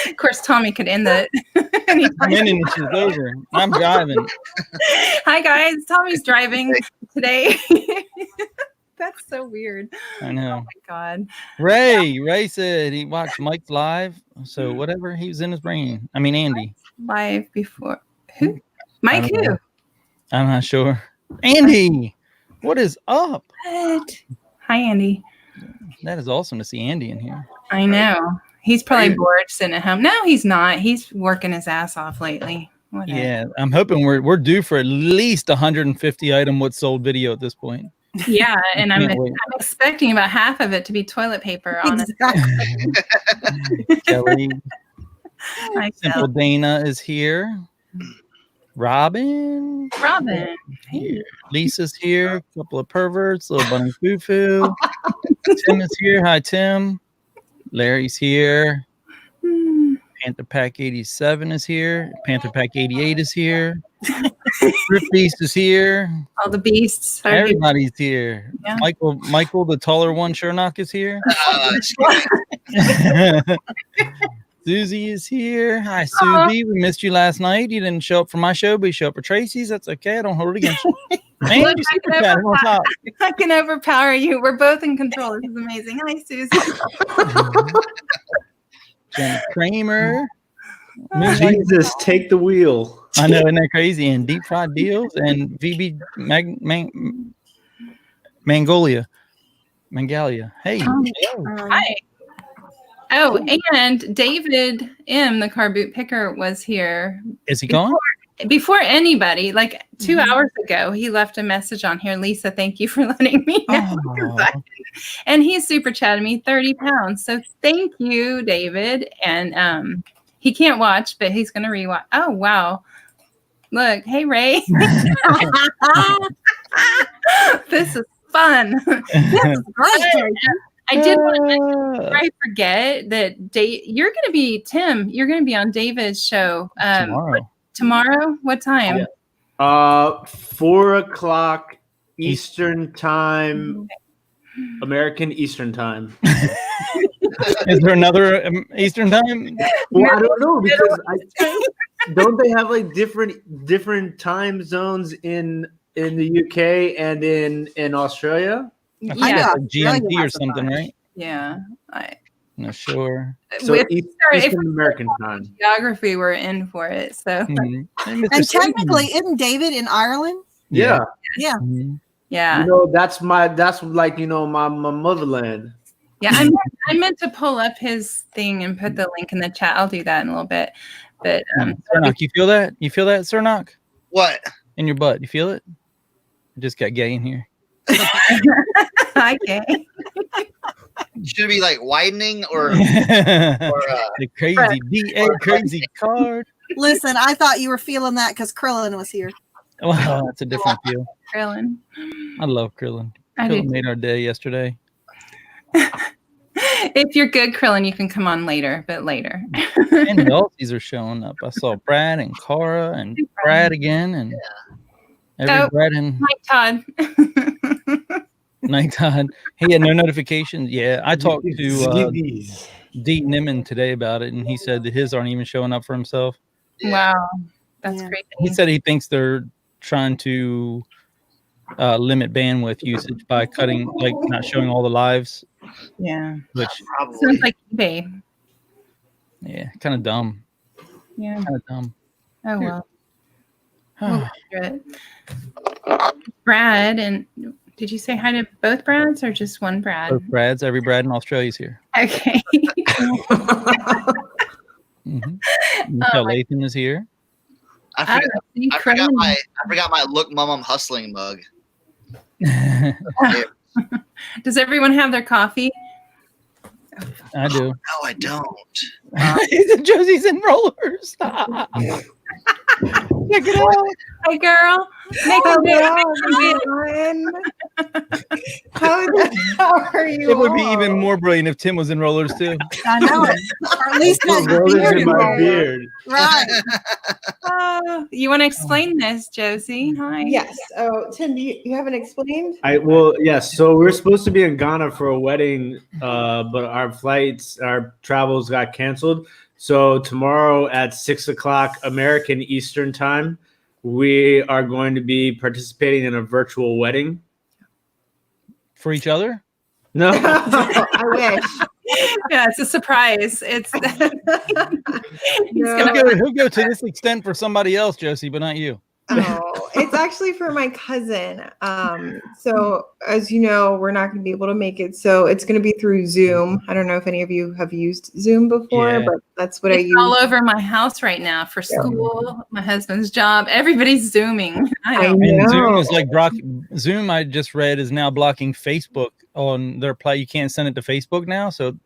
Of course, Tommy could end that. I'm ending this is over. I'm driving. Hi guys, Tommy's driving today. That's so weird. I know. Oh my God. Ray said he watched Mike's live. So whatever he was in his brain. I mean, Andy. Live before who? Mike who? I'm not sure. Andy, what is up? What? Hi, Andy. That is awesome to see Andy in here. I know. He's probably bored sitting at home. No, he's not. He's working his ass off lately. Whatever. Yeah, I'm hoping we're due for at least 150 item what's sold video at this point. Yeah, and I'm expecting about half of it to be toilet paper. Honestly. Kelly. Simple Dana is here. Robin. Hey. Lisa's here. A couple of perverts. Little bunny foo-foo. Tim is here. Hi, Tim. Larry's here. Panther Pack 87 is here. Panther Pack 88 is here. Rip Beast is here. All the beasts. Everybody's here. Yeah. Michael, the taller one, Cernoch is here. Susie is here. Hi, Susie. We missed you last night. You didn't show up for my show, but you showed up for Tracy's. That's okay. I don't hold it against you. Man, Look, I can overpower you. We're both in control. This is amazing. Hi, Susie. Jenny Kramer. Jesus, take the wheel. I know, isn't that crazy? And Deep Fried Deals and VB Mangalia. Hey. Hi. Oh, and David M., the car boot picker, was here. Is he gone? Before anybody, like 2 hours ago, he left a message on here. Lisa, thank you for letting me know. And he's super chatted me 30 pounds. So thank you, David. And he can't watch, but he's going to rewatch. Oh, wow. Look. Hey, Ray. This is fun. This is great. I did want to mention, before I forget, that you're going to be, Tim, you're going to be on David's show tomorrow. What time? 4:00 Eastern time, American Eastern time. Is there another Eastern time? Well, I don't know, because don't they have like different time zones in the UK and in Australia? I think it's like GMT or something, right? Yeah. Not sure. So Eastern American time. Geography, we're in for it. So, and technically, isn't David in Ireland? Yeah. Yeah. Yeah. You know, that's like, you know, my motherland. Yeah, I meant to pull up his thing and put the link in the chat. I'll do that in a little bit. But Cernoch, you feel that? You feel that, Cernoch? What? In your butt. You feel it? I just got gay in here. Hi, gay. Should it be like widening or the crazy DA crazy card? Listen, I thought you were feeling that because Krillin was here. Well, that's a different feel. Krillin. I love Krillin. Krillin made our day yesterday. If you're good, Krillin, you can come on later, but later. And the Aussies are showing up. I saw Brad and Cara and Brad again, and Brad and Mike Todd. Night Todd. He had no notifications. Yeah, I talked to Dee Nimmin today about it, and he said that his aren't even showing up for himself. Wow, that's crazy. He said he thinks they're trying to limit bandwidth usage by cutting, like not showing all the lives. Yeah, which sounds like eBay. Yeah, kind of dumb. Yeah, kind of dumb. Oh well. Brad, and did you say hi to both Brads or just one Brad? Both Brads. Every Brad in Australia is here. Okay. Michelle Lathan is here. I forgot my Look Mom, I'm Hustling mug. Does everyone have their coffee? I do. No, I don't. Josie's in rollers. Check it out. Hey, girl. How are you? It would be even more brilliant if Tim was in rollers too. I know. Or at least has my beard. Right. You want to explain this, Josie? Hi. Yes. Oh, Tim, you haven't explained? Yes. So we're supposed to be in Ghana for a wedding, but our travel got canceled. So tomorrow at 6:00 American Eastern Time, we are going to be participating in a virtual wedding. For each other? No. I wish. Yeah, it's a surprise. It's No. He'll go to this extent for somebody else, Josie, but not you. Oh, it's actually for my cousin. So as you know, we're not going to be able to make it. So it's going to be through Zoom. I don't know if any of you have used Zoom before, Yeah. but that's what I it's use. all over my house right now for school, my husband's job. Everybody's Zooming. I know. And Zoom No. is like Zoom, I just read, is now blocking Facebook on their You can't send it to Facebook now. So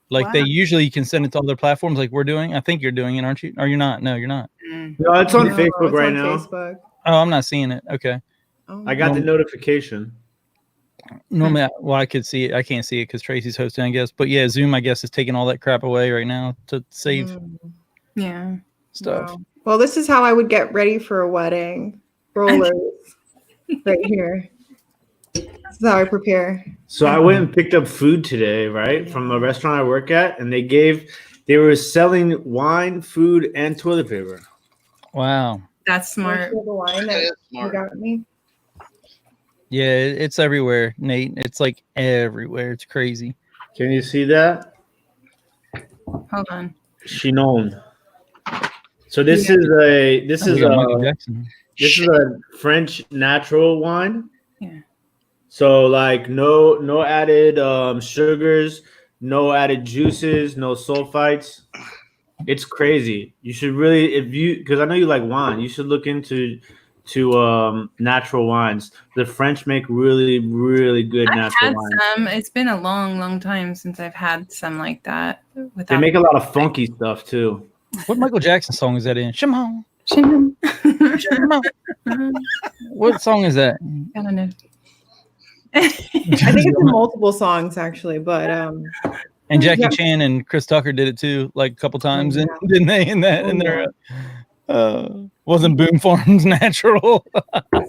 like they usually can send it to all their platforms like we're doing. I think you're doing it, aren't you? Or you're not? No, you're not. No, it's on No, Facebook it's right on now. Facebook. Oh, I'm not seeing it. Okay. Oh, I got the notification. Normally, I could see it. I can't see it because Tracy's hosting, I guess. But yeah, Zoom, I guess, is taking all that crap away right now to save Yeah. stuff. wow. Well, this is how I would get ready for a wedding. Rollers right here. This is how I prepare. So I went and picked up food today, right, from the restaurant I work at, and they were selling wine, food, and toilet paper. Wow. That's smart. The wine That that is you smart. got me. Yeah, it's everywhere, Nate. It's like everywhere. It's crazy. Can you see that? Hold on. Chinon. So this is We got Michael Jackson. a French natural wine. Yeah. So like no added sugars, no added juices, no sulfites. It's crazy. You should really, because I know you like wine, you should look into natural wines. The French make really, really good I've natural had wines. some. It's been a long, long time since I've had some like that. They make a lot of funky stuff too. What Michael Jackson song is that in? Shimon. Shimon. What song is that? I don't know. I think it's in multiple songs actually, but And Jackie Yeah. Chan and Chris Tucker did it too, like a couple times, yeah. didn't they? In that, in their wasn't Boom Farms natural? That's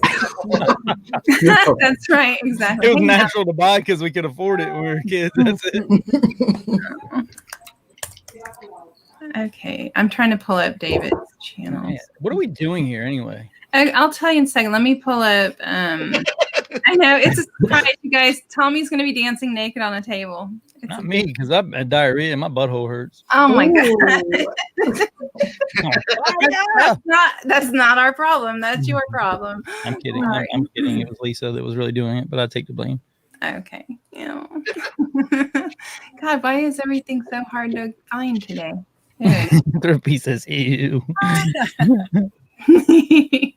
right, exactly. It was natural to buy because we could afford it when we were kids. That's it. Okay, I'm trying to pull up David's channel. Man, what are we doing here anyway? I'll tell you in a second. Let me pull up. I know it's a surprise, you guys. Tommy's going to be dancing naked on a table. It's Not me, because I've had diarrhea and my butthole hurts. Oh my god. Oh, That's not our problem. That's your problem. I'm kidding. All right. I'm kidding. It was Lisa that was really doing it, but I take the blame. Okay. Yeah. God, why is everything so hard to find today? Therapy says, ew.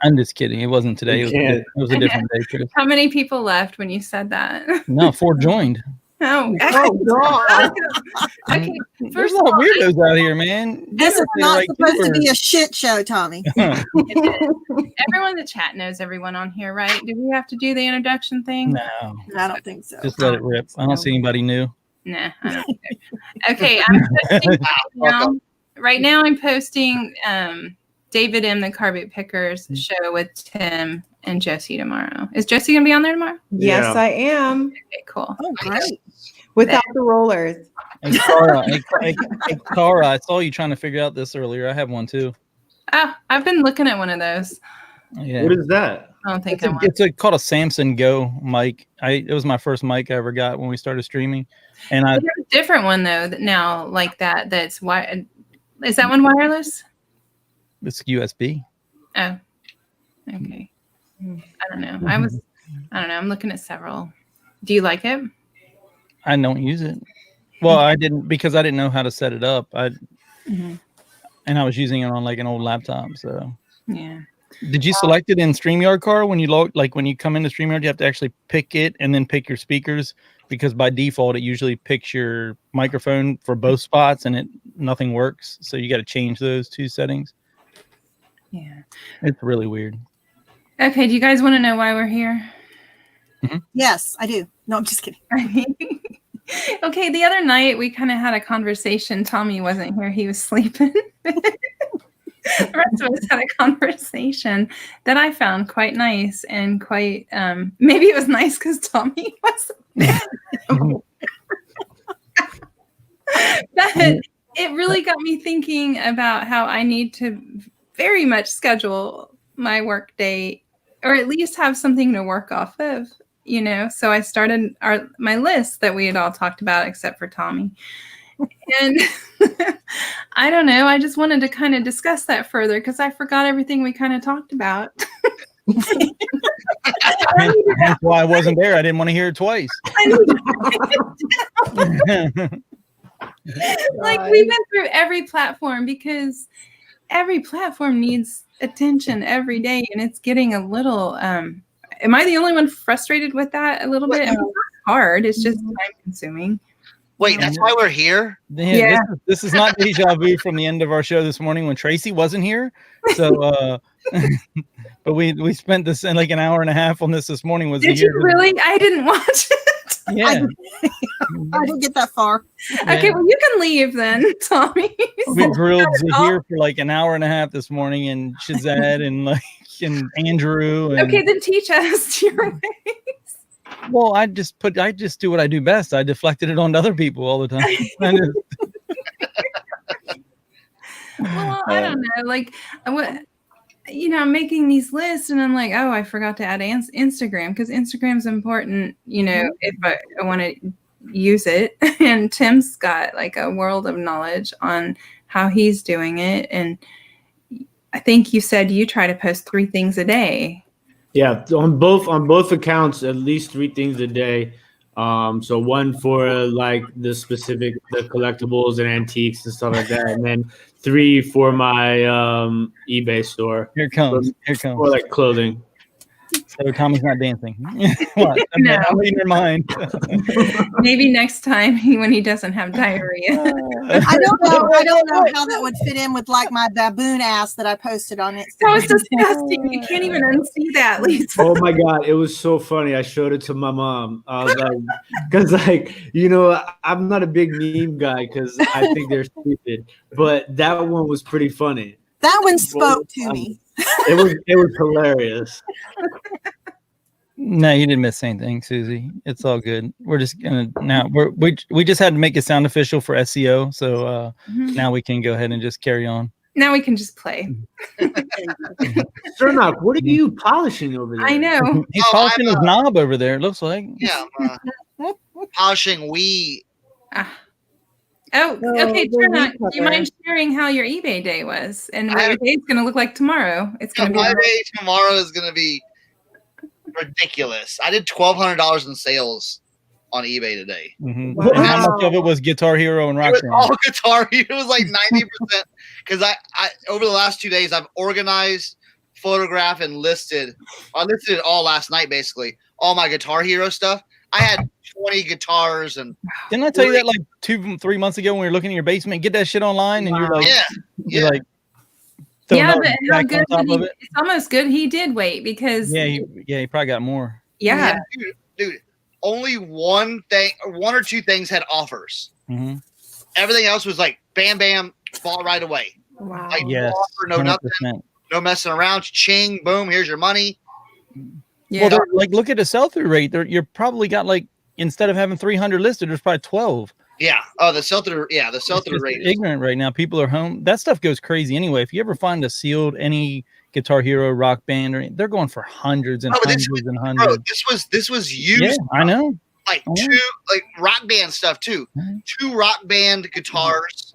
I'm just kidding. It wasn't today. It was a different day, Chris. How many people left when you said that? No, 4 joined. Oh, God. okay. There's First a of lot all, of weirdos out here, man. This is They're not like supposed to super- be a shit show, Tommy. everyone in the chat knows everyone on here, right? Do we have to do the introduction thing? No, I don't think so. just let it rip. I don't see anybody new. Nah, I don't care. Okay, I'm posting now. Right now I'm posting David M. the Carpet Pickers show with Tim and Josie tomorrow. Is Josie gonna be on there tomorrow? Yes, Yeah. I am. Okay, cool. Oh, great. Without the rollers. Hey, Cara, hey, Cara, I saw you trying to figure out this earlier. I have one too. Oh, I've been looking at one of those. Yeah. What is that? I don't think It's, I want. it's called a Samson Go mic. It was my first mic I ever got when we started streaming, and I There's a different one though now, like that. That's why. Is that one wireless? it's USB. Oh, okay. I don't know. I don't know. I'm looking at several. Do you like it? I don't use it. Well, I didn't because I didn't know how to set it up. And I was using it on like an old laptop. So Yeah. did you select it in StreamYard, Carl? When you when you come into StreamYard, you have to actually pick it and then pick your speakers because by default it usually picks your microphone for both spots and nothing works. So you got to change those 2 settings. Yeah. It's really weird. Okay. Do you guys want to know why we're here? Yes, I do. No, I'm just kidding. Okay. The other night we kind of had a conversation. Tommy wasn't here. He was sleeping. The rest of us had a conversation that I found quite nice and quite, maybe it was nice because Tommy wasn't there. But it really got me thinking about how I need to very much schedule my work day, or at least have something to work off of, So I started my list that we had all talked about, except for Tommy. And I don't know. I just wanted to kind of discuss that further because I forgot everything we kind of talked about. That's why I wasn't there. I didn't want to hear it twice. Like we went through every platform because every platform needs attention every day, and it's getting a little. Am I the only one frustrated with that a little bit? I mean, it's not hard. It's just time consuming. Wait, that's why we're here? Yeah. This is not deja vu from the end of our show this morning when Tracy wasn't here. So, but we spent this in like an hour and a half on this morning. Did you really? I didn't watch it. Yeah. I didn't get that far. Okay, well, you can leave then, Tommy. We grilled Zahir for like an hour and a half this morning, and Shazad and Andrew. And, okay, then teach us your ways. Well, I just do what I do best. I deflected it onto other people all the time. Well, I don't know. Like, I'm making these lists, and I'm like, oh, I forgot to add Instagram because Instagram's important. If I want to use it. And Tim's got like a world of knowledge on how he's doing it. And I think you said you try to post 3 things a day. Yeah, on both accounts, at least 3 things a day. So one for like the collectibles and antiques and stuff like that, and then 3 for my eBay store. Here comes. For like clothing. So Tommy's not dancing. What? No. I'm reading your mind. Maybe next time when he doesn't have diarrhea. I don't know how that would fit in with like my baboon ass that I posted on it. That was disgusting. You can't even unsee that, Lisa. Oh my God, it was so funny. I showed it to my mom. I was like, because I'm not a big meme guy because I think they're stupid, but that one was pretty funny. That one spoke to me. It was hilarious. No, you didn't miss anything, Susie. It's all good. We're just gonna we just had to make it sound official for SEO, so now we can go ahead and just carry on. Now we can just play. Cernoch, what are you polishing over there? I know. He's polishing his knob over there. It looks like. Yeah, I'm polishing we. Oh, okay, Cernoch, do you mind sharing how your eBay day was and what your day's going to look like tomorrow? It's going to be my day tomorrow is going to be ridiculous. I did $1,200 in sales on eBay today. Mm-hmm. Wow. And how much of it was Guitar Hero and Rock Band? All Guitar Hero. It was like 90% because I over the last 2 days I've organized, photographed, and listed. I listed it all last night basically. All my Guitar Hero stuff. I had 20 guitars and. Didn't I tell you that like 2-3 months ago when we were looking in your basement? Get that shit online, and you're like, you're like, but how good did he? It's almost good he did wait because. Yeah, he probably got more. Yeah, dude. Only one or two things had offers. Mm-hmm. Everything else was like bam, bam, ball right away. Wow. Like yes, no offer, no 100%. nothing, no messing around. Ching, boom, here's your money. Yeah. Well, like look at the sell-through rate. You're probably got like instead of having 300 listed, there's probably 12. Yeah. Oh, the sell-through. Yeah, the sell-through rate. Ignorant right now. People are home. That stuff goes crazy anyway. If you ever find a sealed any Guitar Hero, Rock Band, they're going for hundreds and hundreds and hundreds. Bro, this was used. Yeah, I know. Like two Rock Band stuff too. Mm-hmm. 2 Rock Band guitars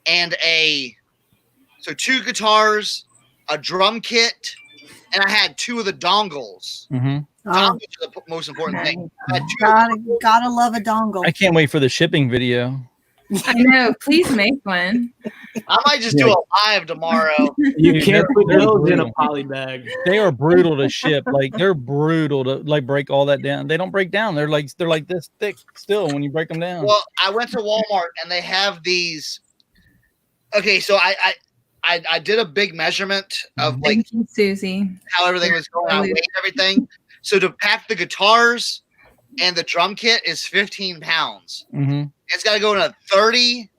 and 2 guitars, a drum kit. And I had 2 of the dongles. Mm-hmm. Dongles are the most important thing. I had 2 gotta love a dongle. I can't wait for the shipping video. I know. Please make one. I might just do a live tomorrow. You can't put those in a poly bag. They are brutal to ship. Like they're brutal to like break all that down. They don't break down. They're like this thick still when you break them down. Well, I went to Walmart and they have these. Okay, so I did a big measurement of like Thank you, Susie. how everything was going. I weighed everything. So to pack the guitars and the drum kit is 15 pounds. Mm-hmm. It's got to go in a 30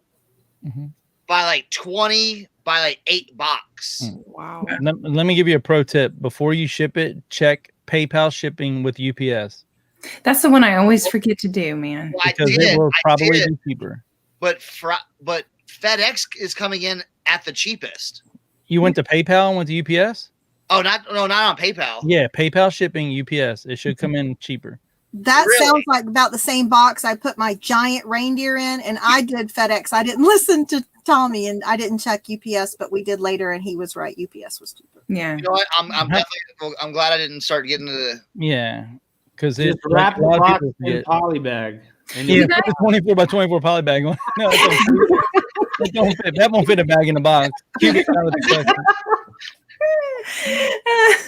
Mm-hmm. by like 20 by like 8 box. Wow. Let me give you a pro tip. Before you ship it, check PayPal shipping with UPS. That's the one I always forget to do, man. Well, Because it will probably be cheaper. But FedEx is coming in at the cheapest. You went to PayPal and went to UPS? Oh, not on PayPal. Yeah, PayPal shipping, UPS. It should come in cheaper. That Really? sounds like about the same box I put my giant reindeer in, and I did FedEx. I didn't listen to Tommy, and I didn't check UPS, but we did later, and he was right. UPS was cheaper. Yeah. You know what? I'm glad I didn't start getting to the. Yeah, because Just it's wrap a the lot of box people in get. poly bag. And Yeah, you- put the 24 by 24 poly bag on. No, that don't fit. That won't fit a bag in the box. Keep it out of the section.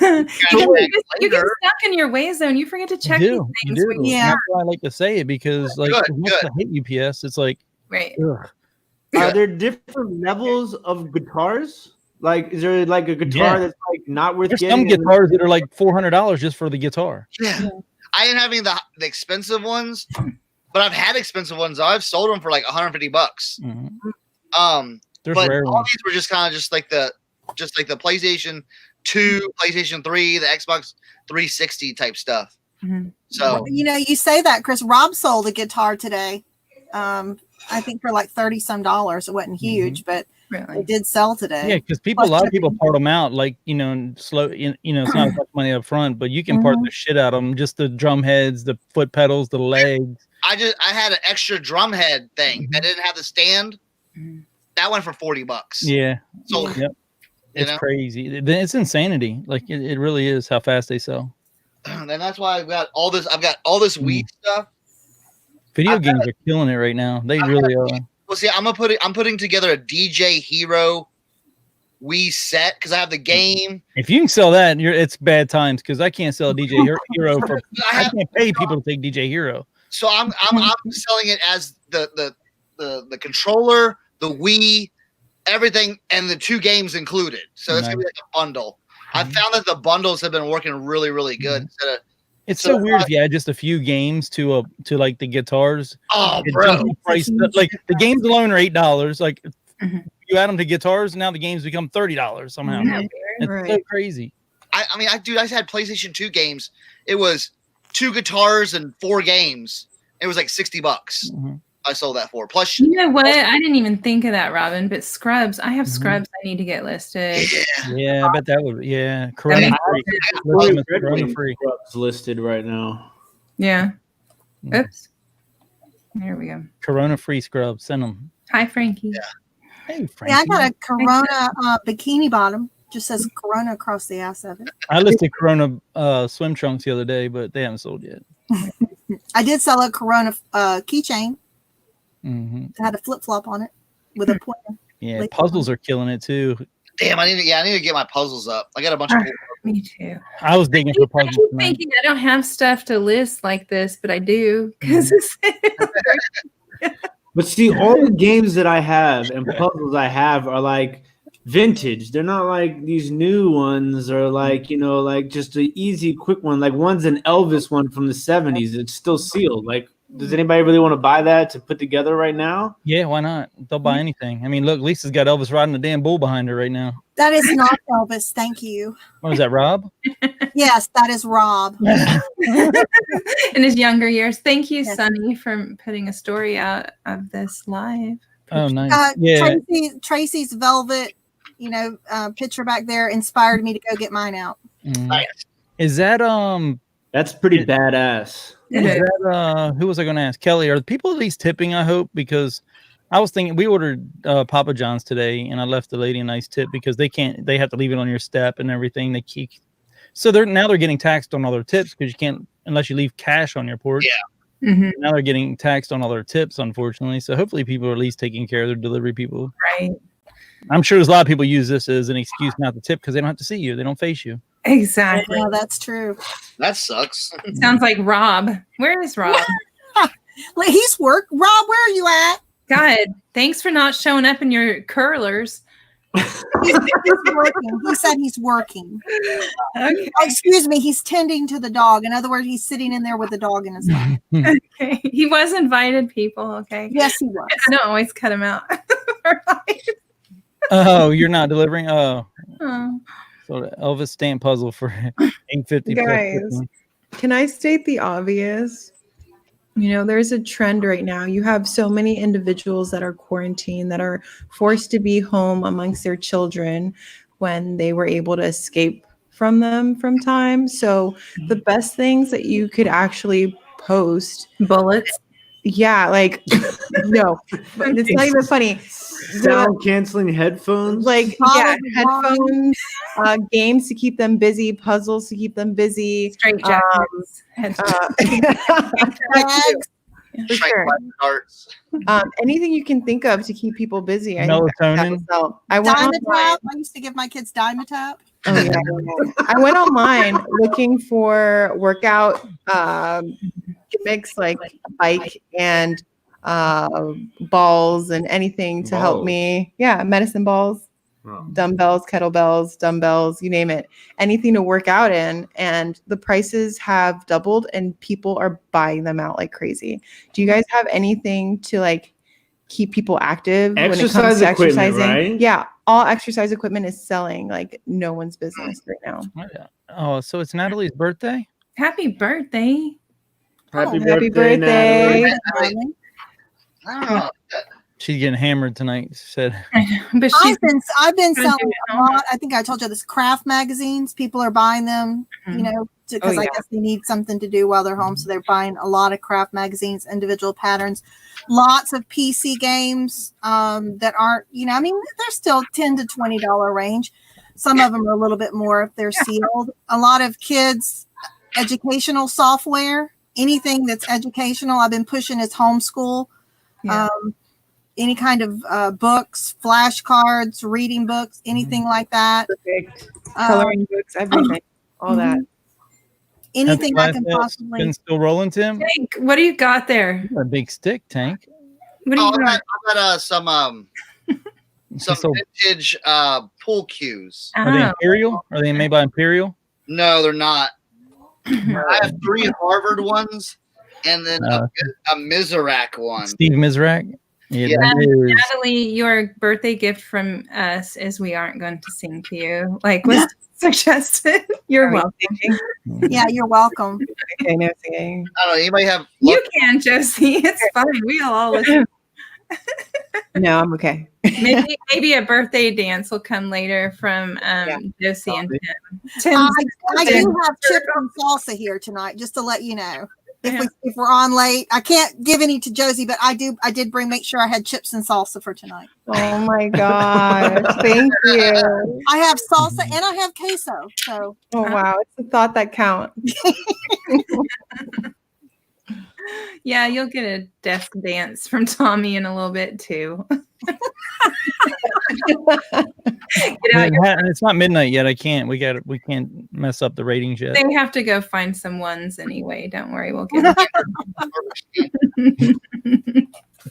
You get stuck in your way zone. You forget to check these You things. do. when you- Yeah. That's why I like to say it because, like, Good, once I hit UPS, it's like, Right. ugh. Are there different levels of guitars? Like, is there like a guitar Yeah. that's like not worth There's getting? some guitars that are like $400 just for the guitar. Yeah. I am having the expensive ones, but I've had expensive ones. I've sold them for like $150. There's But rare all ones. these were just kind of just like the PlayStation 2, PlayStation 3, the Xbox 360 type stuff. Mhm. So You know, you say that, Chris. Rob sold a guitar today. I think for like $30 some. It wasn't huge, but Really. it did sell today. Yeah, because a lot of people part them out, like, slow. It's not much money up front, but you can part the shit out of them. Just the drum heads, the foot pedals, the legs. I had an extra drum head thing that didn't have the stand. Mhm. That went for $40. Yeah, So yep. you It's know, crazy. It's insanity. Like it really is how fast they sell. and that's why I've got all this. I've got all this weed stuff. Video I've games are killing it right now. They really are. Well, see, I'm putting together a DJ Hero Wii set because I have the game. If you can sell that, it's bad times because I can't sell a DJ Hero for. I can't pay people to take DJ Hero. So I'm selling it as the controller, the Wii, everything, and the 2 games included. So it's gonna be like a bundle. I found that the bundles have been working really, really good. Instead of, It's so weird if you add just a few games to like the guitars. oh, It bro, jumps the price. Like the games alone are $8. Like Mhm. you add them to guitars, and now the games become $30 somehow. Yeah. It's so Right. crazy. I had PlayStation 2 games. It was 2 guitars and 4 games. It was like $60. Mhm. I sold that for. Plus, You know what? I didn't even think of that, Robin. But scrubs, I have Mhm. scrubs I need to get listed. Yeah, I bet that would. Yeah, Corona free. Really Corona free. scrubs listed right now. Yeah. Mhm. Oops. There we go. Corona free scrubs. Send them. Hi, Frankie. Hey, Frankie. Yeah, I got a Corona bikini bottom. Just says Corona across the ass of it. I listed Corona swim trunks the other day, but they haven't sold yet. I did sell a Corona keychain. Hmm It had a flip flop on it with a pointer. Yeah, Like- puzzles are killing it too. damn, I need to get my puzzles up. I got a bunch of. Me too. I was digging for I puzzles keep tonight. thinking I don't have stuff to list like this, but I do because But see, all the games that I have and puzzles I have are like vintage. They're not like these new ones or like, like just an easy, quick one. Like one's an Elvis one from the 70s. It's still sealed. Like, does anybody really want to buy that to put together right now? Yeah, why not? They'll buy anything. I mean, look, Lisa's got Elvis riding a damn bull behind her right now. That is not Elvis. Thank you. What was that, Rob? Yes, that is Rob. in his younger years. Thank you, Yes. Sunny, for putting a story out of this live. Oh, nice. Yeah. Tracy's velvet, picture back there inspired me to go get mine out. Mm. Is that That's pretty badass. Is that, who was I going to ask? Kelly, are the people at least tipping? I hope, because I was thinking we ordered Papa John's today, and I left the lady a nice tip because they have to leave it on your step and everything. They keep, so they're getting taxed on all their tips because you can't unless you leave cash on your porch. Yeah. Mhm. Now they're getting taxed on all their tips, unfortunately. So hopefully people are at least taking care of their delivery people. Right. I'm sure there's a lot of people use this as an excuse not to tip because they don't have to see you. They don't face you. Exactly. Yeah, that's true. That sucks. Sounds like Rob. Where is Rob? Like, he's work. Rob, where are you at? God, thanks for not showing up in your curlers. He's working. He said he's working. Okay. Oh, excuse me. He's tending to the dog. In other words, he's sitting in there with the dog in his lap. Okay. He was invited, people. Okay. Yes, he was. I don't always cut him out. Oh, you're not delivering? Oh, Oh. so the Elvis stamp puzzle for $8.50. Guys. Can I state the obvious? You know, there's a trend right now. You have so many individuals that are quarantined, that are forced to be home amongst their children when they were able to escape from them from time. So the best things that you could actually post, Bullets. yeah, like no, but it's not even funny. Sound canceling headphones. Like Bottles yeah, of wine. headphones, games to keep them busy, puzzles to keep them busy. Straight jackets. Bags. For sure. Darts. Anything you can think of to keep people busy. I think that would Melatonin. sell. I went online. Dymatap. I used to give my kids Dymatap. Oh, yeah. I went online looking for workout gimmicks like bike and balls and anything to help me. Yeah, medicine balls, dumbbells, kettlebells, you name it. Anything to work out in. And the prices have doubled and people are buying them out like crazy. Do you guys have anything to like keep people active when it comes Exercise to equipment, exercising? right? Yeah, all exercise equipment is selling like no one's business right now. Oh, so it's Natalie's birthday? Happy birthday. Happy Happy birthday, birthday. Natalie. I don't know. She's getting hammered tonight. She said, But she's I've been gonna do selling it a home. lot. I think I told you this, craft magazines. People are buying them, you know, because I guess they need something to do while they're home. So they're buying a lot of craft magazines, individual patterns, lots of PC games that aren't, you know, I mean, they're still $10 to $20 range. Some of them are a little bit more if they're sealed. A lot of kids, educational software, anything that's educational. I've been pushing is homeschool. Yeah. Any kind of books, flashcards, reading books, anything like that. Perfect. Coloring books, everything, all that. Anything I can possibly. Been still rolling, Tim? Tank, what do you got there? You got a big stick, Tank. What do you got? I got some So, vintage pool cues. are they Oh, Imperial? Are they made by Imperial? No, they're not. I have 3 Harvard ones and then a Mizrack one. Steve Mizrack? Yeah, Yeah. that is. Natalie, your birthday gift from us is we aren't going to sing to you. Like was suggested. You're welcome. Yeah, you're welcome. Okay, no singing. I don't know. Anybody have? You can, Josie. It's fine. We'll all listen. No, I'm okay. Maybe a birthday dance will come later from Josie and Tim. I do have chips and salsa here tonight, just to let you know. If we're on late, I can't give any to Josie, but I did make sure I had chips and salsa for tonight. Oh my gosh. Thank you. I have salsa and I have queso. So Oh wow. It's the thought that counts. Yeah, you'll get a desk dance from Tommy in a little bit too. It's not midnight yet. I can't. We can't mess up the ratings yet. They have to go find some ones anyway. Don't worry, we'll get them.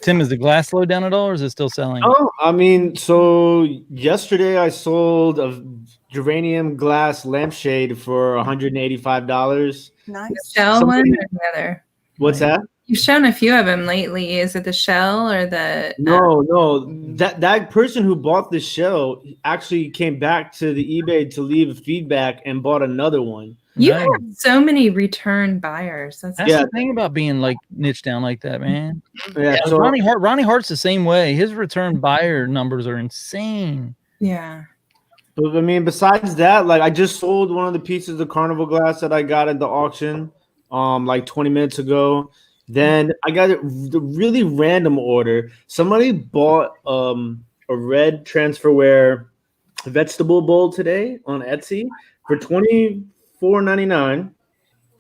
Tim, is the glass slowed down at all, or is it still selling? Oh, I mean, so yesterday I sold a geranium glass lampshade for $185. nice. The shell one or the other? What's that? You've shown a few of them lately. Is it the shell or the? No. That person who bought the shell actually came back to the eBay to leave a feedback and bought another one. You Nice. have so many return buyers. That's That's the thing about being like niche down like that, man. Yeah, so Ronnie Hart's the same way. His return buyer numbers are insane. yeah. But I mean, besides that, like I just sold one of the pieces of carnival glass that I got at the auction, like 20 minutes ago. Then I got a really random order. Somebody bought a red transferware vegetable bowl today on Etsy for $24.99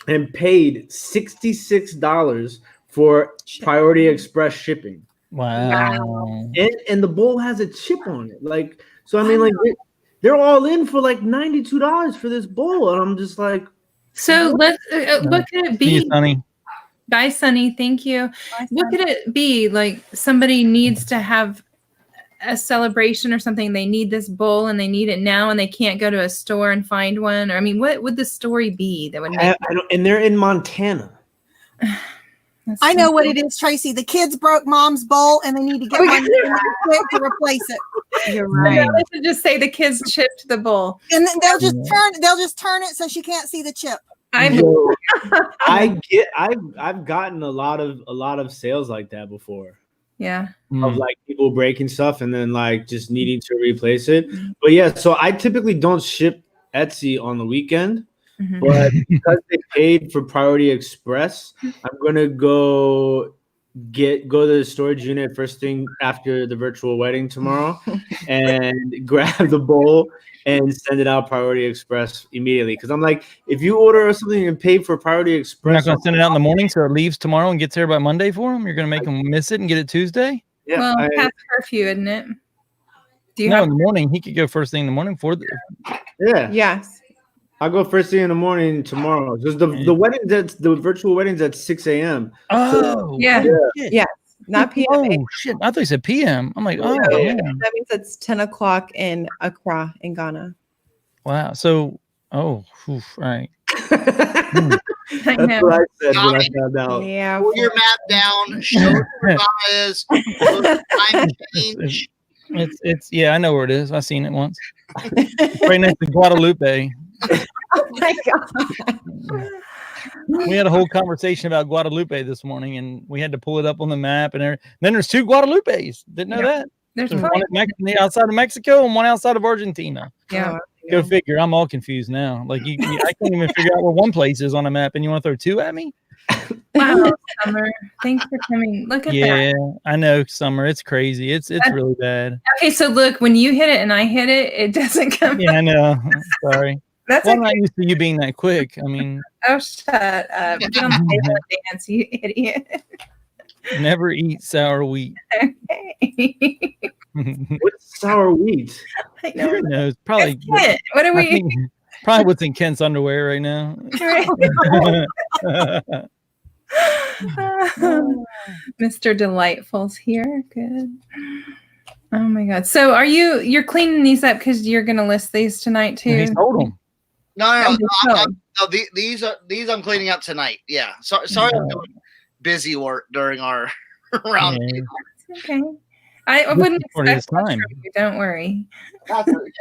and paid $66 for Priority Express shipping. Wow. And the bowl has a chip on it. Like, so I mean, like they're all in for like $92 for this bowl, and I'm just like, So let's. What could it See you, be? Sonny. Bye, Sunny. Thank you. What could it be? Like somebody needs to have a celebration or something. They need this bowl and they need it now, and they can't go to a store and find one. Or I mean, what would the story be that would make? I don't, and they're in Montana. I know what it is, Tracy. The kids broke mom's bowl and they need to get one quick to replace it. You're Yeah, right. they should just say the kids chipped the bowl. And then they'll just turn it so she can't see the chip. I've I've gotten a lot of sales like that before. yeah. Of like people breaking stuff and then like just needing to replace it. But yeah, so I typically don't ship Etsy on the weekend, but because they paid for Priority Express, I'm gonna go to the storage unit first thing after the virtual wedding tomorrow and grab the bowl and send it out Priority Express immediately. Because I'm like, if you order something and pay for Priority Express, You're not going to send it out in the morning so it leaves tomorrow and gets there by Monday for them? You're going to make them miss it and get it Tuesday? Yeah, well, past curfew, isn't it? Do you No, have in the morning. He could go first thing in the morning for the. yeah. Yes. I'll go first thing in the morning tomorrow. Because the wedding, the virtual wedding's at 6 a.m. Oh, yeah. shit. Yes. Not PM. Oh, shit. I thought you said PM. I'm like, oh, Yeah. man. That means it's 10 o'clock in Accra in Ghana. Wow. So, oof, all right. I That's know. what I said when I found out. Yeah. Pull your map down. Show where Ghana is. Time change. It's yeah, I know where it is. I've seen it once. Right next to Guadalupe. Oh my God. We had a whole conversation about Guadalupe this morning, and we had to pull it up on the map. And then there's 2 Guadalupes. Didn't know that. There's There's probably, one outside of Mexico and one outside of Argentina. yeah. Go figure. I'm all confused now. Like I can't even figure out where one place is on a map, and you want to throw 2 at me? Wow, Summer. Thanks for coming. Look at that. Yeah, I know, Summer. It's crazy. It's really bad. Okay, so look, when you hit it and I hit it, it doesn't come. Yeah, I know. Sorry. That's Well, I'm okay. not used to you being that quick. I mean, Oh, shut up. Get on the table and dance, you idiot. never eat sour wheat. Okay. What's sour wheat? I know. Who knows? Probably. It's Kent. What are I we? think probably what's in Kent's underwear right now. Mr. Delightful's here. Good. Oh my God. So you're cleaning these up because you're going to list these tonight too? He told him. No. Oh. These I'm cleaning up tonight. Yeah. Sorry, I'm doing busy work during our round. Yeah. Okay. I wouldn't For his expect much time. from you. Don't worry. No, Michael, like,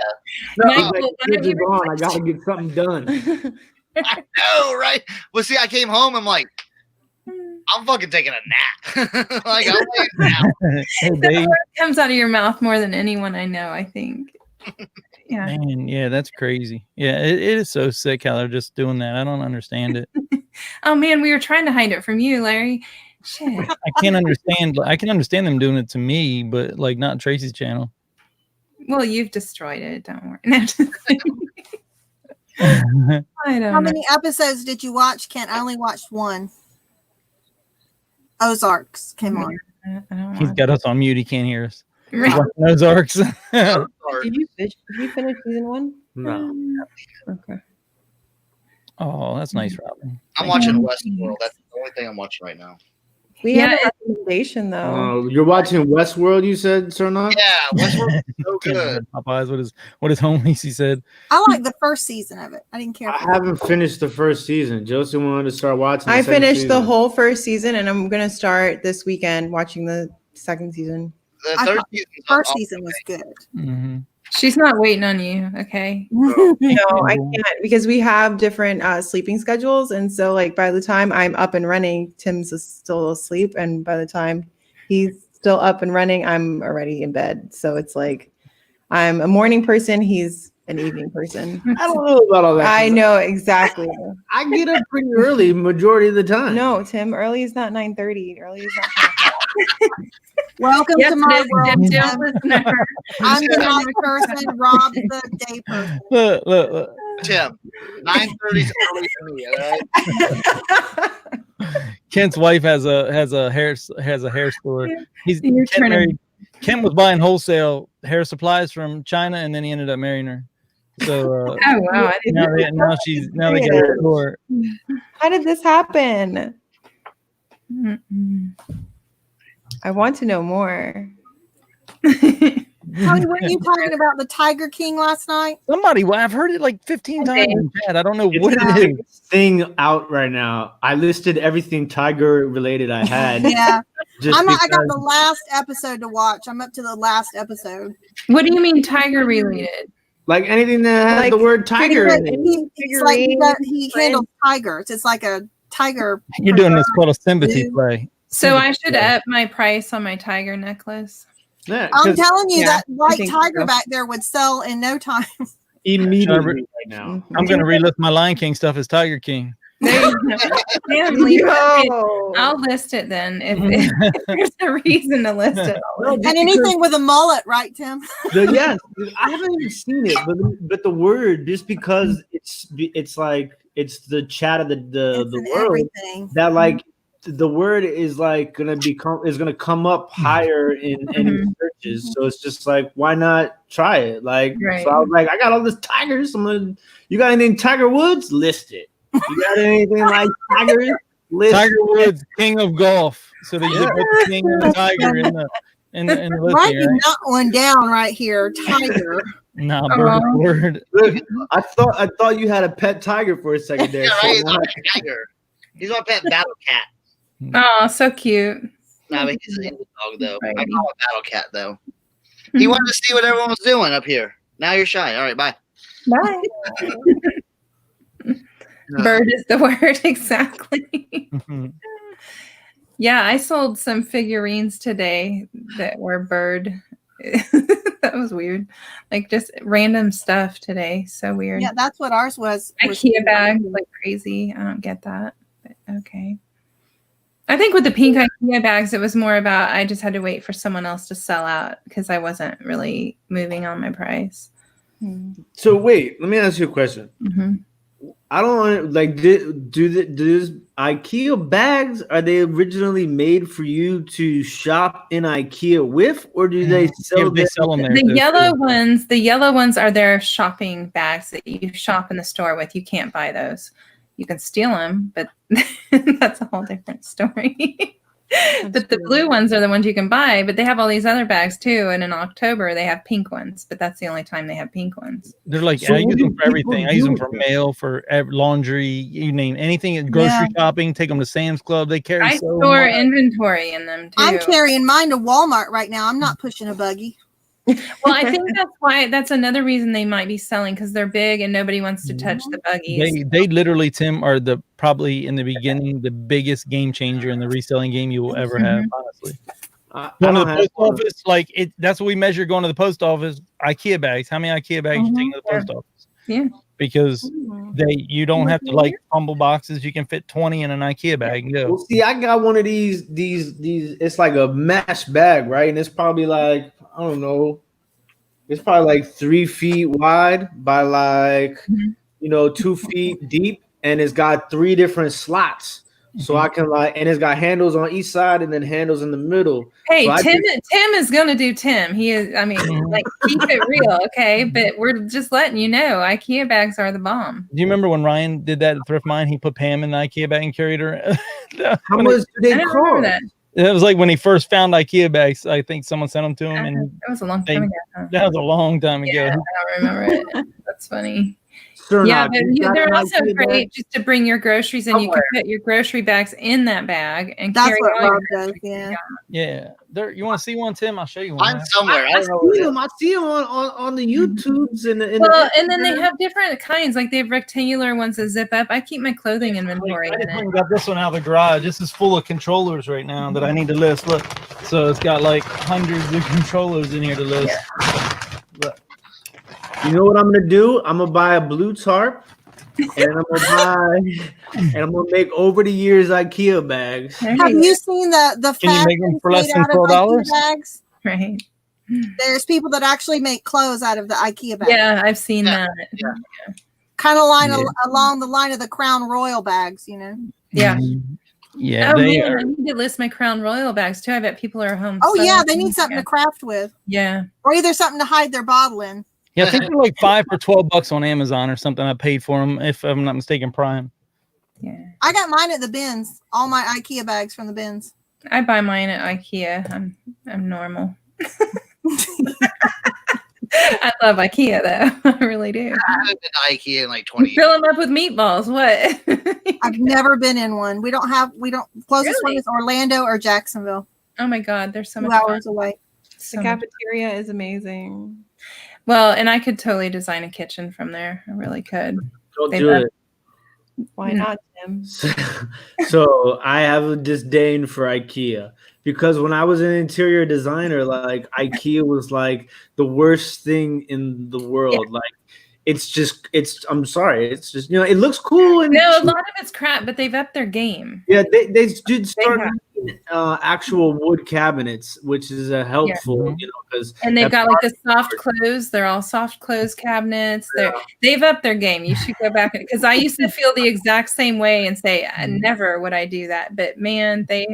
why don't kids you are gone. I gotta get something done. I know, right? Well, see, I came home. I'm like, I'm fucking taking a nap. Like, I'm laying down. Hey, The Dave. word comes out of your mouth more than anyone I know, I think. Yeah. Man, yeah, that's crazy. Yeah, it is so sick how they're just doing that. I don't understand it. Oh man, we were trying to hide it from you, Larry. Shit. I can't understand. I can understand them doing it to me, but like not Tracy's channel. Well, you've destroyed it. Don't worry. No, just kidding. I don't How know. many episodes did you watch, Kent? I only watched one. Ozarks came on. I don't He's want got us on mute. He can't hear us. Right. Those arcs. Did you finish season 1? No. Okay. Oh, that's nice, Robin. I'm watching Westworld. That's the only thing I'm watching right now. We Yeah, have a recommendation though. You're watching Westworld, you said, Cernoch? Yeah, Westworld is so good. Popeyes, what his homies he said. I like the first season of it. I didn't care. I haven't finished the first season. Josie wanted to start watching. I the second finished the season. whole first season, and I'm gonna start this weekend watching the second season. The I third thought season. First season was good. Mm-hmm. She's not waiting on you, okay? No, I can't because we have different sleeping schedules, and so like by the time I'm up and running, Tim's still asleep, and by the time he's still up and running, I'm already in bed. So it's like I'm a morning person, he's an evening person. I don't know about all that. I know exactly. I get up pretty early majority of the time. No, Tim, early is not 9:30. Early is not 10 o'clock. Welcome Yes, to my it is. world. Tim, don't listen to her. I'm the night person. Rob's the day person. Look. Tim, 9:30 is early for me. All right? Kent's wife has a hair store. You're Kent trying to- married. Kent was buying wholesale hair supplies from China, and then he ended up marrying her. So Oh wow, I didn't now they got a store. How did this happen? Mm-mm. I want to know more. Tony, weren't you talking about the Tiger King last night? Somebody, well, I've heard it like 15 times in chat. I don't know what It's it is. this thing out right now. I listed everything Tiger related I had. Yeah. Just I got because- the last episode to watch. I'm up to the last episode. What do you mean tiger related? Like anything that has Like the word tiger in it. It's like he handles tigers. It's like a tiger. You're doing this called a sympathy play. So I should up my price on my tiger necklace. Yeah, I'm telling you, Yeah, that white think tiger so. back there would sell in no time. immediately right now. I'm gonna relist my Lion King stuff as Tiger King. There you go. Damn, Lisa. Yo. I'll list it then if there's a reason to list it. I'll list And anything with a mullet, right, Tim? Yes, I haven't even seen it, but the word, just because it's like it's the chat of the It's in world, everything. that like the word is like gonna come up higher in any searches. So it's just like, why not try it? Like, Right. so I was like, I got all this tigers. You got anything Tiger Woods? List it. You got anything like tigers? List Tiger it. Woods, king of golf. So they just put the king and the tiger in the listing, Writing right? that one down right here, tiger. Nah, Bernhard. Look, I thought you had a pet tiger for a second there. Yeah, right. He's So not a tiger. He's my pet battle cat. Oh, so cute. Nah, but he's a dog though. Right. I call him battle cat though. He wanted to see what everyone was doing up here. Now you're shy. All right, bye. Bye. Bird is the word, exactly. Yeah, I sold some figurines today that were bird. That was weird. Like just random stuff today. So weird. Yeah, that's what ours was. IKEA bags like crazy. I don't get that. But okay. I think with the pink IKEA bags, it was more about I just had to wait for someone else to sell out because I wasn't really moving on my price. So wait, let me ask you a question. Mm-hmm. I don't like do these IKEA bags, are they originally made for you to shop in IKEA with, or do they sell They sell them there. The too. yellow ones are their shopping bags that you shop in the store with. You can't buy those. You can steal them, but that's a whole different story. But the blue ones are the ones you can buy, but they have all these other bags too. And in October, they have pink ones, but that's the only time they have pink ones. They're like, So I use what them do for everything. people I use do them with for them? mail, for laundry, you name anything. Grocery shopping, take them to Sam's Club. They carry I so store much. inventory in them too. I'm carrying mine to Walmart right now. I'm not pushing a buggy. Well, I think that's another reason they might be selling because they're big and nobody wants to touch the buggies. They literally, Tim, are probably in the beginning the biggest game changer in the reselling game you will ever have. Honestly, going to the post office, like it. That's what we measure going to the post office. IKEA bags. How many IKEA bags you take to the post office? Yeah. Because you don't have to like fumble boxes. You can fit 20 in an IKEA bag and go. Well, see, I got one of these. It's like a mesh bag, right? And it's probably like, I don't know. It's probably like 3 feet wide by like 2 feet deep, and it's got 3 different slots. So I can and it's got handles on each side and then handles in the middle. Hey, so Tim is gonna do Tim. He is. I mean, like keep it real, okay? But we're just letting you know, IKEA bags are the bomb. Do you remember when Ryan did that at Thrift Mine? He put Pam in the IKEA bag and carried her. How much do they I don't remember cost? that. It was like when he first found IKEA bags. I think someone sent them to him, and That was a long time ago. Huh? that was a long time ago. Yeah, I don't remember it. That's funny. Cernoch, Yeah, but you got they're an also IKEA great bag? just to bring your groceries in. You can put your grocery bags in that bag and That's carry what all your Rob does. groceries. Yeah. Yeah, there. You want to see one, Tim? I'll show you one. I'm somewhere. I I don't know. Where see it is. them. I see them on the YouTubes and the. Well, and then they have different kinds. Like they have rectangular ones that zip up. I keep my clothing inventory I in just went it. and got this one out of the garage. This is full of controllers right now that I need to list. Look, so it's got like hundreds of controllers in here to list. Look. You know what I'm gonna do? I'm gonna buy a blue tarp, and I'm gonna make over the years IKEA bags. There Have you you seen the Can you make them fashions for less made than out of IKEA $12? bags? go. Right. There's people that actually make clothes out of the IKEA bag. Yeah, I've seen Yeah. that. Kind of along the line of the Crown Royal bags, you know. Yeah. Yeah, Oh they man, are. I need to list my Crown Royal bags too. I bet people are home. Oh yeah, they sewing. need something to craft with, Yeah. or either something to hide their bottle in. Yeah, I think they're like $5 for $12 on Amazon or something. I paid for them, if I'm not mistaken, Prime. Yeah. I got mine at the bins. All my IKEA bags from the bins. I buy mine at IKEA. I'm normal. I love IKEA though. I really do. I haven't been to IKEA in like 20 years. Fill them up with meatballs. What? I've never been in one. We don't. Closest one Really? is Orlando or Jacksonville. Oh my God, there's so 2 much fun. hours away. So The much. cafeteria is amazing. Well, and I could totally design a kitchen from there. I really could. Don't They do love- it. Why not, Tim? So I have a disdain for IKEA because when I was an interior designer, like IKEA was like the worst thing in the world. Like I'm sorry, it's just it looks cool and No, a lot of it's crap, but they've upped their game. yeah, they did start have. making actual wood cabinets, which is helpful, because And they've got like the soft close. They're all soft close cabinets. They've upped their game. You should go back because I used to feel the exact same way and say never would I do that. But man, they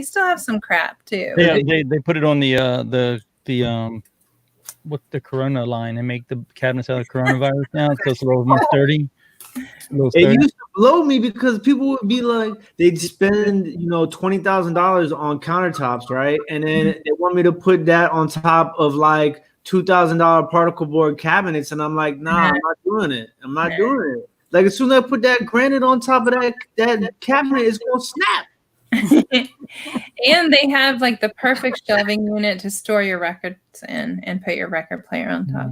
still have some crap too. They put it on the what's the Corona line? They make the cabinets out of coronavirus now, so it's a little more sturdy. It used to blow me because people would be like, they'd spend, $20,000 on countertops, right? And then they want me to put that on top of like $2,000 particle board cabinets, and I'm like, nah, I'm not doing it. I'm not doing it. Like as soon as I put that granite on top of that cabinet, it's gonna snap. And they have like the perfect shelving unit to store your records in and put your record player on top.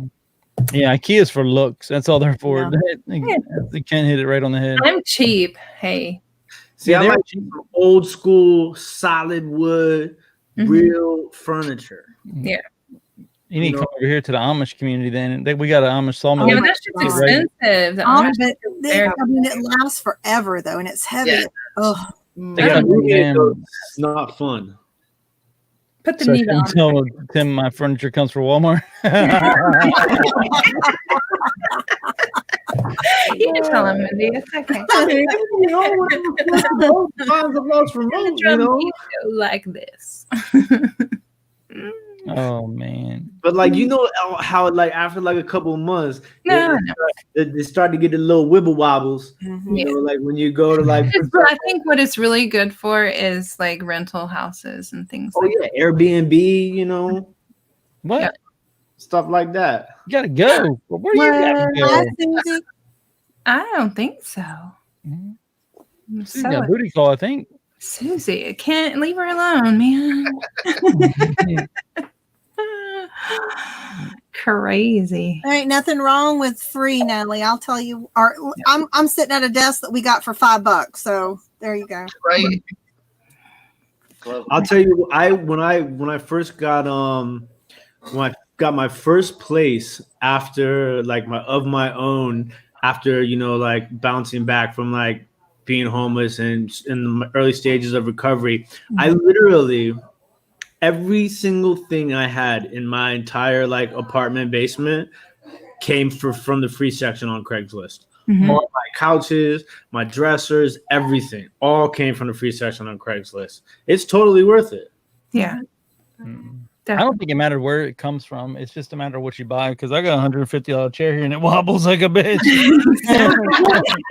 Yeah, IKEA's for looks. That's all they're for. They can't hit it right on the head. I'm cheap. Hey. See, I like old school, solid wood, real furniture. Yeah. You need to come over here to the Amish community then. We got an Amish sawmill. Yeah, but that's just expensive. The Amish it lasts forever though, and it's heavy. Yeah. Oh. It's not fun. Put the meat on. Tell Tim my furniture comes from Walmart. You can tell him, Mindy. It's okay. Like this. Oh man! But like how like after like a couple of months, they start to get the little wibble wobbles. Like when you go to like. I think what it's really good for is like rental houses and things. Airbnb. What stuff like that. You gotta go. Where you gotta go? I don't think so. She's got a booty call, I think. Susie, I can't leave her alone, man. Crazy. There ain't nothing wrong with free, Natalie. I'll tell you. I'm sitting at a desk that we got for $5. So there you go. Right. I'll tell you. When I first got when I got my first place after like my own after like bouncing back from like being homeless and in the early stages of recovery, I literally every single thing I had in my entire like apartment basement came from the free section on Craigslist. All my couches, my dressers, everything all came from the free section on Craigslist. It's totally worth it. Yeah. I don't think it matters where it comes from. It's just a matter of what you buy. Because I got a $150 chair here and it wobbles like a bitch.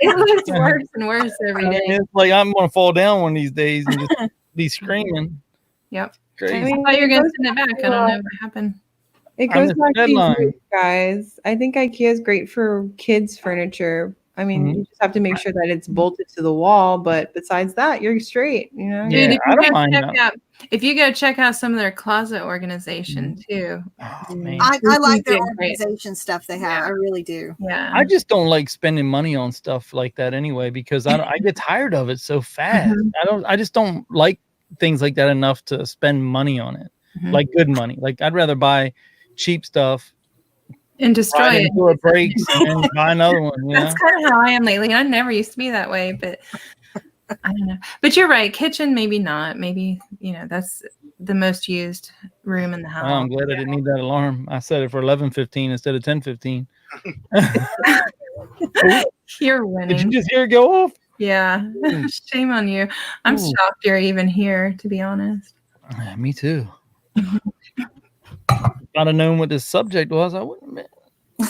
It looks worse and worse every day. It's like I'm gonna fall down one of these days and just be screaming. Yep. Crazy. I thought you were gonna send it back. I don't know what happened. It goes back to you guys. I think IKEA is great for kids' furniture. I mean, you just have to make sure that it's bolted to the wall, but besides that, you're straight. Dude, Yeah, if you go check out some of their closet organization too. Oh, man. I like their organization stuff they have. I really do. Yeah. I just don't like spending money on stuff like that anyway because I get tired of it so fast. I just don't like things like that enough to spend money on it. Like good money. Like I'd rather buy cheap stuff and destroy it until it breaks and buy another one. That's kind of how I am lately. I never used to be that way, but I don't know. But you're right. Kitchen, maybe not. Maybe, that's the most used room in the house. Oh, I'm glad I didn't need that alarm. I set it for 11:15 instead of 10:15. You're winning. Did you just hear it go off? Yeah. Shame on you. I'm shocked you're even here, to be honest. Me too. If I'd have known what this subject was, I wouldn't have been.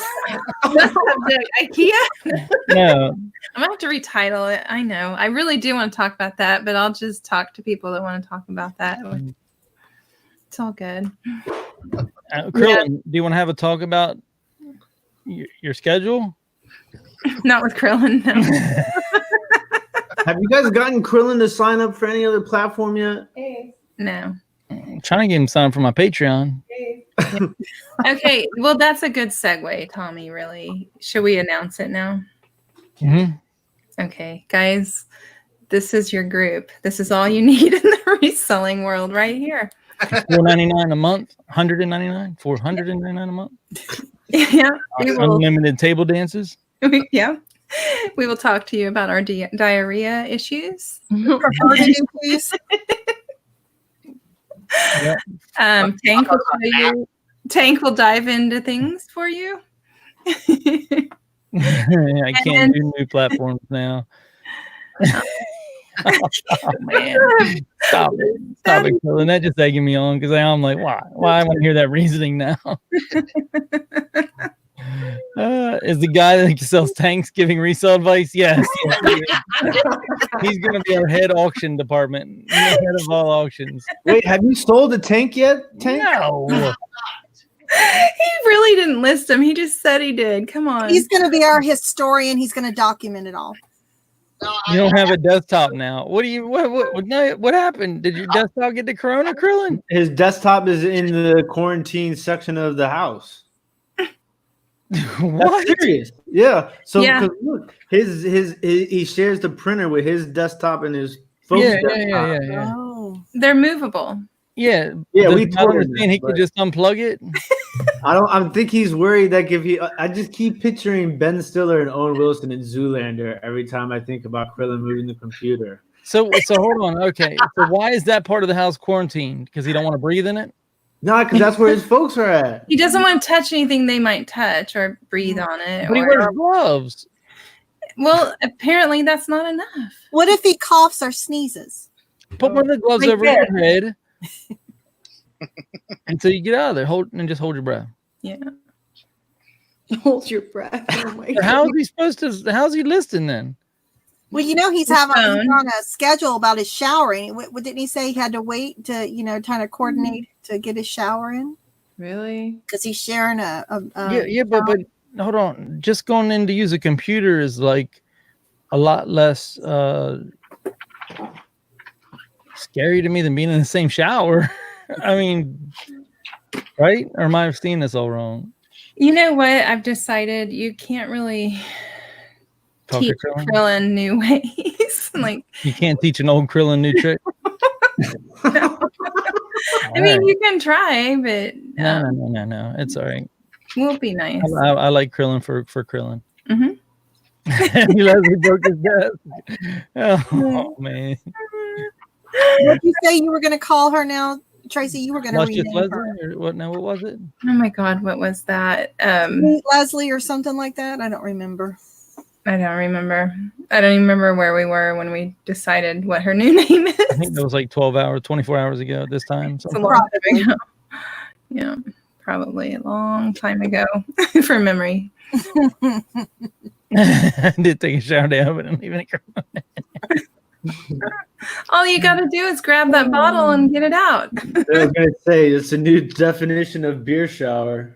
Subject, IKEA? No. I'm gonna have to retitle it. I know. I really do want to talk about that, but I'll just talk to people that want to talk about that. It's all good. Krillin, do you want to have a talk about your schedule? Not with Krillin, no. Have you guys gotten Krillin to sign up for any other platform yet? No. I'm trying to get him signed up for my Patreon. Okay, well, that's a good segue, Tommy, really. Should we announce it now? Mm-hmm. Okay, guys, this is your group. This is all you need in the reselling world right here. $4.99 a month, $199, $499 a month. Yeah, we will. Unlimited table dances. Yeah, we will talk to you about our diarrhea issues. Yep. Tank will dive into things for you. I can't do new platforms now. Oh, man. Stop it, Krillin. That just egging me on because I'm like, why? Why I want to hear that reasoning now? Is the guy that sells tanks giving resale advice? Yes. He's going to be our head auction department. The head of all auctions. Wait, have you sold a tank yet? Tank? No. He really didn't list him. He just said he did. Come on. He's going to be our historian. He's going to document it all. You don't have a desktop now. What happened? Did your desktop get the corona, Krillin? His desktop is in the quarantine section of the house. What? That's serious. Yeah. So Yeah. look, he shares the printer with his desktop and his folks' desktop. Yeah. Oh. They're movable. Yeah. We Does told him understand that, he could just unplug it. I think he's worried that if he. I just keep picturing Ben Stiller and Owen Wilson in Zoolander every time I think about Krillin moving the computer. So hold on. Okay. So why is that part of the house quarantined? Because he don't want to breathe in it? No, because that's where his folks are at. He doesn't want to touch anything they might touch or breathe on it. But he wears gloves. Well, apparently that's not enough. What if he coughs or sneezes? Put one of the gloves Like over your head until you get out of there. Just hold your breath. Yeah. Hold your breath. Oh my God. How's he listening then? Well, he's on a schedule about his showering. Didn't he say he had to wait to, kind of coordinate to get his shower in? Really? Because he's sharing a but hold on. Just going in to use a computer is like a lot less scary to me than being in the same shower. I mean, right? Or am I seeing this all wrong? You know what? I've decided you can't really teach Krillin new ways. Like you can't teach an old Krillin new trick. I mean, you can try, but no. It's all right. We'll be nice. I like Krillin for Krillin. Mm-hmm. Leslie broke his desk. Oh man. What did you say you were going to call her now, Tracy? You were going to rename her. What was it? Oh my God, what was that? Leslie or something like that? I don't remember. I don't remember. I don't even remember where we were when we decided what her new name is. I think that was like 24 hours ago at this time. It's a long time ago. Yeah, probably a long time ago for memory. I did take a shower down, but I'm leaving it. All you got to do is grab that bottle and get it out. I was going to say, it's a new definition of beer shower.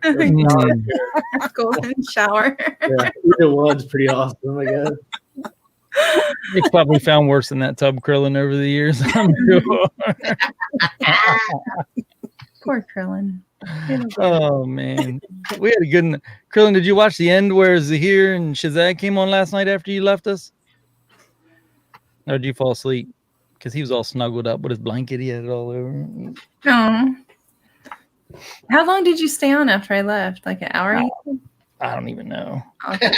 Golden shower. Yeah, either one's pretty awesome, I guess. They probably found worse than that tub Krillin over the years, I'm sure. Poor Krillin. Oh, man. We had a good... Krillin, did you watch the end where Zahir and Shazad came on last night after you left us? Or did you fall asleep? Because he was all snuggled up with his blanket. He had it all over. Oh. How long did you stay on after I left? Like an hour? I don't even know. Okay.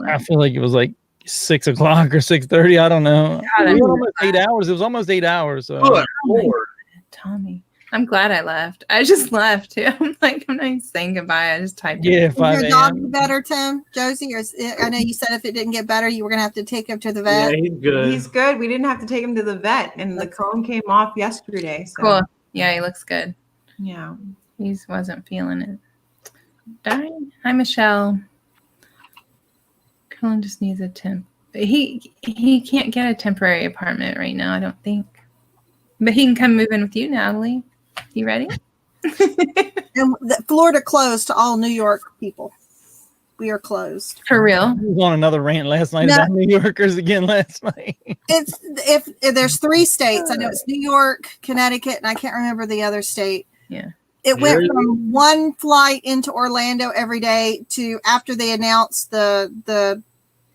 I feel like it was like 6 o'clock or 6:30. I don't know. It was almost 8 hours. It was almost 8 hours. So. Good Lord. Tommy. I'm glad I left. I just left too. I'm like, I'm not even saying goodbye. I just typed it. Yeah, 5 Your dog better, Tim? Josie? Or I know you said if it didn't get better, you were going to have to take him to the vet. Yeah, he's good. He's good. We didn't have to take him to the vet, and the cone came off yesterday. So. Cool. Yeah, he looks good. Yeah. He wasn't feeling it. Darn. Hi, Michelle. Colin just needs a temp. He can't get a temporary apartment right now, I don't think. But he can come move in with you, Natalie. You ready? And Florida closed to all New York people. We are closed. For real? He was on another rant last night about New Yorkers again last night. It's if there's 3 states. I know it's New York, Connecticut, and I can't remember the other state. Yeah. It went from one flight into Orlando every day to after they announced the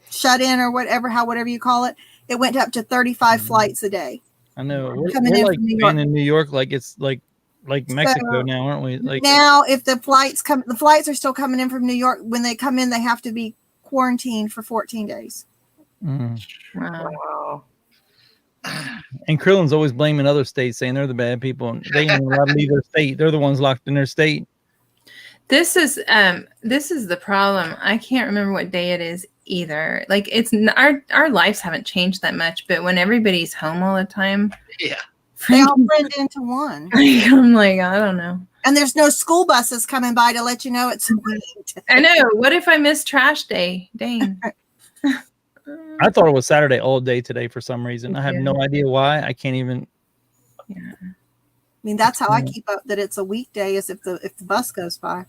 shut in or whatever you call it. It went up to 35 flights a day. I know. Coming We're in like from New York. being in New York, like it's like Mexico now, aren't we? Like now, if the flights are still coming in from New York. When they come in, they have to be quarantined for 14 days. Wow. And Krillin's always blaming other states, saying they're the bad people, and they ain't allowed to leave their state. They're the ones locked in their state. This is the problem. I can't remember what day it is either. Like our lives haven't changed that much, but when everybody's home all the time, Yeah, they all blend into one. I'm like, I don't know. And there's no school buses coming by to let you know it's sweet. I know. What if I miss trash day? Dang. I thought it was Saturday all day today for some reason. I have no idea why. I can't even. Yeah. I mean, that's how I keep up that it's a weekday, is if the bus goes by.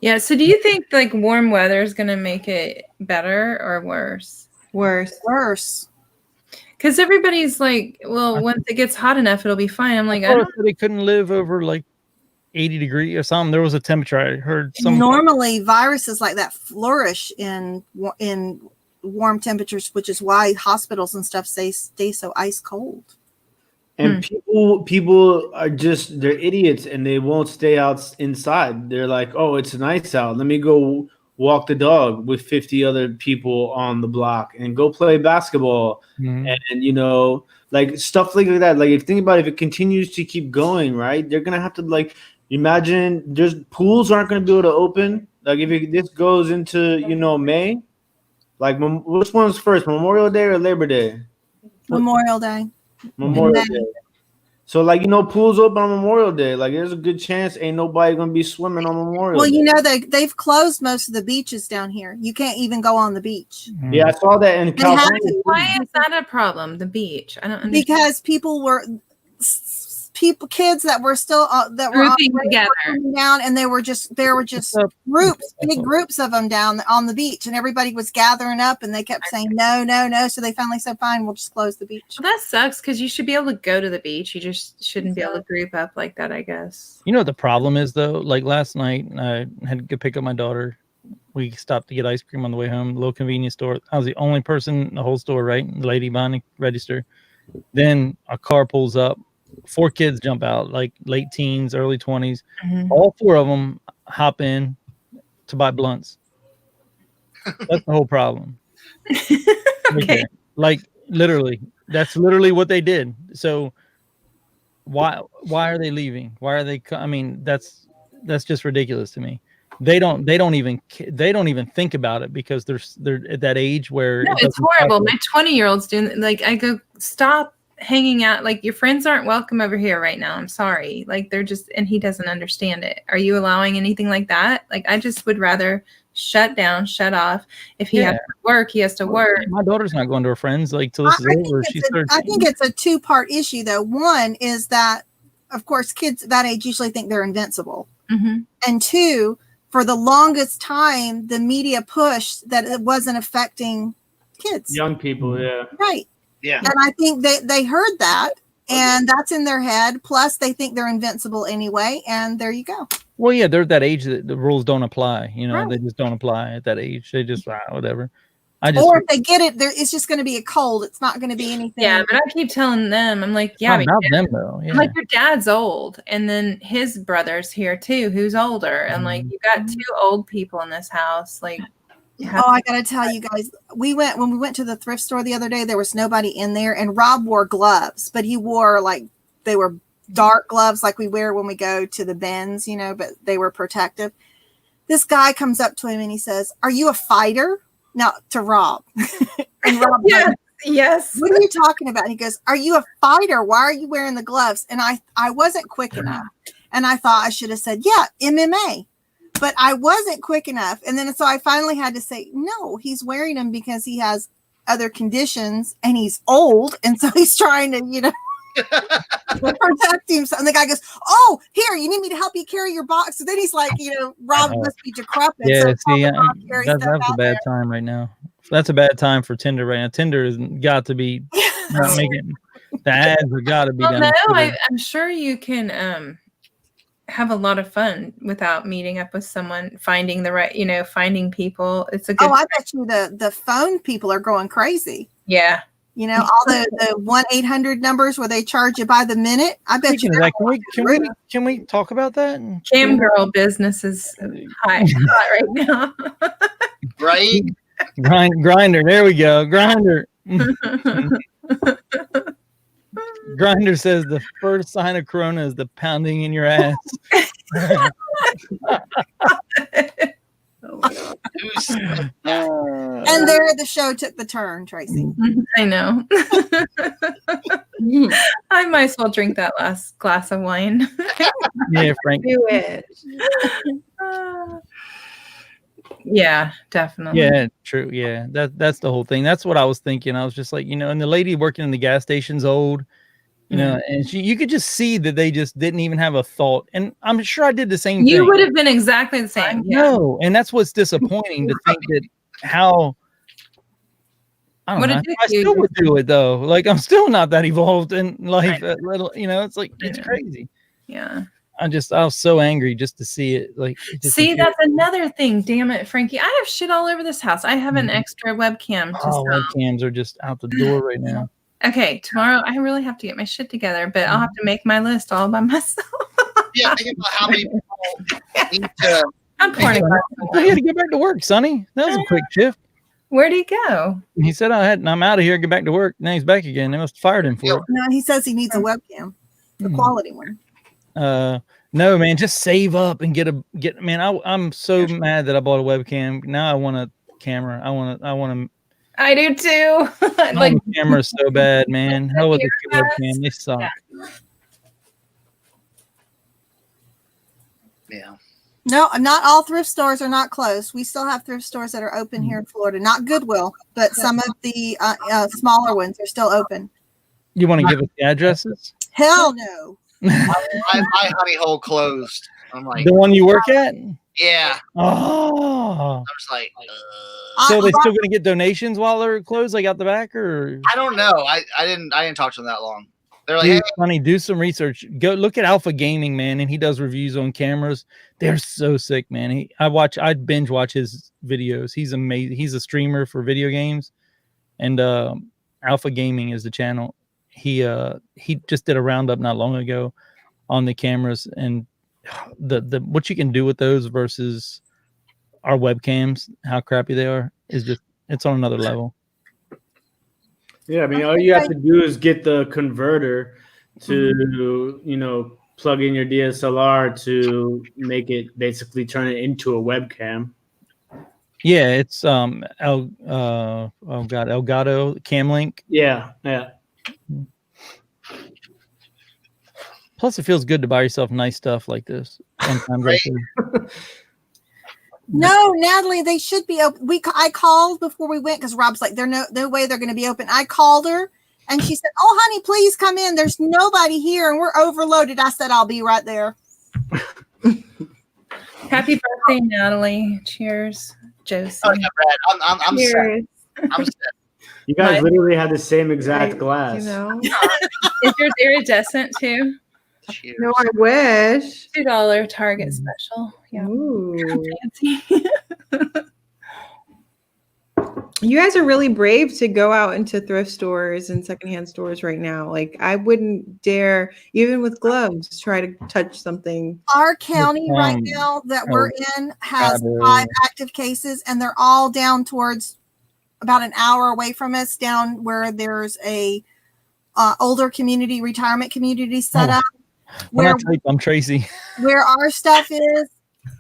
Yeah. So do you think like warm weather is going to make it better or worse? Worse. Because everybody's like, well, once it gets hot enough, it'll be fine. I'm like, I don't. They couldn't live over like 80 degrees or something. There was a temperature I heard. Normally, viruses like that flourish in warm temperatures, which is why hospitals and stuff stay so ice cold. And people are they're idiots and they won't stay inside. They're like, oh, it's nice out. Let me go walk the dog with 50 other people on the block and go play basketball. And like stuff like that. Like if think about it, if it continues to keep going, right, they're gonna have to like imagine there's pools aren't gonna be able to open. Like if this goes into May, like which one's first, Memorial Day or Labor Day? Memorial Day. Day. So like pools open on Memorial Day. Like there's a good chance ain't nobody gonna be swimming on Memorial Day. Well, they've closed most of the beaches down here. You can't even go on the beach. Yeah, I saw that in California. Why is that a problem? The beach? I don't understand. Because kids that were still that were together coming down, and there were just big groups of them down on the beach, and everybody was gathering up, and they kept saying no. So they finally said, "Fine, we'll just close the beach." Well, that sucks because you should be able to go to the beach. You just shouldn't be able to group up like that, I guess. You know what the problem is though? Like last night, I had to go pick up my daughter. We stopped to get ice cream on the way home. Little convenience store. I was the only person in the whole store, right? The lady behind the register. Then a car pulls up. 4 kids jump out, like late teens, early 20s. All 4 of them hop in to buy blunts. That's the whole problem. Okay. Like literally, that's literally what they did. So why are they leaving? Why are they? I mean, that's just ridiculous to me. They don't even think about it because they're at that age where it's horrible. My 20-year-old's doing like I go stop hanging out, like your friends aren't welcome over here right now. I'm sorry. Like they're just, and he doesn't understand it. Are you allowing anything like that? Like I just would rather shut down, shut off. If he has to work, he has to work. My daughter's not going to her friends like till this is over. I think it's a 2-part issue though. One is that, of course, kids that age usually think they're invincible. And 2, for the longest time, the media pushed that it wasn't affecting kids, young people. Yeah. Right. Yeah. And I think they heard that, and that's in their head. Plus, they think they're invincible anyway, and there you go. Well, yeah, they're at that age that the rules don't apply. Right. They just don't apply at that age. They just whatever. Or if they get it, it's just going to be a cold. It's not going to be anything. Yeah, but I keep telling them, I'm like, yeah, about them though. Yeah. I'm like, your dad's old, and then his brother's here too, who's older, and like you got 2 old people in this house, like. I gotta tell you guys, when we went to the thrift store the other day, there was nobody in there, and Rob wore gloves, but he wore they were dark gloves like we wear when we go to the bins, but they were protective. This guy comes up to him and he says, "Are you a fighter?" Now to Rob. And Rob yes. What are you talking about? And he goes, "Are you a fighter? Why are you wearing the gloves?" And I wasn't quick enough, and I thought I should have said, "Yeah, MMA." But I wasn't quick enough. And then so I finally had to say, no, he's wearing them because he has other conditions and he's old. And so he's trying to, protect himself. And the guy goes, "Oh, here, you need me to help you carry your box." So then he's like, Rob must be decrepit. Yeah, so see, that's a bad time right now. That's a bad time for Tinder right now. Tinder has got to be not making the ads have got to be done. No, I'm sure you can have a lot of fun without meeting up with someone, finding the right, finding people. It's a good. Oh, I bet you the phone people are going crazy. Yeah. All the 1-800 numbers where they charge you by the minute. I bet you. Can we talk about that? Cam girl business is hot right now. Right? Grinder. There we go. Grinder. Grinder says the first sign of corona is the pounding in your ass. And there the show took the turn, Tracy. I know. I might as well drink that last glass of wine. Yeah, Frank. Do it. Yeah, definitely. Yeah, true. Yeah, that's the whole thing. That's what I was thinking. I was just like, and the lady working in the gas station's old, and you could just see that they just didn't even have a thought. And I'm sure I did the same thing. You would have been exactly the same. No, and that's what's disappointing to think that how. I don't know. I still would do it though. Like I'm still not that evolved in life. It's like it's crazy. Yeah. I was so angry just to see it. That's another thing. Damn it, Frankie. I have shit all over this house. I have an extra webcam to sell. Webcams are just out the door right now. Okay, tomorrow I really have to get my shit together, but I'll have to make my list all by myself. Yeah, think about how many people need to. I'm pouring. He had to get back to work, Sonny. That was a quick shift. Where'd he go? He said, I'm out of here. Get back to work. Now he's back again. They must have fired him for it. No, he says he needs a webcam, the quality one. No, man, just save up and get. Man, I'm so mad that I bought a webcam. Now I want a camera. I want to. I do too. The camera's so bad, man. Hell with the webcam, they suck. Yeah. No, not all thrift stores are not closed. We still have thrift stores that are open here in Florida. Not Goodwill, but some of the smaller ones are still open. You want to give us the addresses? Hell no. My honey hole closed. I'm like, the one you work at? Yeah. Oh. I was like, so they still gonna get donations while they're closed, like out the back, or I don't know. I didn't talk to them that long. They're like, dude, funny. Do some research. Go look at Alpha Gaming, man, and he does reviews on cameras. They're so sick, man. I binge watch his videos. He's amazing. He's a streamer for video games, and Alpha Gaming is the channel. He just did a roundup not long ago on the cameras and the what you can do with those versus our webcams, how crappy they are, is just it's on another level. Yeah, I mean, all you have to do is get the converter to, plug in your DSLR to make it basically turn it into a webcam. Yeah, it's Elgato Camlink. Yeah. Plus, it feels good to buy yourself nice stuff like this. Sometimes No, Natalie, they should be open. I called before we went because Rob's like, there's no way they're going to be open. I called her and she said, "Oh, honey, please come in. There's nobody here and we're overloaded." I said, "I'll be right there." Happy birthday, Natalie. Cheers, Josie. "Oh yeah, Brad, I'm Cheers. set. I'm set." You guys literally had the same exact glass. Is yours iridescent too? Cheers. No, I wish. $2 Target special. Yeah. Ooh. Fancy. You guys are really brave to go out into thrift stores and secondhand stores right now. Like I wouldn't dare, even with gloves, try to touch something. Our county right now that we're in has 5 active cases, and they're all down towards about an hour away from us, down where there's a older community, retirement community set up. I'm Tracy. Where our stuff is,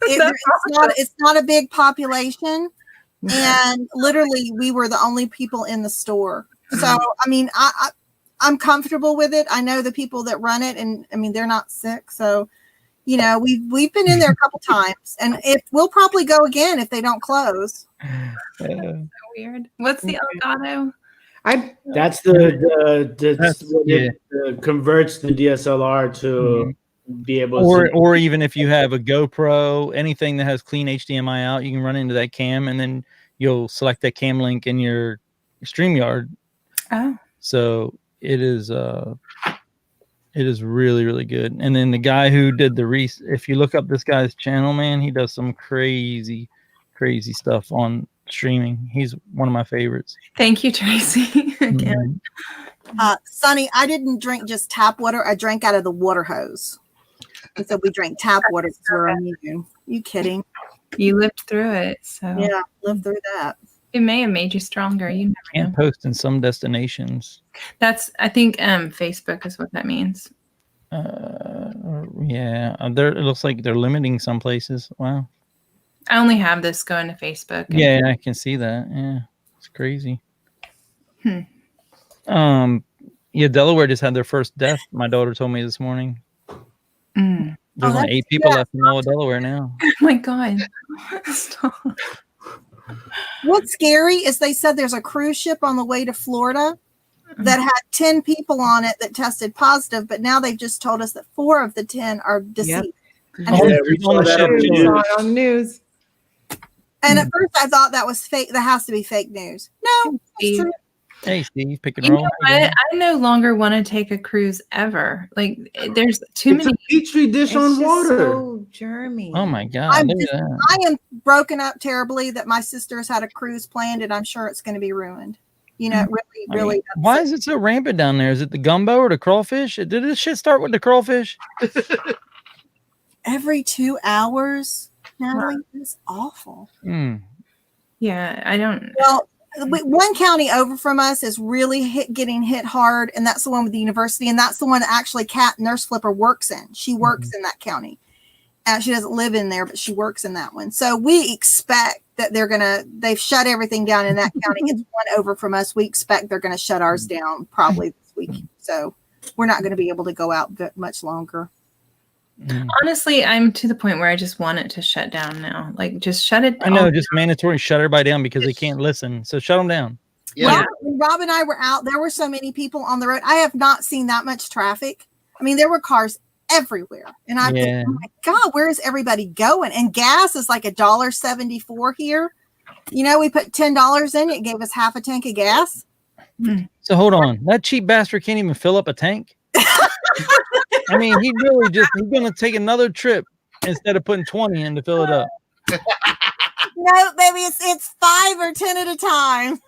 it's not a big population, and literally we were the only people in the store. So I mean, I'm comfortable with it. I know the people that run it, and I mean they're not sick. So we've been in there a couple times, and we'll probably go again if they don't close. So weird. What's the Elgato? That's the converts the DSLR to be able to, or even if you have a GoPro, anything that has clean HDMI out, you can run into that cam, and then you'll select that cam link in your StreamYard. Oh, so it is It is really, really good. And then the guy who did if you look up this guy's channel, man, he does some crazy, crazy stuff on streaming. He's one of my favorites. Thank you, Tracy. Again. Sonny, I didn't drink just tap water. I drank out of the water hose. And so we drank tap water because we're immune. You kidding? You lived through it, so Yeah, lived through that. it may have made you stronger. You never Can't know. post in some destinations. I think Facebook is what that means. Yeah, it looks like they're limiting some places. Wow. I only have this going to Facebook. Yeah, I can see that. Yeah, it's crazy. Yeah, Delaware just had their first death. My daughter told me this morning. Mm. There's Oh, only 8 people left in all of Delaware now. Oh my God. Stop. What's scary is they said there's a cruise ship on the way to Florida that had 10 people on it that tested positive, but now they've just told us that 4 of the 10 are deceased. Yeah, we saw that on the We news. saw it on the news. And at first I thought that was fake. That has to be fake news. No, it's true. Hey, Steve, pick and You know roll. what? I no longer want to take a cruise ever. Like, there's too It's many. a petri dish It's on just water. so germy. Oh my God! I'm Look just- at that. I am broken up terribly that my sister's had a cruise planned and I'm sure it's going to be ruined. You know, it really, I mean, really. why is it so rampant down there? Is it the gumbo or the crawfish? Did this shit start with the crawfish? Every 2 hours, Natalie, it's awful. Mm. Yeah, I don't. Well, one county over from us is really getting hit hard, and that's the one with the university, and that's the one that actually Kat Nurse Flipper works in. She works in that county. She doesn't live in there, but she works in that one. So we expect that they've shut everything down in that county. It's one over from us. We expect they're going to shut ours down probably this week. So we're not going to be able to go out much longer. Mm. Honestly, I'm to the point where I just want it to shut down now. Like, just shut it I know, all just mandatory shut everybody down because they can't listen. So shut them down. Yeah. When Rob and I were out, there were so many people on the road. I have not seen that much traffic. I mean, there were cars everywhere. And I think, oh my God, where is everybody going? And gas is like $1.74 here. You know, we put $10 in, it gave us half a tank of gas. So hold on. That cheap bastard can't even fill up a tank. I mean, he's going to take another trip instead of putting 20 in to fill it up. No, baby, it's 5 or 10 at a time.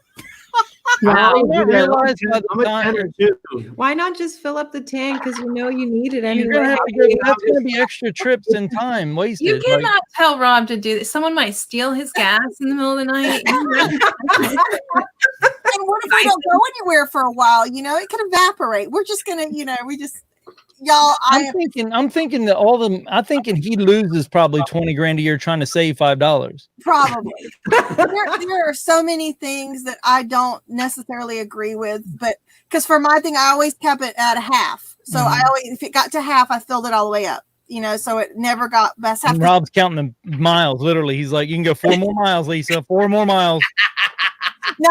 Wow. I didn't realize by the I'm a time- tenner too. Why not just fill up the tank? Because you know you need it You're anyway. gonna have to go, that's going to be extra trips and time wasted. You Like, cannot tell Rob to do this. Someone might steal his gas in the middle of the night. And what if we don't go anywhere for a while? You know, it could evaporate. We're just gonna, y'all. I'm thinking that I'm thinking he loses probably 20 grand a year trying to save $5. Probably. there are so many things that I don't necessarily agree with, but because for my thing, I always kept it at a half. So I always, if it got to half, I filled it all the way up. You know, so it never got best. And Rob's counting the miles. Literally, he's like, "You can go 4 more miles, Lisa. 4 more miles." No,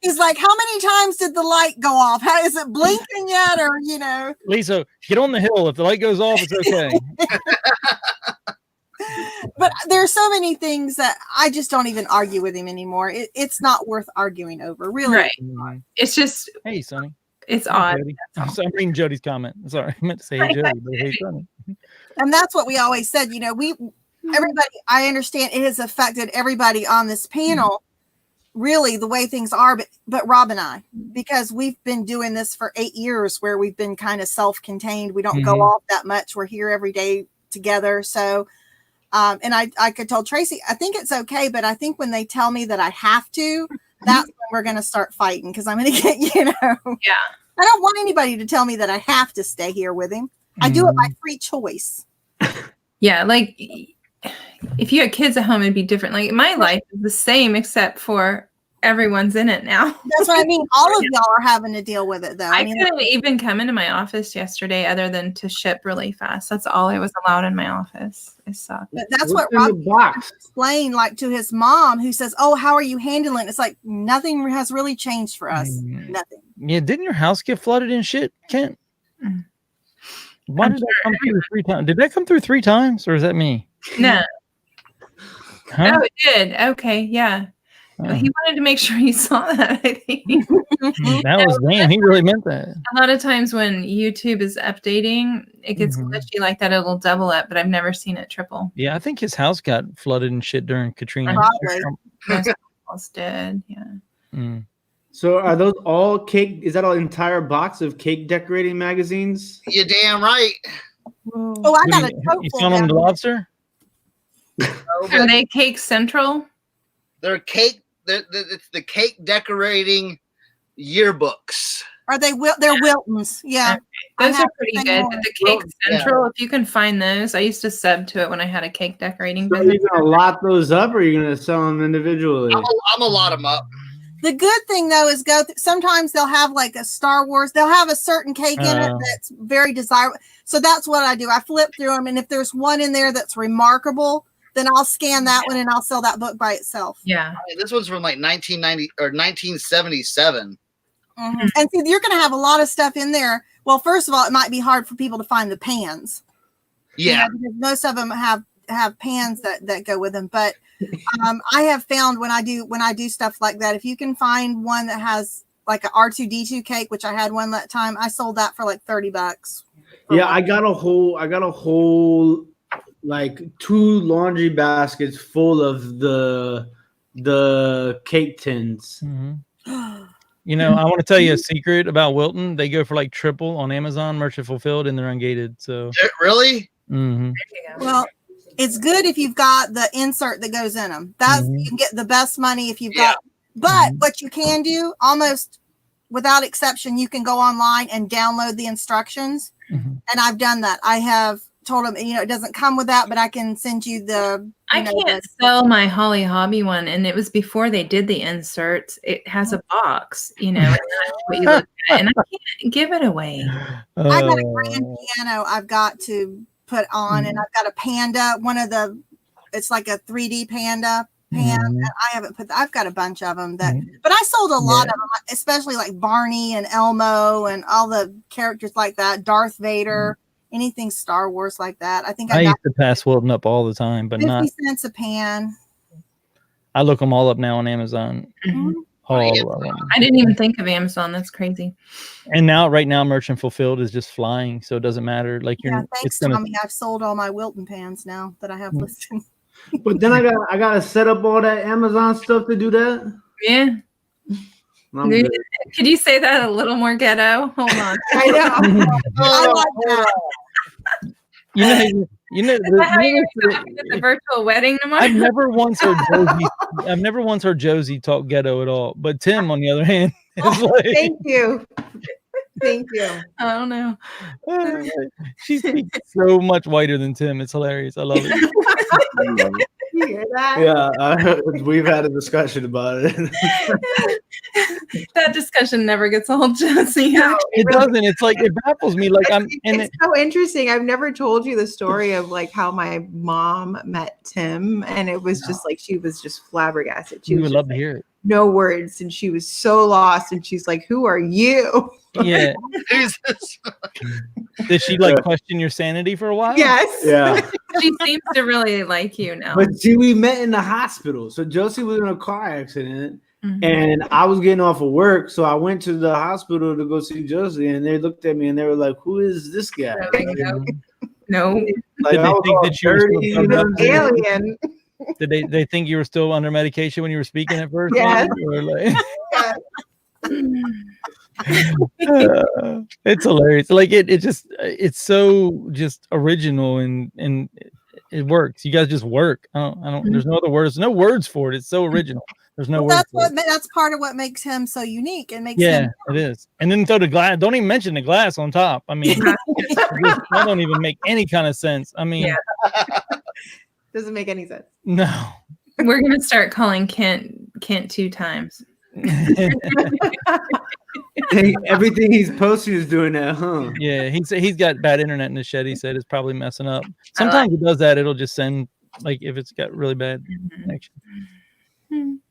he's like, how many times did the light go off? How is it blinking yet? Or Lisa, get on the hill. If the light goes off, it's okay. But there are so many things that I just don't even argue with him anymore. It's not worth arguing over, really. Right. It's just, Hey, Sonny. it's odd. Jody. I'm reading Jody's comment. Sorry, I meant to say hey, Jody, but hey, Sonny. And that's what we always said. You know, everybody, I understand it has affected everybody on this panel, really the way things are, but Rob and I, because we've been doing this for 8 years where we've been kind of self-contained. We don't go off that much. We're here every day together. So, and I could tell Tracy, I think it's okay, but I think when they tell me that I have to, that's when we're going to start fighting because I'm going to get, Yeah. I don't want anybody to tell me that I have to stay here with him. I do it by free choice. Yeah. Like, if you had kids at home, it'd be different. Like, my life is the same, except for everyone's in it now. That's what I mean. All of y'all are having to deal with it, though. I couldn't even come into my office yesterday other than to ship really fast. That's all I was allowed in my office. It sucked. But that's What's what in the Rob box? explained, like to his mom, who says, "Oh, how are you handling it?" It's like nothing has really changed for us. Nothing. Yeah, didn't your house get flooded and shit, Kent? Why did that come through 3 times? Did that come through 3 times, or is that me? No. Huh? Oh, it did. Okay. Yeah. He wanted to make sure you saw that, I think. That was damn. He really meant that. A lot of times when YouTube is updating, it gets glitchy like that. It'll double up, but I've never seen it triple. Yeah, I think his house got flooded and shit during Katrina. Probably. Most almost did. Yeah. Mm. So are those all cake? Is that an entire box of cake decorating magazines? You're damn right. Oh, I got a tote You full found them now. the lobster? Are they Cake Central? They're cake. It's the cake decorating yearbooks. Are they? They're Wiltons. Yeah. I Those have are pretty the good. same But one. the Cake Well, yeah. Central, if you can find those, I used to sub to it when I had a cake decorating So are business. you gonna lock those up, or are you gonna sell them individually? I'm a lot them up. The good thing though is sometimes they'll have like a Star Wars. They'll have a certain cake in it that's very desirable. So that's what I do. I flip through them, and if there's one in there that's remarkable, then I'll scan that one and I'll sell that book by itself. Yeah. This one's from like 1990 or 1977. Mm-hmm. And see, you're going to have a lot of stuff in there. Well, first of all, it might be hard for people to find the pans. Yeah. Because most of them have pans that go with them. But I have found when I do stuff like that, if you can find one that has like a R2D2 cake, which I had one that time, I sold that for like $30. Yeah, I got a whole like 2 laundry baskets full of the cake tins. Mm-hmm. You know, I want to tell you a secret about Wilton. They go for like triple on Amazon, merchant fulfilled, and they're ungated. So Really? mm-hmm. Well, it's good if you've got the insert that goes in them. That's you can get the best money if you've got. But what you can do, almost without exception, you can go online and download the instructions. And I've done that. I have told them, it doesn't come with that, but I can send you the. I can't sell my Holly Hobby one, and it was before they did the inserts. It has a box, and that's what you look at, and I can't give it away. I got a grand piano I've got to put on, and I've got a panda. It's like a 3D panda pan. And I haven't I've got a bunch of them but I sold a lot of them, especially like Barney and Elmo and all the characters like that, Darth Vader. Anything Star Wars like that. I think I used to pass Wilton up all the time, but 50 not. cents a pan. I look them all up now on Amazon. All of them. I didn't even think of Amazon. That's crazy. And right now, merchant fulfilled is just flying, so it doesn't matter. Like Thanks, Tommy. I've sold all my Wilton pans now that I have listed. But then I gotta set up all that Amazon stuff to do that. Yeah. Could you say that a little more ghetto? Hold on. I know. I like that. You know the virtual wedding tomorrow. I've never once heard Josie talk ghetto at all. But Tim, on the other hand, is like, Thank you. Thank you. I don't know. She speaks so much whiter than Tim. It's hilarious. I love it. You hear that? Yeah, we've had a discussion about it. That discussion never gets old, Josie. No, It doesn't. It's like it baffles me. Like it's so interesting. I've never told you the story of like how my mom met Tim, and it was just like she was just flabbergasted. You would love to hear it. No words, and she was so lost. And she's like, "Who are you?" Yeah. Who's this? Did she like question your sanity for a while? Yes. Yeah. She seems to really like you now. But see, we met in the hospital. So Josie was in a car accident. And I was getting off of work, so I went to the hospital to go see Josie, and they looked at me and they were like, "Who is this guy?" No. Like, Did they think that you were still Alien. Did they think you were still under medication when you were speaking at first? Yes. Or like, it's hilarious. Like it's so just original and it works. You guys just work. I don't. There's no other words. No words for it. It's so original. There's no words. That's part of what makes him so unique and makes Yeah, him. it is. And then throw the glass. Don't even mention the glass on top. I mean, that don't even make any kind of sense. I mean, Doesn't make any sense. no. We're gonna start calling Kent 2 times. Everything he's posting is doing that, huh? Yeah, he's got bad internet in the shed. He said it's probably messing up. Sometimes it does that. It'll just send like if it's got really bad connection.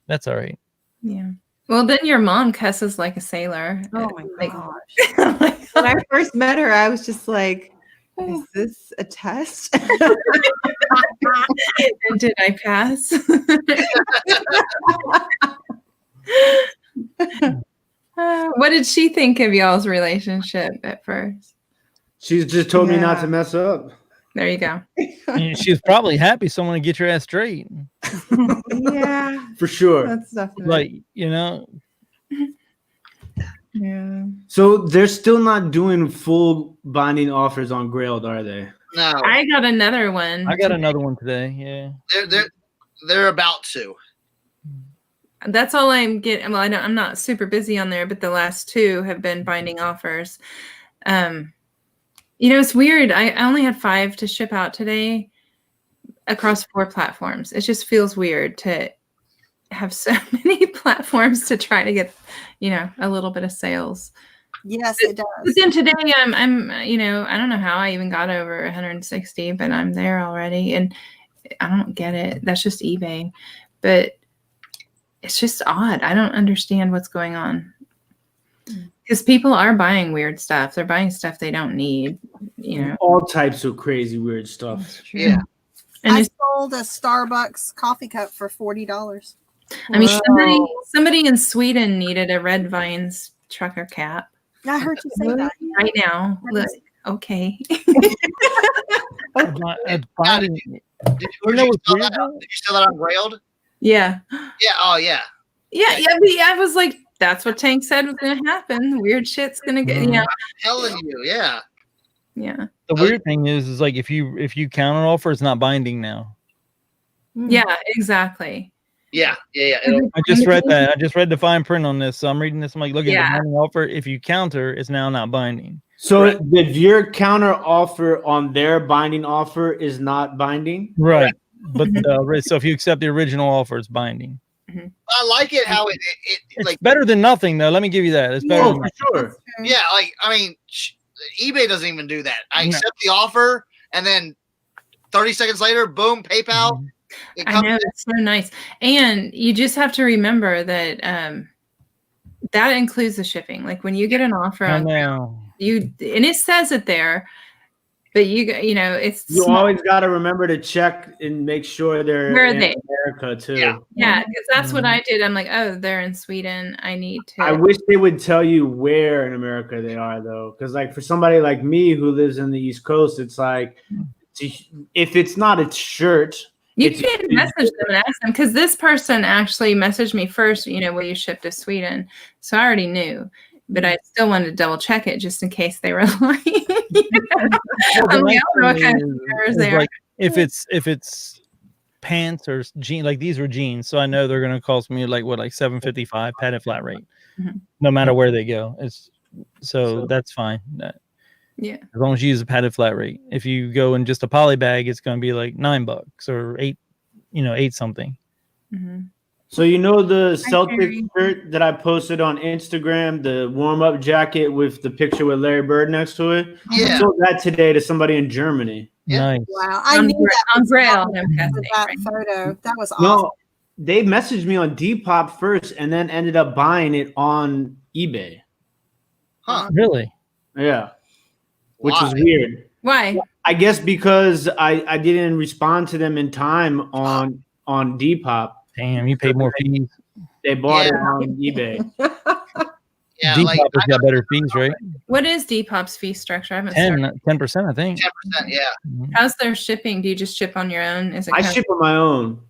That's all right. Yeah. Well, then your mom cusses like a sailor. Oh my gosh. When I first met her, I was just like, is this a test? Did I pass? did she think of y'all's relationship at first? She's just told me not Yeah. to mess up. There you go. And she was probably happy someone to get your ass straight. Yeah, For sure. that's definitely Like, you know, yeah. So they're still not doing full binding offers on Grailed, are they? No, I got another one. I got another one today. Yeah. they're about to. That's all I'm getting. Well, I'm not super busy on there, but the last two have been binding offers. It's weird. I only had 5 to ship out today across 4 platforms. It just feels weird to have so many platforms to try to get, a little bit of sales. Yes, it But does. then today I'm I don't know how I even got over 160, but I'm there already, and I don't get it. That's just eBay, but it's just odd. I don't understand what's going on. Because people are buying weird stuff. They're buying stuff they don't need, All types of crazy weird stuff. Yeah. And I it's, sold a Starbucks coffee cup for $40. I mean, somebody in Sweden needed a Red Vines trucker cap I heard you say that. right now. Look, okay. Did you sell that on Grailed? Yeah. Yeah. Oh, yeah. Yeah. Yeah. I was like, that's what Tank said was going to happen. Weird shit's going to get, I'm telling you, yeah. Yeah. The weird thing is like if you counter offer, it's not binding now. Yeah, exactly. Yeah. I just read that. I just read the fine print on this. So I'm reading this. I'm like, look at the Yeah. binding offer. If you counter, it's now not binding. So if your counter offer on their binding offer is not binding, Right. But so if you accept the original offer, it's binding. I like it how it It's like better than nothing, though. Let me give you that. It's better. oh, Than for nothing. sure. yeah, like I mean, eBay doesn't even do that. I No. accept the offer, and then 30 seconds later, boom, PayPal. It I comes know, it's so nice. And you just have to remember that that includes the shipping. Like when you get an offer I on know. and it says it there, but it's You small. always got to remember to check and make sure they're Where are in they? America too. Yeah, because that's what I did. I'm like, oh, they're in Sweden. I need to. I wish they would tell you where in America they are, though, because like for somebody like me who lives in the East Coast, it's like if it's not a shirt, You it's can message them and ask them, because this person actually messaged me first, will you ship to Sweden? So I already knew, but I still wanted to double check it just in case they were lying. I'm like, I don't know what kind of errors they are. Like if it's pants or jeans, like these were jeans, so I know they're gonna cost me like $7.55 padded flat rate, no matter where they go. So that's fine. Yeah. As long as you use a padded flat rate. If you go in just a poly bag, it's going to be like $9 or $8 something. So the Celtic shirt that I posted on Instagram, the warm-up jacket with the picture with Larry Bird next to it. Yeah. I sold that today to somebody in Germany. Nice. Wow. I On knew that on was Grail, with I'm guessing, that right? photo. That was awesome. No, they messaged me on Depop first and then ended up buying it on eBay. Huh. Really? Yeah. Which Why? is weird. Why? I guess because I didn't respond to them in time on Depop. Damn, you paid more fees. They bought it Yeah. on eBay. Yeah, Depop like has got better fees, right? What is Depop's fee structure? I haven't started. 10%, I think. 10%. Yeah. How's their shipping? Do you just ship on your own? Is it I ship on my own,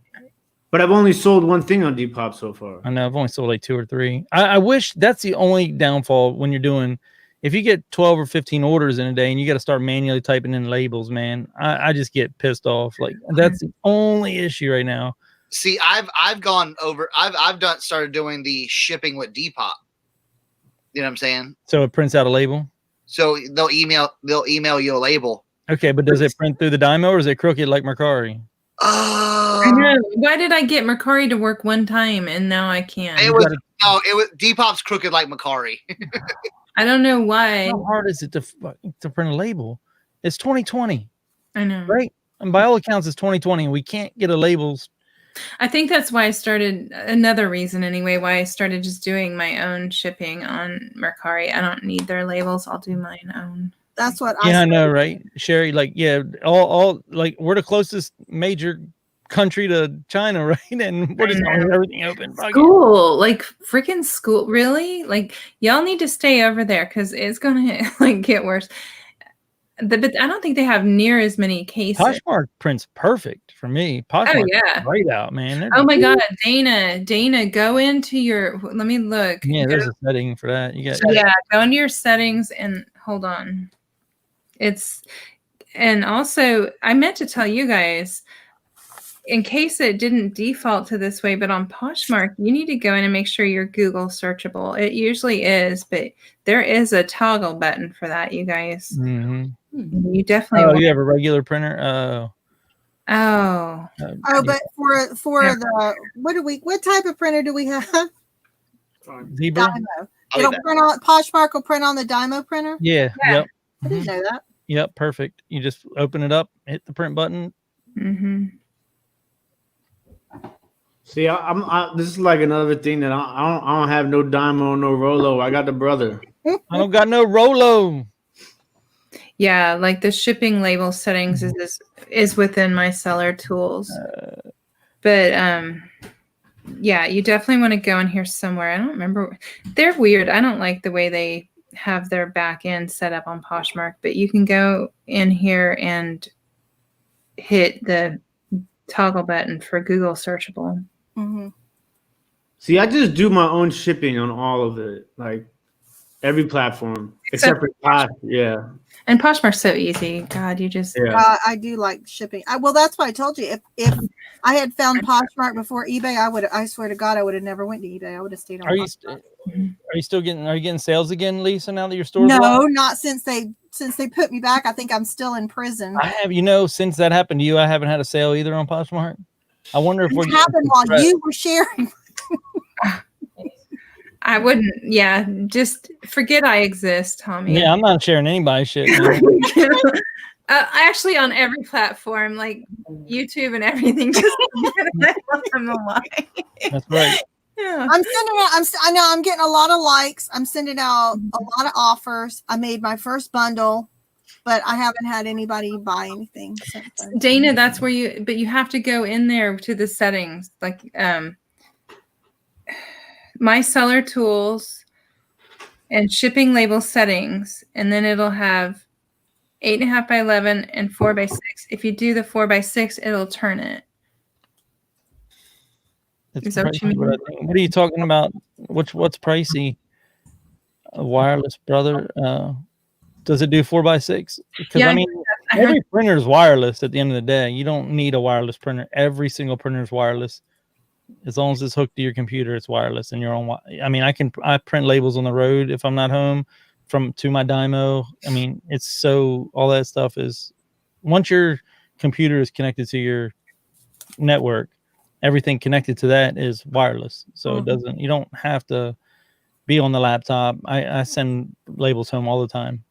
but I've only sold one thing on Depop so far. I know I've only sold like 2 or 3. I wish that's the only downfall when you're doing. If you get 12 or 15 orders in a day and you got to start manually typing in labels, man, I just get pissed off. Like that's the only issue right now. See, I've gone over. I've started doing the shipping with Depop. You know what I'm saying? So it prints out a label. So they'll email you a label. Okay, but does it print through the Dymo or is it crooked like Mercari? I know. Why did I get Mercari to work one time and now I can't? It was Depop's crooked like Mercari. I don't know why. How hard is it to print a label? It's 2020, I know. right? And by all accounts, it's 2020, and we can't get a labels. I think that's why I started, another reason anyway, why I started just doing my own shipping on Mercari. I don't need their labels. I'll do mine own. That's what Yeah, I I know, right? Sherry, like, yeah, all like we're the closest major country to China, right? And we're just going to leave everything open. Fuck it. School, like freaking school, really? Like y'all need to stay over there because it's gonna like get worse. But I don't think they have near as many cases. Poshmark prints perfect for me. Poshmark yeah. right out, man. They're Oh my God, Dana, go into your. Let me look. Yeah, there's a setting for that. You got go into your settings and hold on. And also I meant to tell you guys, in case it didn't default to this way, but on Poshmark, you need to go in and make sure you're Google searchable. It usually is, but there is a toggle button for that, you guys. Mm-hmm. You definitely. Oh, you have a regular printer. But for the what type of printer do we have? Zebra. Dymo. It'll print on Poshmark will print on the Dymo printer. Yeah. Yep. I didn't know that. Yep. Perfect. You just open it up, hit the print button. Mm-hmm. See, this is like another thing that I don't have no Dymo, no Rolo. I got the brother. I don't got no Rolo. Yeah, like the shipping label settings is within my seller tools. But yeah, you definitely want to go in here somewhere. I don't remember. They're weird. I don't like the way they have their back end set up on Poshmark, but you can go in here and hit the toggle button for Google searchable. Mm-hmm. See, I just do my own shipping on all of it, like every platform except for Posh. Yeah. And Poshmark's so easy. God, you just I do like shipping. Well, that's why I told you if I had found Poshmark before eBay, I swear to God, I would have never went to eBay. I would have stayed on. Are you getting sales again, Lisa? Now that your store's no, not since they put me back. I think I'm still in prison. I have, since that happened to you, I haven't had a sale either on Poshmark. I wonder if it happened while you were sharing. I wouldn't. Yeah, just forget I exist, Tommy. Yeah, I'm not sharing anybody's shit. Actually, on every platform, like YouTube and everything, just I'm alive. That's right. Yeah. I'm sending out. I know I'm getting a lot of likes. I'm sending out a lot of offers. I made my first bundle, but I haven't had anybody buy anything since then. Dana, that's where you have to go in there to the settings, like my seller tools and shipping label settings, and then it'll have 8.5 by 11 and 4 by 6. If you do the 4 by 6, it'll turn it. Is that what you mean? What are you talking about? What's pricey? A wireless, brother. Does it do 4 by 6? Because I mean, every printer is wireless. At the end of the day, you don't need a wireless printer. Every single printer is wireless. As long as it's hooked to your computer, it's wireless. And your own. I mean, I print labels on the road if I'm not home to my Dymo. I mean, all that stuff is once your computer is connected to your network, everything connected to that is wireless. So you don't have to be on the laptop. I send labels home all the time.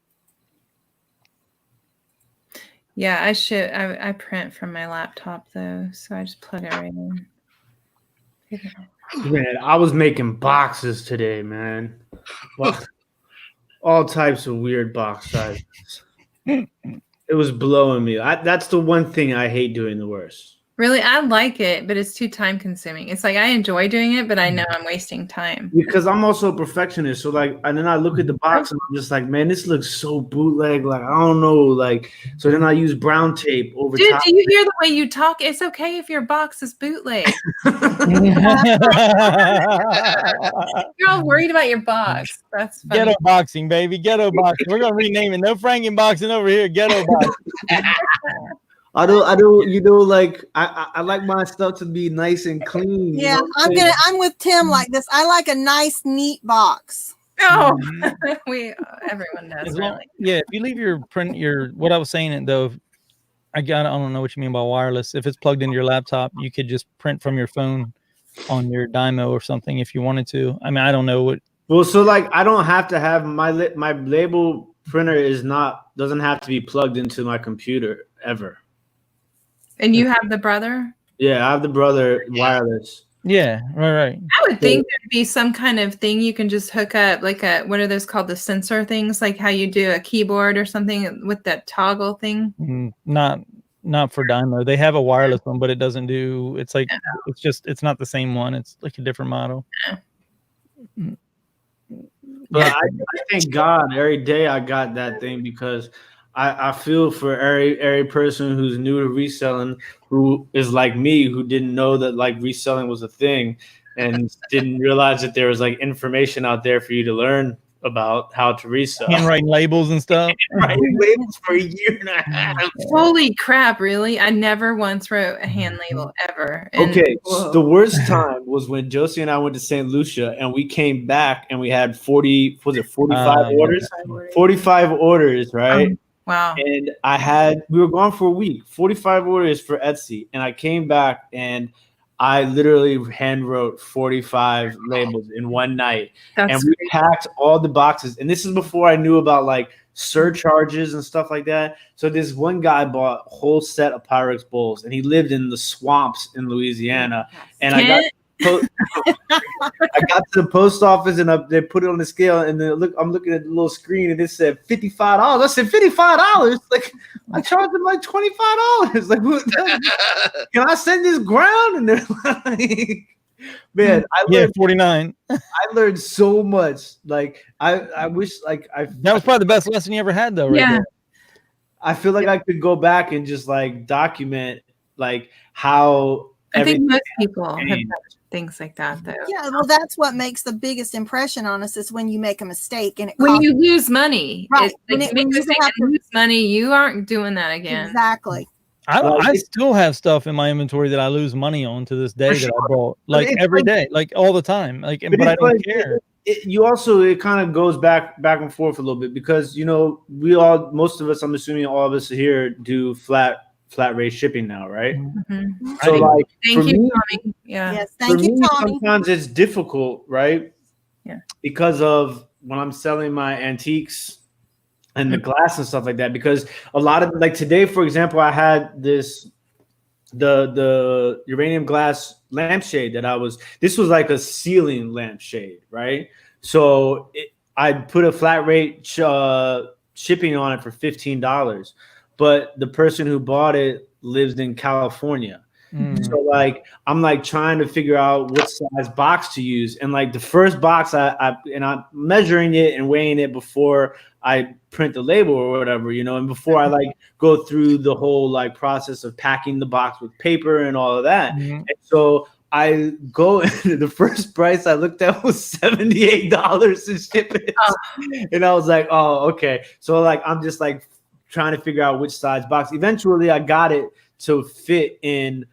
Yeah, I print from my laptop though, so I just plug it right in. Man, I was making boxes today, man. All types of weird box sizes. It was blowing me. That's the one thing I hate doing the worst. Really, I like it, but it's too time consuming. It's like I enjoy doing it, but I know I'm wasting time. Because I'm also a perfectionist. So and then I look at the box and I'm just like, man, this looks so bootleg. Like, I don't know. So then I use brown tape over top. Dude, do you hear the way you talk? It's okay if your box is bootleg. You're all worried about your box. That's funny. Ghetto boxing, baby. Ghetto boxing. We're gonna rename it. No Franken boxing over here. Ghetto boxing. I like my stuff to be nice and clean. Yeah, I'm with Tim like this. I like a nice, neat box. Oh, everyone does. Really. Yeah, if you leave what I was saying though, I don't know what you mean by wireless. If it's plugged into your laptop, you could just print from your phone on your Dymo or something if you wanted to. I mean, I don't know what. Well, so I don't have to have my label printer doesn't have to be plugged into my computer ever. And you have the brother? Yeah, I have the brother wireless. Yeah, right. I would think there'd be some kind of thing you can just hook up, like what are those called? The sensor things, like how you do a keyboard or something with that toggle thing? Not not for Dymo. They have a wireless one, but it doesn't do. It's like it's not the same one. It's like a different model. But I thank God every day I got that thing, because I feel for every person who's new to reselling, who is like me, who didn't know that like reselling was a thing and didn't realize that there was like information out there for you to learn about how to resell. Handwriting labels and stuff. Handwriting labels for a year and a half. Holy crap, really? I never once wrote a hand label ever. And, okay, the worst time was when Josie and I went to St. Lucia, and we came back and we had 45 orders? 45 orders, right? Wow. And we were gone for a week, 45 orders for Etsy. And I came back and I literally hand wrote 45 labels in one night. And we packed all the boxes. And this is before I knew about like surcharges and stuff like that. So this one guy bought a whole set of Pyrex bowls, and he lived in the swamps in Louisiana. And I got to the post office, and they put it on the scale, and then I'm looking at the little screen, and it said $55. I said $55. Like I charged them like $25. Like, can I send this ground? And they're like, man, I learned 49. I learned so much. Like I wish like that was probably the best lesson you ever had, though. Right? Yeah. There. I feel like I could go back and just like document like how. I think most people have done things like that, though. Yeah, well, that's what makes the biggest impression on us, is when you make a mistake and when you lose money. Right. When you lose money, you aren't doing that again. Exactly. I still have stuff in my inventory that I lose money on to this day that I bought, like every day, like all the time, like. But I don't care. It kind of goes back and forth a little bit, because most of us, I'm assuming all of us here do flat rate shipping now, right? Mm-hmm. So like, thank you, Tommy. Yeah. Yes, thank you, Tommy. Sometimes it's difficult, right? Yeah. Because of when I'm selling my antiques and the glass and stuff like that, because a lot of, like today, for example, I had the uranium glass lampshade this was like a ceiling lampshade, right? So I put a flat rate shipping on it for $15, but the person who bought it lives in California. So like I'm like trying to figure out what size box to use, and like the first box I'm measuring it and weighing it before I print the label or whatever, and before I like go through the whole like process of packing the box with paper and all of that. And so I go, the first price I looked at was $78 to ship it. And I was like, oh, okay. So like I'm just like trying to figure out which size box. Eventually I got it to fit in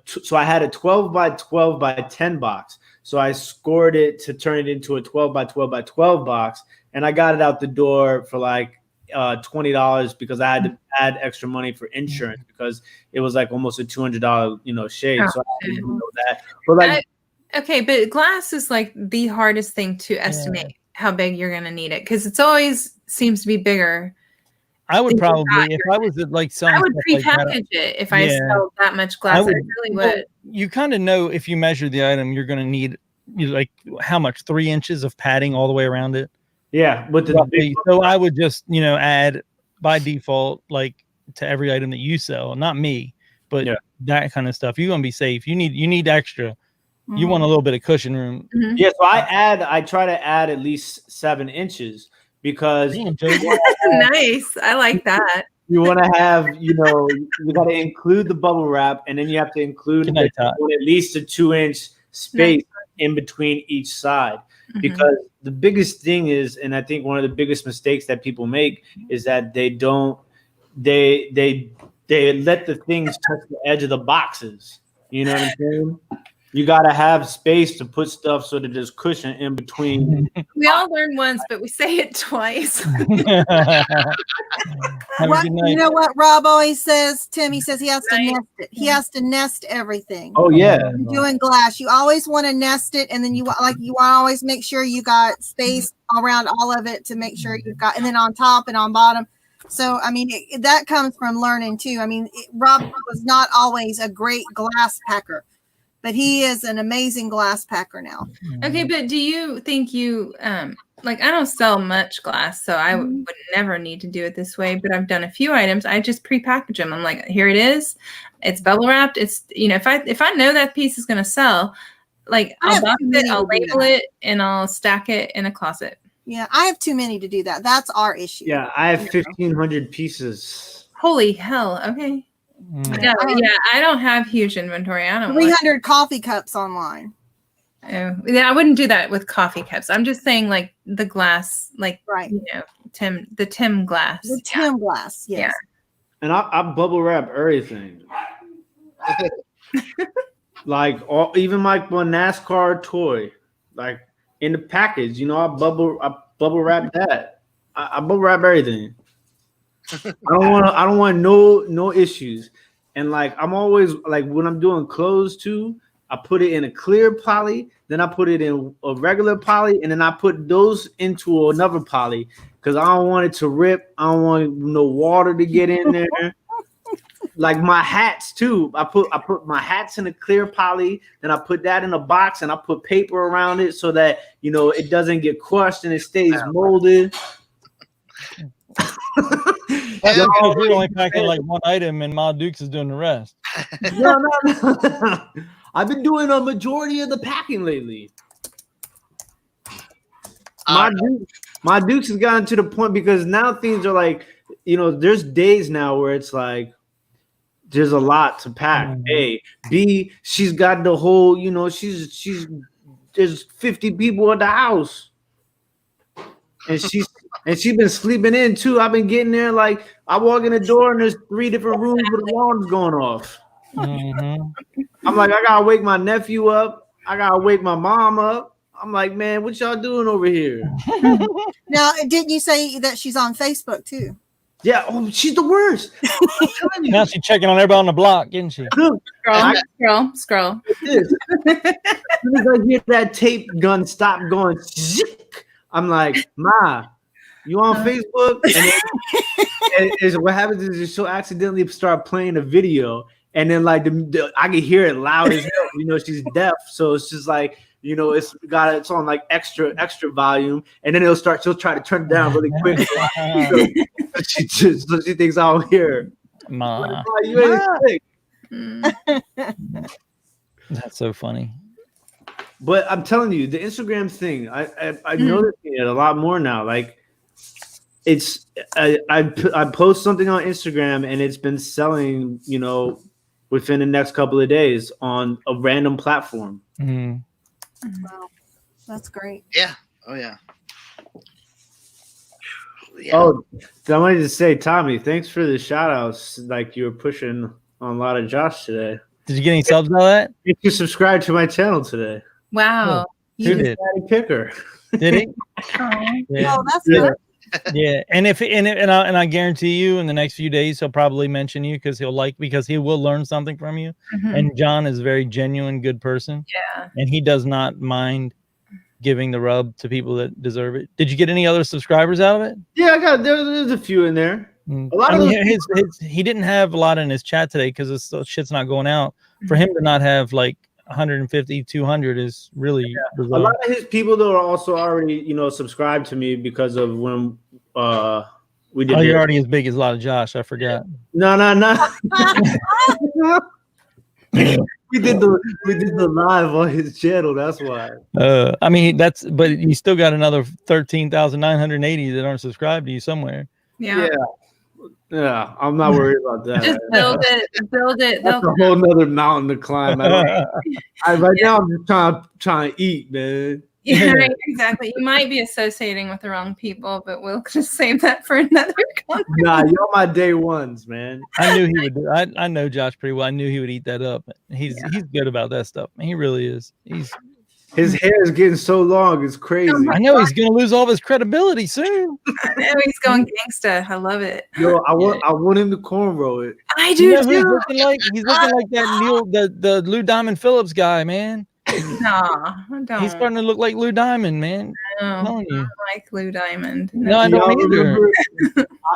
so I had a 12 by 12 by 10 box. So I scored it to turn it into a 12 by 12 by 12 box. And I got it out the door for like $20, because I had to add extra money for insurance, because it was like almost a $200, shade. So I didn't know that. But like, okay, but glass is like the hardest thing to estimate how big you're going to need it, because it's always seems to be bigger. I would probably, if I was at like selling, I would prepackage it if I sell that much glass. I really would. You kind of know, if you measure the item, you're going to need like how much, 3 inches of padding all the way around it. Yeah, but so I would just add by default, like to every item that you sell, not me, but that kind of stuff. You're gonna be safe. You need extra. You want a little bit of cushion room. Yeah, so I try to add at least 7 inches, because nice. I like that. You want to have, you got to include the bubble wrap, and then you have to include at least a 2-inch space in between each side. Because the biggest thing is, and I think one of the biggest mistakes that people make is that they let the things touch the edge of the boxes. You know what I'm saying? You got to have space to put stuff so that there's cushion in between. We all learn once, but we say it twice. You know what Rob always says, Tim? He says he has to nest it. He has to nest everything. Oh, yeah. Doing glass, you always want to nest it, and then you want to always make sure you got space around all of it to make sure you've got, and then on top and on bottom. So, I mean, that comes from learning too. I mean, Rob was not always a great glass packer. but he is an amazing glass packer now. Okay, but do you think you like, I don't sell much glass, so I would never need to do it this way, but I've done a few items. I just prepackage them. I'm like, here it is. It's bubble wrapped. It's, you know, if I know that piece is going to sell, like I'll box it, I'll label it, and I'll stack it in a closet. Yeah, I have too many to do that. That's our issue. Yeah, I have 1,500 pieces. Holy hell. Okay. No, yeah, I don't have huge inventory. I don't 300 coffee cups online. Oh, yeah, I wouldn't do that with coffee cups. I'm just saying, like the glass, like right, you know, the Tim glass. The Tim glass, yes. Yeah. And I bubble wrap everything. Like even my NASCAR toy, like in the package, you know, I bubble wrap that. I bubble wrap everything. I don't want no issues. And like I'm always like when I'm doing clothes too, I put it in a clear poly, then I put it in a regular poly, and then I put those into another poly because I don't want it to rip. I don't want no water to get in there. Like my hats too. I put my hats in a clear poly, then I put that in a box and I put paper around it so that, you know, it doesn't get crushed and it stays molded. We're only packing like one item and Ma Dukes is doing the rest. No. I've been doing a majority of the packing lately. My Dukes has gotten to the point because now things are like, you know, there's days now where it's like there's a lot to pack. A, B, she's got the whole, you know, there's 50 people at the house. And she's been sleeping in too. I've been getting there, like I walk in the door and there's 3 different rooms with alarms going off. I'm like, I gotta wake my nephew up. I gotta wake my mom up. I'm like, man, what y'all doing over here? Now, didn't you say that she's on Facebook too? Yeah, she's the worst. Now she's checking on everybody on the block, isn't she? Scroll. As soon as I hear that tape gun stop going, I'm like, Ma, you on Facebook? And what happens is she'll accidentally start playing a video, and then like I can hear it loud as hell. You know, she's deaf, so it's just like, you know, it's on like extra volume, and then she'll try to turn it down really quick. She thinks I'll hear. Ma, like, you ain't sick. That's so funny. But I'm telling you, the Instagram thing, I'm noticing it a lot more now. Like, it's I post something on Instagram and it's been selling, you know, within the next couple of days on a random platform. Wow, that's great. Yeah. Oh yeah. Oh, I wanted to say, Tommy, thanks for the shout outs. Like you were pushing on a lot of Josh today. Did you get any subs out of that? You subscribed to my channel today. Wow. Who did? Daddy Picker. Did he? Yeah. Oh, that's good. Yeah, and I guarantee you, in the next few days, he'll probably mention you because he will learn something from you. And John is a very genuine, good person. Yeah, and he does not mind giving the rub to people that deserve it. Did you get any other subscribers out of it? Yeah, there's a few in there. A lot of he didn't have a lot in his chat today because this shit's not going out. For him to not have like 150, 200 is really bizarre. A lot of his people though are also already, you know, subscribed to me because of when we did. Oh, you're already as big as a lot of Josh. I forgot. No. We did the live on his channel. That's why. I mean, but you still got another 13,980 that aren't subscribed to you somewhere. Yeah, I'm not worried about that. Just build it. That's a whole nother mountain to climb. Right now, I'm just trying to eat, man. Yeah, right, exactly. You might be associating with the wrong people, but we'll just save that for another conversation. Nah, you're my day ones, man. I knew he would do. I know Josh pretty well. I knew he would eat that up. He's good about that stuff. He really is. His hair is getting so long, it's crazy. I know he's gonna lose all of his credibility soon. I know he's going gangsta. I love it. Yo, I want him to cornrow it. I do too. He's looking like that the Lou Diamond Phillips guy, man. No, I don't. He's starting to look like Lou Diamond, man. I'm telling you. I don't like Lou Diamond. No, I don't either.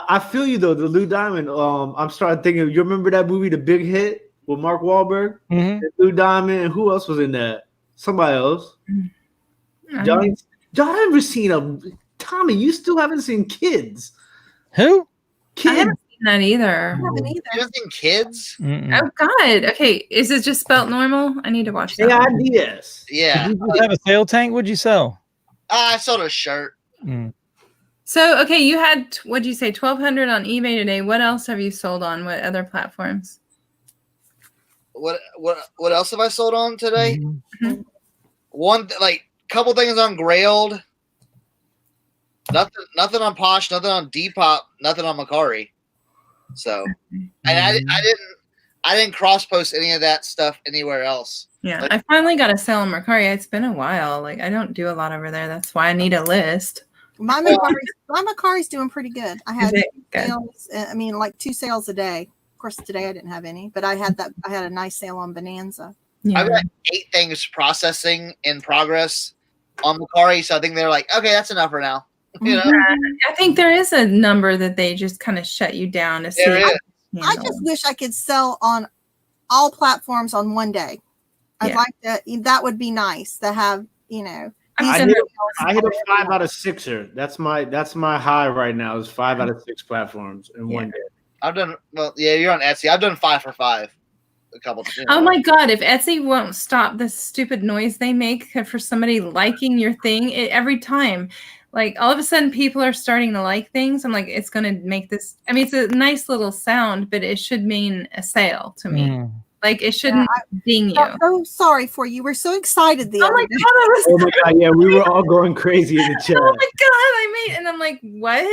I feel you though, the Lou Diamond. I'm starting thinking. You remember that movie, The Big Hit? with Mark Wahlberg, Mhm. and Lou Diamond, and who else was in that? Somebody else. Y'all ever seen a Tommy? You still haven't seen Kids? Who? I Kids. haven't seen that either. I haven't either. You ever seen Kids? Mm-mm. Oh God. Okay, is it just spelled normal? I need to watch that. one. KIDS. Yeah. Did you just have a sale tank? What'd you sell? I sold a shirt. Mm. So okay, you had what'd you say, 1,200 on eBay today? What else have you sold on? What other platforms? What else have I sold on today? Mhm. One like couple things on Grailed. Nothing on Posh, nothing on Depop, nothing on Mercari. So, and I didn't cross post any of that stuff anywhere else. Yeah, Like- I finally got a sale on Mercari. It's been a while. Like I don't do a lot over there. That's why I need a list. My Mercari's doing pretty good. I had Is it good? sales. I mean, like 2 sales a day. Of course, today I didn't have any, but I had a nice sale on Bonanza. Yeah. I've got 8 things processing in progress on Mercari, so I think they're like, okay, that's enough for now. You know, I think there is a number that they just kind of shut you down to see. There if is. you I handle just it. wish I could sell on all platforms on one day. I'd Yeah. like to. That would be nice to have. You know, I I'm hit, sure- I hit a 5 out of 6er. That's my high right now. Is 5 out of 6 platforms in one day. I've done you're on Etsy. I've done 5 for 5 a couple. Oh my God! If Etsy won't stop this stupid noise they make for somebody liking your thing every time, like all of a sudden people are starting to like things. I'm like, it's going to make this. I mean, it's a nice little sound, but it should mean a sale to me. Mm. Like it shouldn't ding you. I'm so sorry for you. We're so excited the Oh other my day. God! I was Oh my god, yeah, we were all going crazy in the chat. oh my God, I made, and I'm like, what?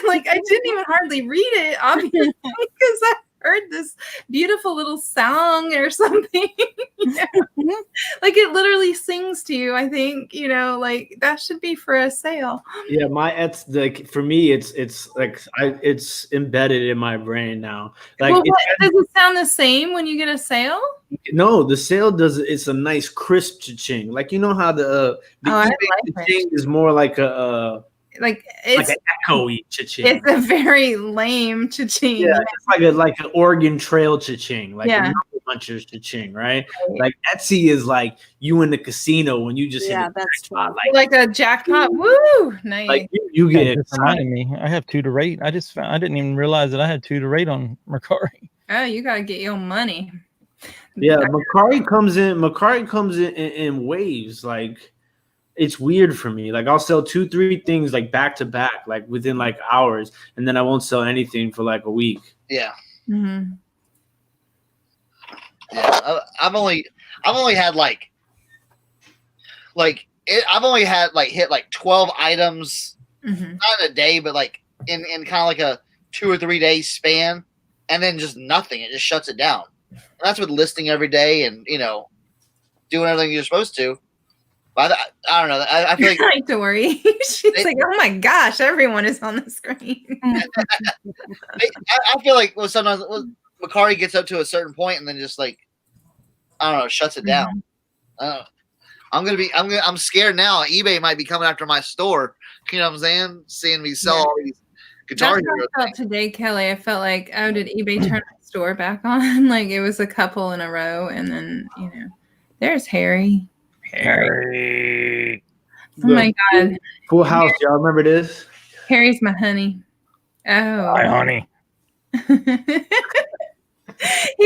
Like, I didn't even hardly read it, obviously, because I heard this beautiful little song or something. Like, it literally sings to you, I think, like, that should be for a sale. Yeah, like for me, it's like it's embedded in my brain now. Like, Well, does it sound the same when you get a sale? no, the sale does. It's a nice crisp cha-ching. Like, you know how the I eBay like cha-ching is more like a Like, it's an echoey cha-ching. it's a very lame cha-ching. Yeah, it's like an Oregon Trail cha-ching, like Yeah. a knuckle puncher's cha-ching, right? Like Etsy is like you in the casino when you just hit Yeah, the that's true. jackpot. Like a jackpot. Woo! Nice. Like you Yeah, get it just reminded me. I have 2 to rate. I didn't even realize that I had 2 to rate on Mercari. Oh, you got to get your money. Yeah, Mercari comes in waves. Like, it's weird for me. Like, I'll sell 2-3 things like back to back, like within like hours, and then I won't sell anything for like a week. Yeah. Mm-hmm. Yeah. I've only had I've only had hit like 12 items, Mm-hmm. not in a day, but like in kind of like a 2 or 3 day span, and then just nothing. It just shuts it down. And that's with listing every day and doing everything you're supposed to. But I don't know. I feel like I like to worry. She's like, oh my gosh, everyone is on the screen. I feel like sometimes Mercari gets up to a certain point and then just like I don't know, shuts it down. I'm scared now. eBay might be coming after my store. You know what I'm saying? Seeing me sell all these Guitar That's how Hero I felt today, Kelly. I felt like, oh, did eBay turn my store back on? Like it was a couple in a row, and then there's Harry. Harry. Oh my God, Full House, y'all remember this? Harry's my honey. Oh, Hi, honey. he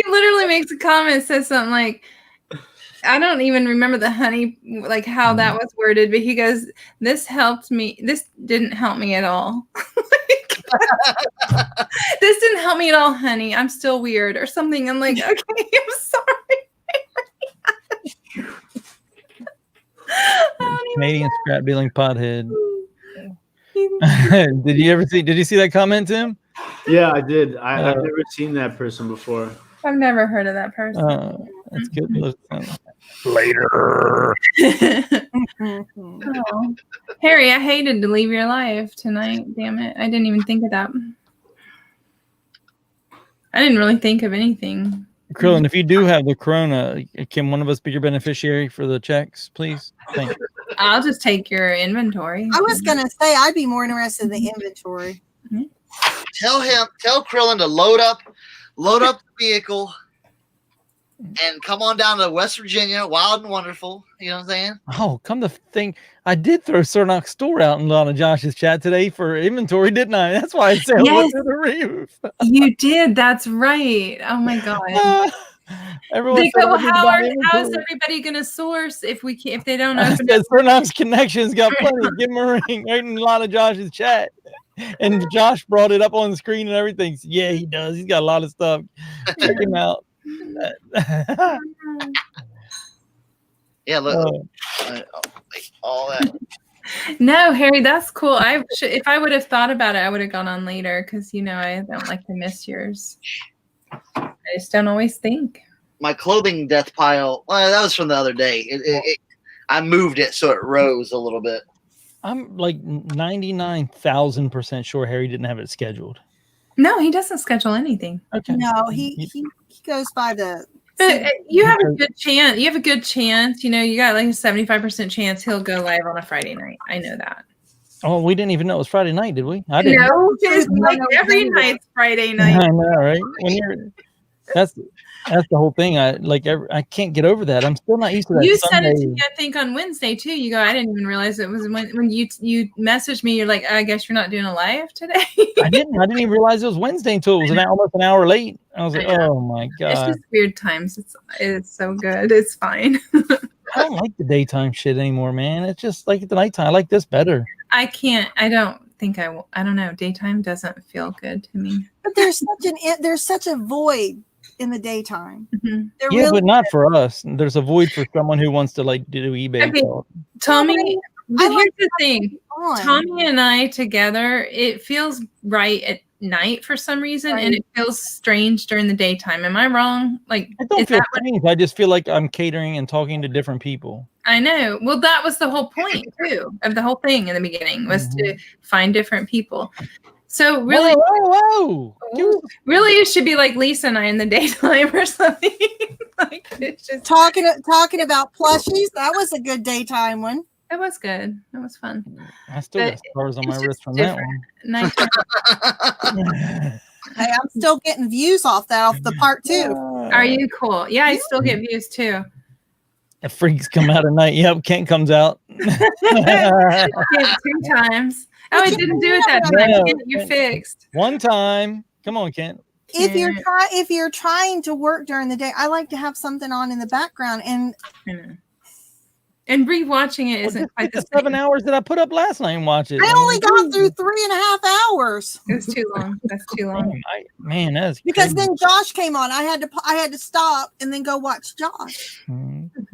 literally makes a comment, says something like, I don't even remember the honey, like how that was worded, but he goes, this didn't help me at all. This didn't help me at all, honey. I'm still weird or something. I'm like, okay, I'm sorry. Canadian scrap dealing pothead. Did you see that comment, Tim? Yeah, I did. I've never seen that person before. I've never heard of that person. That's good. Later. Oh. Harry, I hated to leave your life tonight. Damn it. I didn't even think of that. I didn't really think of anything. Krillin, if you do have the corona, can one of us be your beneficiary for the checks, please? Thank you. I'll just take your inventory. I was gonna say I'd be more interested in the inventory. Tell Krillin to load up the vehicle. and come on down to West Virginia, wild and wonderful. You know what I'm saying? Oh, come to think, I did throw Cernoch store out in a lot of Josh's chat today for inventory, didn't I? That's why I said Yes. through the roof. You did. That's right. Oh my God. Everyone They said, go, "I didn't buy how's inventory." everybody gonna source if they don't I open said, up? Cernoch's connections got plenty. Give him a ring. Right in a lot of Josh's chat. And Josh brought it up on the screen and everything. Yeah, he does. He's got a lot of stuff. Check him out. Yeah, look, all that. No, Harry, that's cool. If I would have thought about it, I would have gone on later because I don't like to miss yours. I just don't always think. My clothing death pile. Well, that was from the other day. I moved it so it rose a little bit. I'm like 99,000% sure Harry didn't have it scheduled. No, he doesn't schedule anything. Okay. No, he goes by the. But you have a good chance. You have a good chance. You got like a 75% chance he'll go live on a Friday night. I know that. Oh, we didn't even know it was Friday night, did we? I didn't. No, it's like every night's Friday night. I know, right? That's the whole thing. I can't get over that. I'm still not used to that. You Sunday. said it to me, I think, on Wednesday too. You go, I didn't even realize it was when you messaged me. You're like, I guess you're not doing a live today. I didn't even realize it was Wednesday until it was almost an hour late. I was like, oh my God. It's just weird times. It's so good. It's fine. I don't like the daytime shit anymore, man. It's just like the nighttime. I like this better. I don't know. Daytime doesn't feel good to me. But there's such a void in the daytime. Mm-hmm. But not for us. There's a void for someone who wants to do eBay. Okay. Tommy, but here's the thing. Tommy and I together, it feels right at night for some reason, and it feels strange during the daytime. Am I wrong? Like, I don't feel strange. I just feel like I'm catering and talking to different people. I know. Well, that was the whole point too of the whole thing in the beginning was to find different people. So really, whoa. Really, it should be like Lisa and I in the daytime or something. Like it's just talking about plushies. That was a good daytime one. It was good. It was fun. I still got scars on my wrist from that one. Hey, I'm still getting views off the part 2. Are you cool? Yeah, I still get views too. The freaks come out at night. Yep, Kent comes out. 2 times. Oh, it didn't do it that time. You fixed. One time. Come on, Kent. If you're trying to work during the day, I like to have something on in the background and rewatching it isn't quite the 7 hours that I put up last night and watch it. I only got through 3.5 hours. It was too long. That's too long. Man, that's because then Josh came on. I had to stop and then go watch Josh.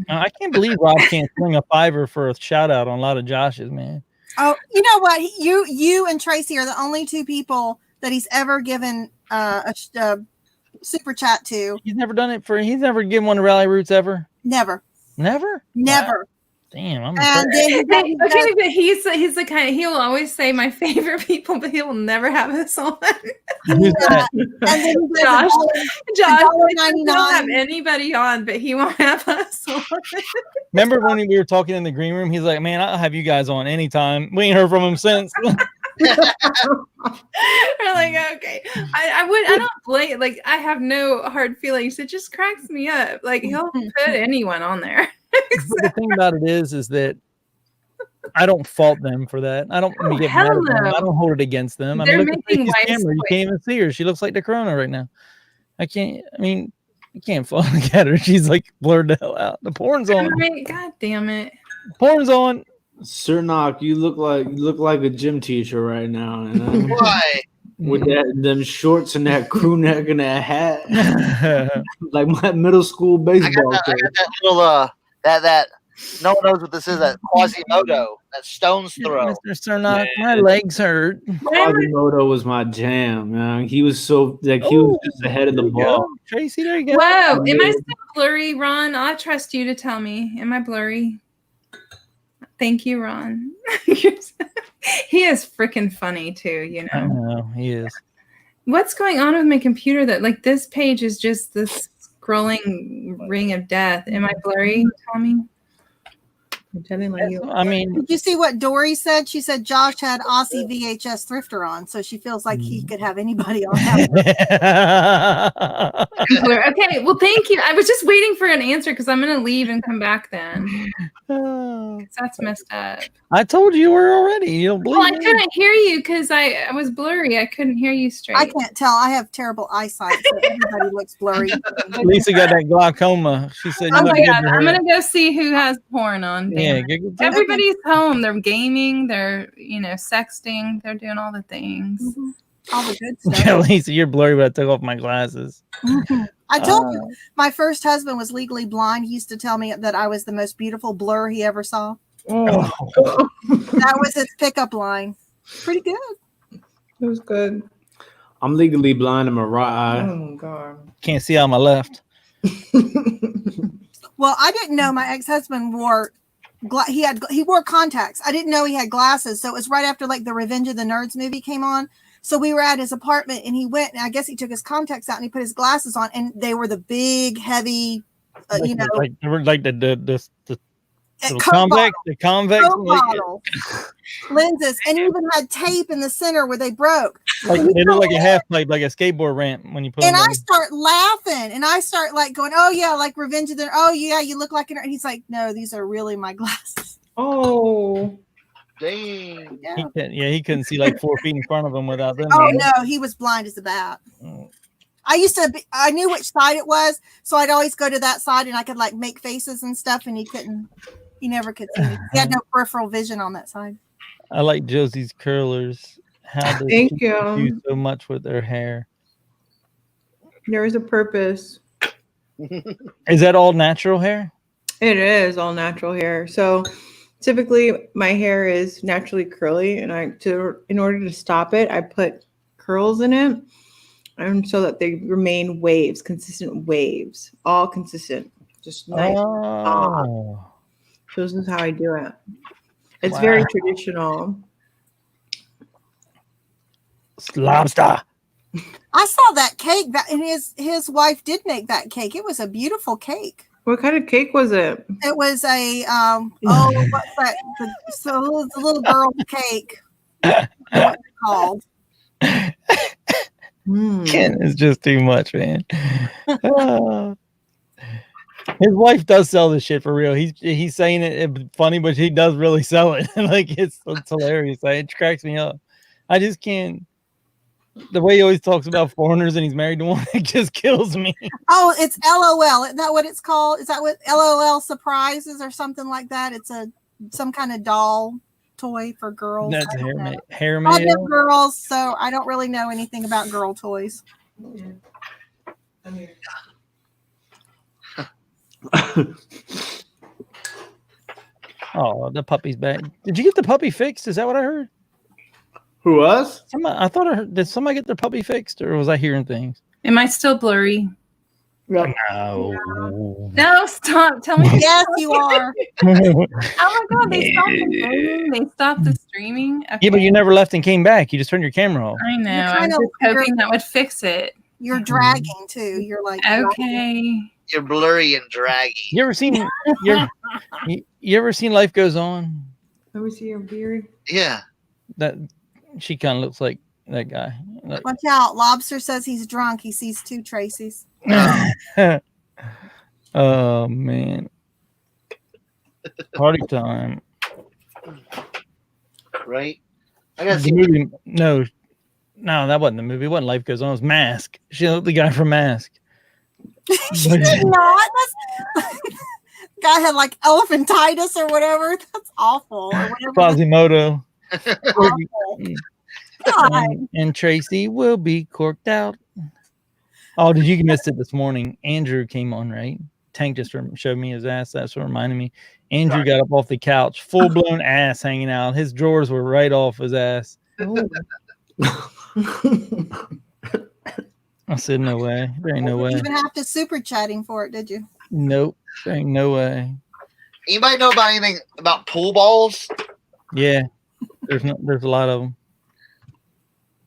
I can't believe Rob can't sling a $5 for a shout out on a lot of Josh's, man. Oh, you know what? You and Tracy are the only 2 people that he's ever given a super chat to. He's never done it he's never given one to Rally Roots ever. Never. Wow. Damn, I'm okay, but he's the kind he'll always say my favorite people, but he will never have us on. Who's that? And then Josh $1.99. Don't have anybody on, but he won't have us on. Remember when we were talking in the green room? He's like, "Man, I'll have you guys on anytime." We ain't heard from him since. We're like, okay, I don't blame. Like, I have no hard feelings. It just cracks me up. Like, he'll put anyone on there. The thing about it is that I don't fault them for that. I don't get mad at them. I don't hold it against them. They're look at making camera. You can't even see her. She looks like the Corona right now. You can't look at her. She's like blurred the hell out. The porn's on. God damn it. Porn's on. Cernoch, you look like a gym teacher right now. Why? With them shorts and that crew neck and that hat, like my middle school baseball. I got that little that no one knows what this is. That Quasimodo, that stone's throw. Mr. Cernoch, my legs hurt. Quasimodo was my jam, man. He was so he was just ahead of the ball. Tracy, there you go. Whoa, am I still blurry, Ron? I trust you to tell me. Am I blurry? Thank you, Ron. He is freaking funny too, I know, he is. What's going on with my computer that like this page is just this scrolling ring of death? Am I blurry, Tommy? I'm telling you. I mean, Did you see what Dory said? She said Josh had Aussie VHS Thrifter on, so she feels like he could have anybody on that. Okay, well, thank you. I was just waiting for an answer because I'm going to leave and come back then. 'Cause that's messed up. I told you were already. You don't believe Well, I me? couldn't hear you because I was blurry. I couldn't hear you straight. I can't tell. I have terrible eyesight, so everybody looks blurry. Lisa got that glaucoma. She said, Oh "You my gotta give God, her I'm her." gonna go see who has porn on. Yeah, Damn it. get Everybody's home. They're gaming. They're sexting. They're doing all the things. Mhm. All the good yeah, stuff. Lisa, you're blurry, but I took off my glasses. I told you, my first husband was legally blind. He used to tell me that I was the most beautiful blur he ever saw. Oh, That was his pickup line. Pretty good. it was good. I'm legally blind in my right eye. Oh God. Can't see on my left. Well, I didn't know my ex-husband wore he wore contacts. I didn't know he had glasses. So it was right after like the Revenge of the Nerds movie came on. So we were at his apartment and he went and I guess he took his contacts out and he put his glasses on and they were the big, heavy, Like the little Coke convex, Coke bottle lenses, and even had tape in the center where they broke. like they look like a half pipe, like a skateboard ramp when you put And them I on. start laughing and I start like going, oh yeah, like Revenge of the, oh yeah, you look like an, and he's like, no, these are really my glasses. Oh. Dang. Yeah. He couldn't see like 4 feet in front of him without them. Oh no, he was blind as a bat. Oh. I knew which side it was, so I'd always go to that side and I could like make faces and stuff, and he never could see me. He had no peripheral vision on that side. I like Josie's curlers. How does Thank she you. do so much with her hair? There is a purpose. Is that all natural hair? It is all natural hair. So typically my hair is naturally curly, and in order to stop it, I put curls in it, and so that they remain waves, consistent waves, all consistent, just nice. Oh. So this is how I do it. It's very traditional. Lobster. I saw that cake and his wife did make that cake. It was a beautiful cake. What kind of cake was it? It was a what's that? So it was a little girl's cake. What's it called? Ken is just too much, man. His wife does sell this shit for real. He's saying it funny, but he does really sell it. Like it's hilarious. It cracks me up. I just can't. The way he always talks about foreigners and he's married to one, it just kills me. Oh, it's LOL. Isn't that what it's called? Is that what LOL surprises or something like that? It's some kind of doll toy for girls. That's hair I mail. know girls, so I don't really know anything about girl toys. Oh, the puppy's back. Did you get the puppy fixed? Is that what I heard? Who, us? I thought I heard. Did somebody get their puppy fixed, or was I hearing things? Am I still blurry? No. No, stop. Tell me. Yes, you are. Oh my God, they stopped the streaming. They stopped the streaming. Okay. Yeah, but you never left and came back. You just turned your camera off. I know. You're I was kinda- just hoping that would fix it. You're dragging too. You're like Okay. You're blurry and draggy. You ever seen you ever seen Life Goes On? Let me see your beard. Yeah. That she kind of looks like that guy. Like, Watch out. Lobster says he's drunk. He sees two Tracys. oh man. Party time. Right? I got to The see. movie, no, that wasn't the movie. It wasn't Life Goes On. It was Mask. She looked the guy from Mask. She did not. Guy had like elephantitis or whatever. That's awful. Or whatever. Quasimodo. Awful. God. And Tracy will be corked out. Oh, did you miss it this morning? Andrew came on, right? Tank just showed me his ass. That's what reminded me. Andrew got up off the couch, full blown ass hanging out. His drawers were right off his ass. I said, no way. There ain't no way. You didn't even have to super chat him for it, did you? Nope. There ain't no way. Anybody know about anything about pool balls? Yeah. There's a lot of them.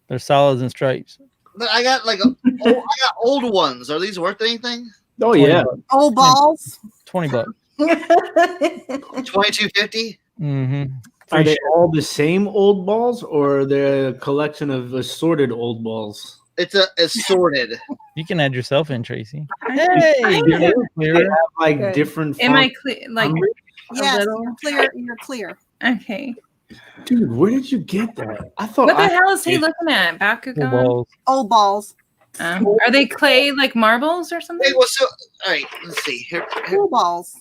They're solids and stripes. But I got I got old ones. Are these worth anything? Oh, yeah. Old balls. $20. $22.50. Mm-hmm. Are they all the same old balls, or are they a collection of assorted old balls? It's assorted. You can add yourself in, Tracy. I Hey, know. you're a little They clearer. have like Good. different. Am I font clear? Like numbers? Yes, little? you're clear. You're clear. okay. Dude, where did you get that? I thought What the I hell is he looking at? Full Bakugan? balls. Old balls. Are they clay like marbles or something? Wait, well, so all right, let's see here. Pool balls.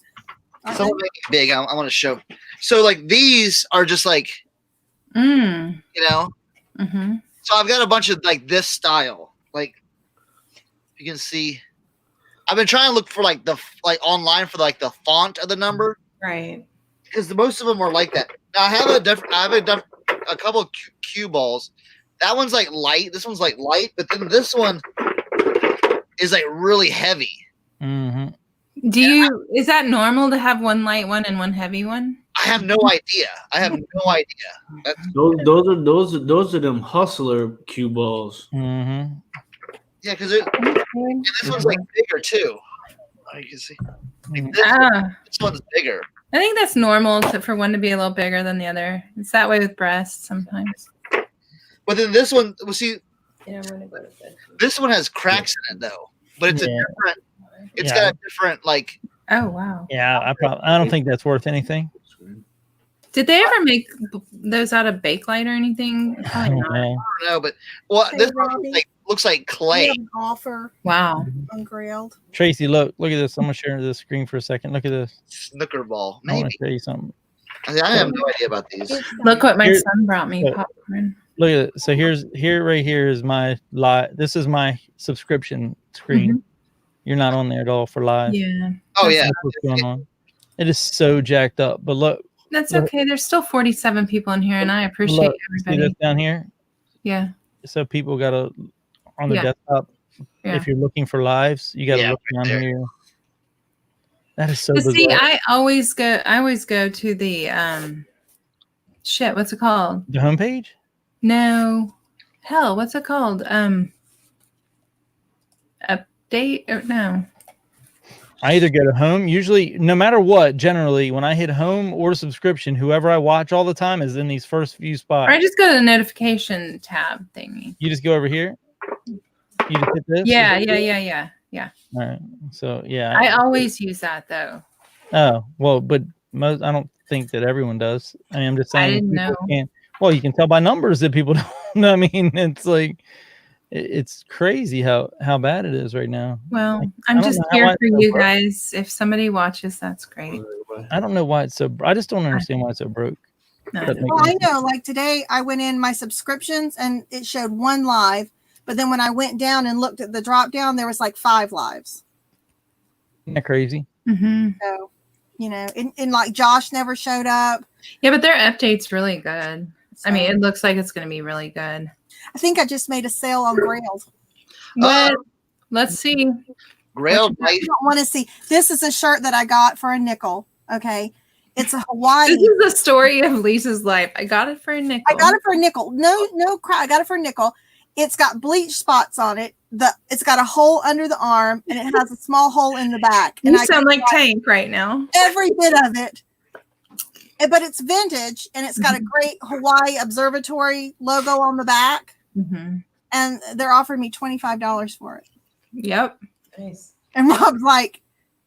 Aren't Someone make it big. I want to show. So like these are just like Mm. you know. Mm-hmm. So I've got a bunch of like this style. Like you can see, I've been trying to look for like online for like the font of the number Right. because most of them are like that. Now I have a couple of cue balls. That one's like light. This one's like light, but then this one is like really heavy. Mm-hmm. Is that normal to have one light one and one heavy one? I have no idea. those are them hustler cue balls. Mm-hmm. Yeah, because this one's like bigger too. You can see. Like this one's bigger. I think that's normal for one to be a little bigger than the other. It's that way with breasts sometimes. But then this one, we'll see. Yeah, I'm gonna go to bed. This one has cracks in it though, but it's a different. It's got a different like. Oh wow. Yeah, I don't think that's worth anything. Did they ever make those out of Bakelite or anything? Probably not. I don't know, but this one looks like We clay. have an offer Wow. on grilled. Tracy, look at this. I'm gonna share the screen for a second. Look at this. Snooker ball, I want maybe. to show you something. I have no idea about these. Look what my Here- son brought me. look. Popcorn. Look at it. So right here is my live. This is my subscription screen. You're not on there at all for live. Yeah. Oh yeah, That's what's going on. It is so jacked up. But look, That's okay. There's still 47 people in here, and I appreciate look, see everybody. this down here? Yeah. So people got on the Yeah. desktop. Yeah. If you're looking for lives, you got to look down there. here. That is so But see, bizarre. I always go to the shit. What's it called? The homepage? No, hell, what's it called? Update or no? I either go to home, usually, no matter what, generally, when I hit home or subscription, whoever I watch all the time is in these first few spots. Or I just go to the notification tab thingy. You just go over here. You just hit this. Yeah. All right. So yeah. I always use that though. Oh well, but most I don't think that everyone does. I mean, I'm just saying. I didn't people know. can't- well, you can tell by numbers that people don't. I mean, it's like it's crazy how bad it is right now. Well, Like, I I'm don't just know how here I for feel, you bro. guys. If somebody watches, that's great. I don't know why it's so. I just don't understand why it's so broke. No, Doesn't make Well, I any sense. know. Like today, I went in my subscriptions and it showed one live. But then when I went down and looked at the drop down, there was like 5 lives. Isn't that crazy? Mm-hmm. So, and like Josh never showed up. Yeah, but their update's really good. I mean, it looks like it's going to be really good. I think I just made a sale on Grailed. What? Let's see. Grail I don't want to see. This is a shirt that I got for a nickel. Okay. It's a Hawaii. This is the story of Lisa's life. I got it for a nickel. I got it for a nickel. No crap. I got it for a nickel. It's got bleach spots on it. It's got a hole under the arm and it has a small hole in the back. You And sound like Tank right now. every bit of it. But it's vintage and it's got a great Hawaii Observatory logo on the back. Mm-hmm. And they're offering me $25 for it. Yep. Nice. And Rob's like,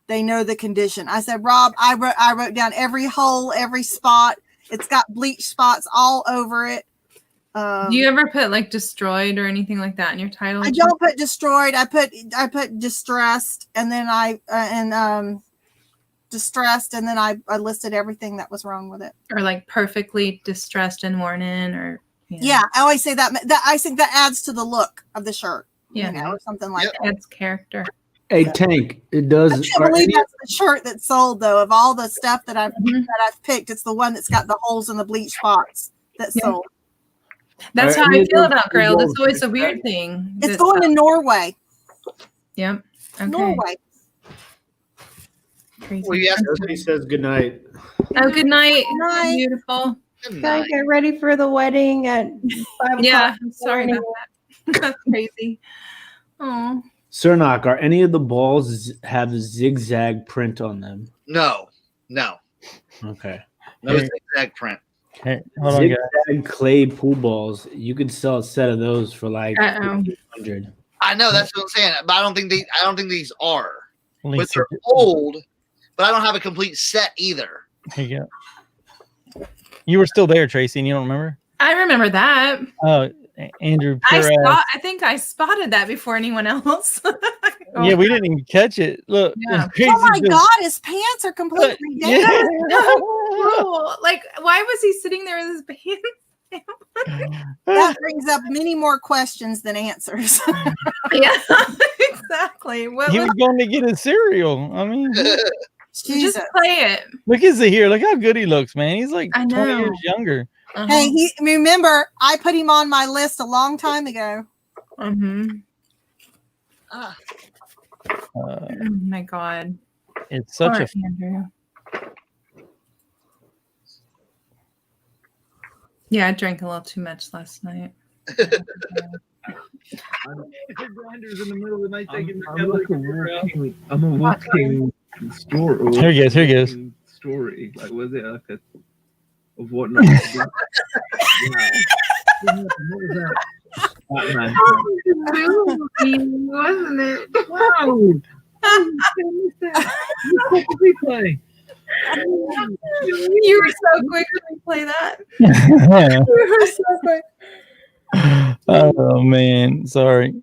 they know the condition. I said, Rob, I wrote down every hole, every spot. It's got bleach spots all over it. Do you ever put like destroyed or anything like that in your title? I don't put destroyed. I put distressed, and then distressed, and then I listed everything that was wrong with it. Or like perfectly distressed and worn in, or Yeah, I always say that. I think that adds to the look of the shirt. Yeah. Or something like that. Adds character. Hey, Tank, it does. I can't believe that's the shirt that sold though. Of all the stuff that I've picked, it's the one that's got the holes and the bleach spots that sold. That's how Any I of feel those about Grail. That's gold always a like weird that? thing. It's going to Norway. Yep. Okay. Norway. Crazy. Well, yes. Josie says good night. Oh, good night. Good night. Beautiful. Gotta get ready for the wedding at 5 Yeah. o'clock. I'm sorry about that. That's crazy. Oh. Cernoch, are any of the balls have zigzag print on them? No. No. Okay. No Here. zigzag print. Hey, hold on, guys. Zigzag clay pool balls. You could sell a set of those for like Uh-oh. 100. I know that's what I'm saying, but I don't think these are. But Lisa, they're old. But I don't have a complete set either. here you go. You were still there, Tracy, and you don't remember? I remember that. Oh, Andrew. I think I spotted that before anyone else. Yeah, we didn't even catch it. Look. Yeah. Oh my God, his pants are completely Yeah. down. Cool. Like, why was he sitting there with his pants? That brings up many more questions than answers. Yeah, exactly. What He was, was going to get his cereal. I mean, Jesus. just play it. look at here. Look how good he looks, man. He's like I 20 know. years younger. Uh-huh. Hey, remember, I put him on my list a long time ago. Mhm. Ah, Oh my God. It's such Poor a Andrew. Yeah, I drank a little too much last night. grinders in the middle of the night I'm a walking store. Here he goes, here he goes. Story. Like, was it like a of what not to do? What was that? Batman. Wasn't it? Wow. Replay. You were so quick to replay that. You were so quick. Oh man, sorry.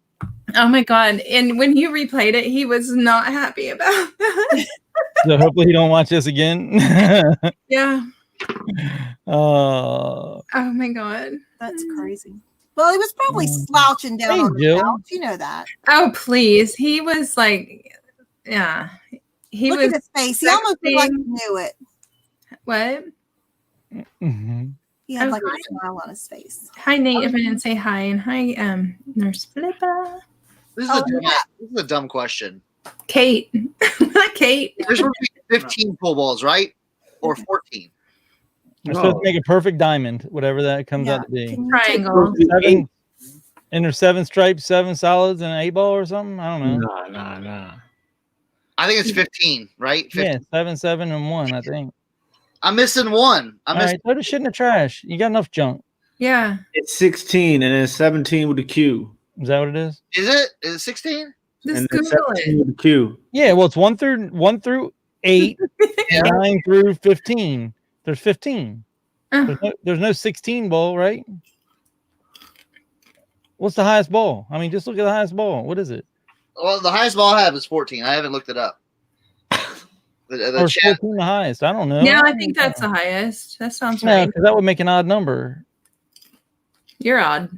Oh my God. And when you replayed it, he was not happy about that. So hopefully he don't watch this again. Yeah. Oh, Oh my God. That's crazy. Well, he was probably slouching down Hey, on the Jill. couch. You know that. Oh, please. He was like, yeah. He Look was at his face. He almost looked like he sexting. knew it. What? mhm. He had like Okay. a smile on his face. Hi, Nate. If I didn't say hi, and hi, Nurse Flippa. this is Oh, this is a dumb question. Kate. Kate. There's supposed to be 15 pool balls, right? Or 14. We're supposed to make a perfect diamond, whatever that comes Yeah. out to be. Can you take- Triangle. 7, and there's 7 stripes, 7 solids, and an 8 ball or something. I don't know. Nah. I think it's 15, right? 15. Yeah, 7, 7, and 1. I think. I'm missing one. I'm All missing. right, throw the shit in the trash. You got enough junk. Yeah. It's 16 and then 17 with a Q. Is that what it is? Is it? Is it 16? Just And then Google 17 it. with a Q. Yeah, well, it's 1 through 8, 9 through 15. There's 15. Oh, There's no 16 ball, right? What's the highest ball? I mean, just look at the highest ball. What is it? Well, the highest ball I have is 14. I haven't looked it up. The Or chat. 14 the highest? I don't know. yeah, I think that's the highest. That sounds No, right. because that would make an odd number. You're odd.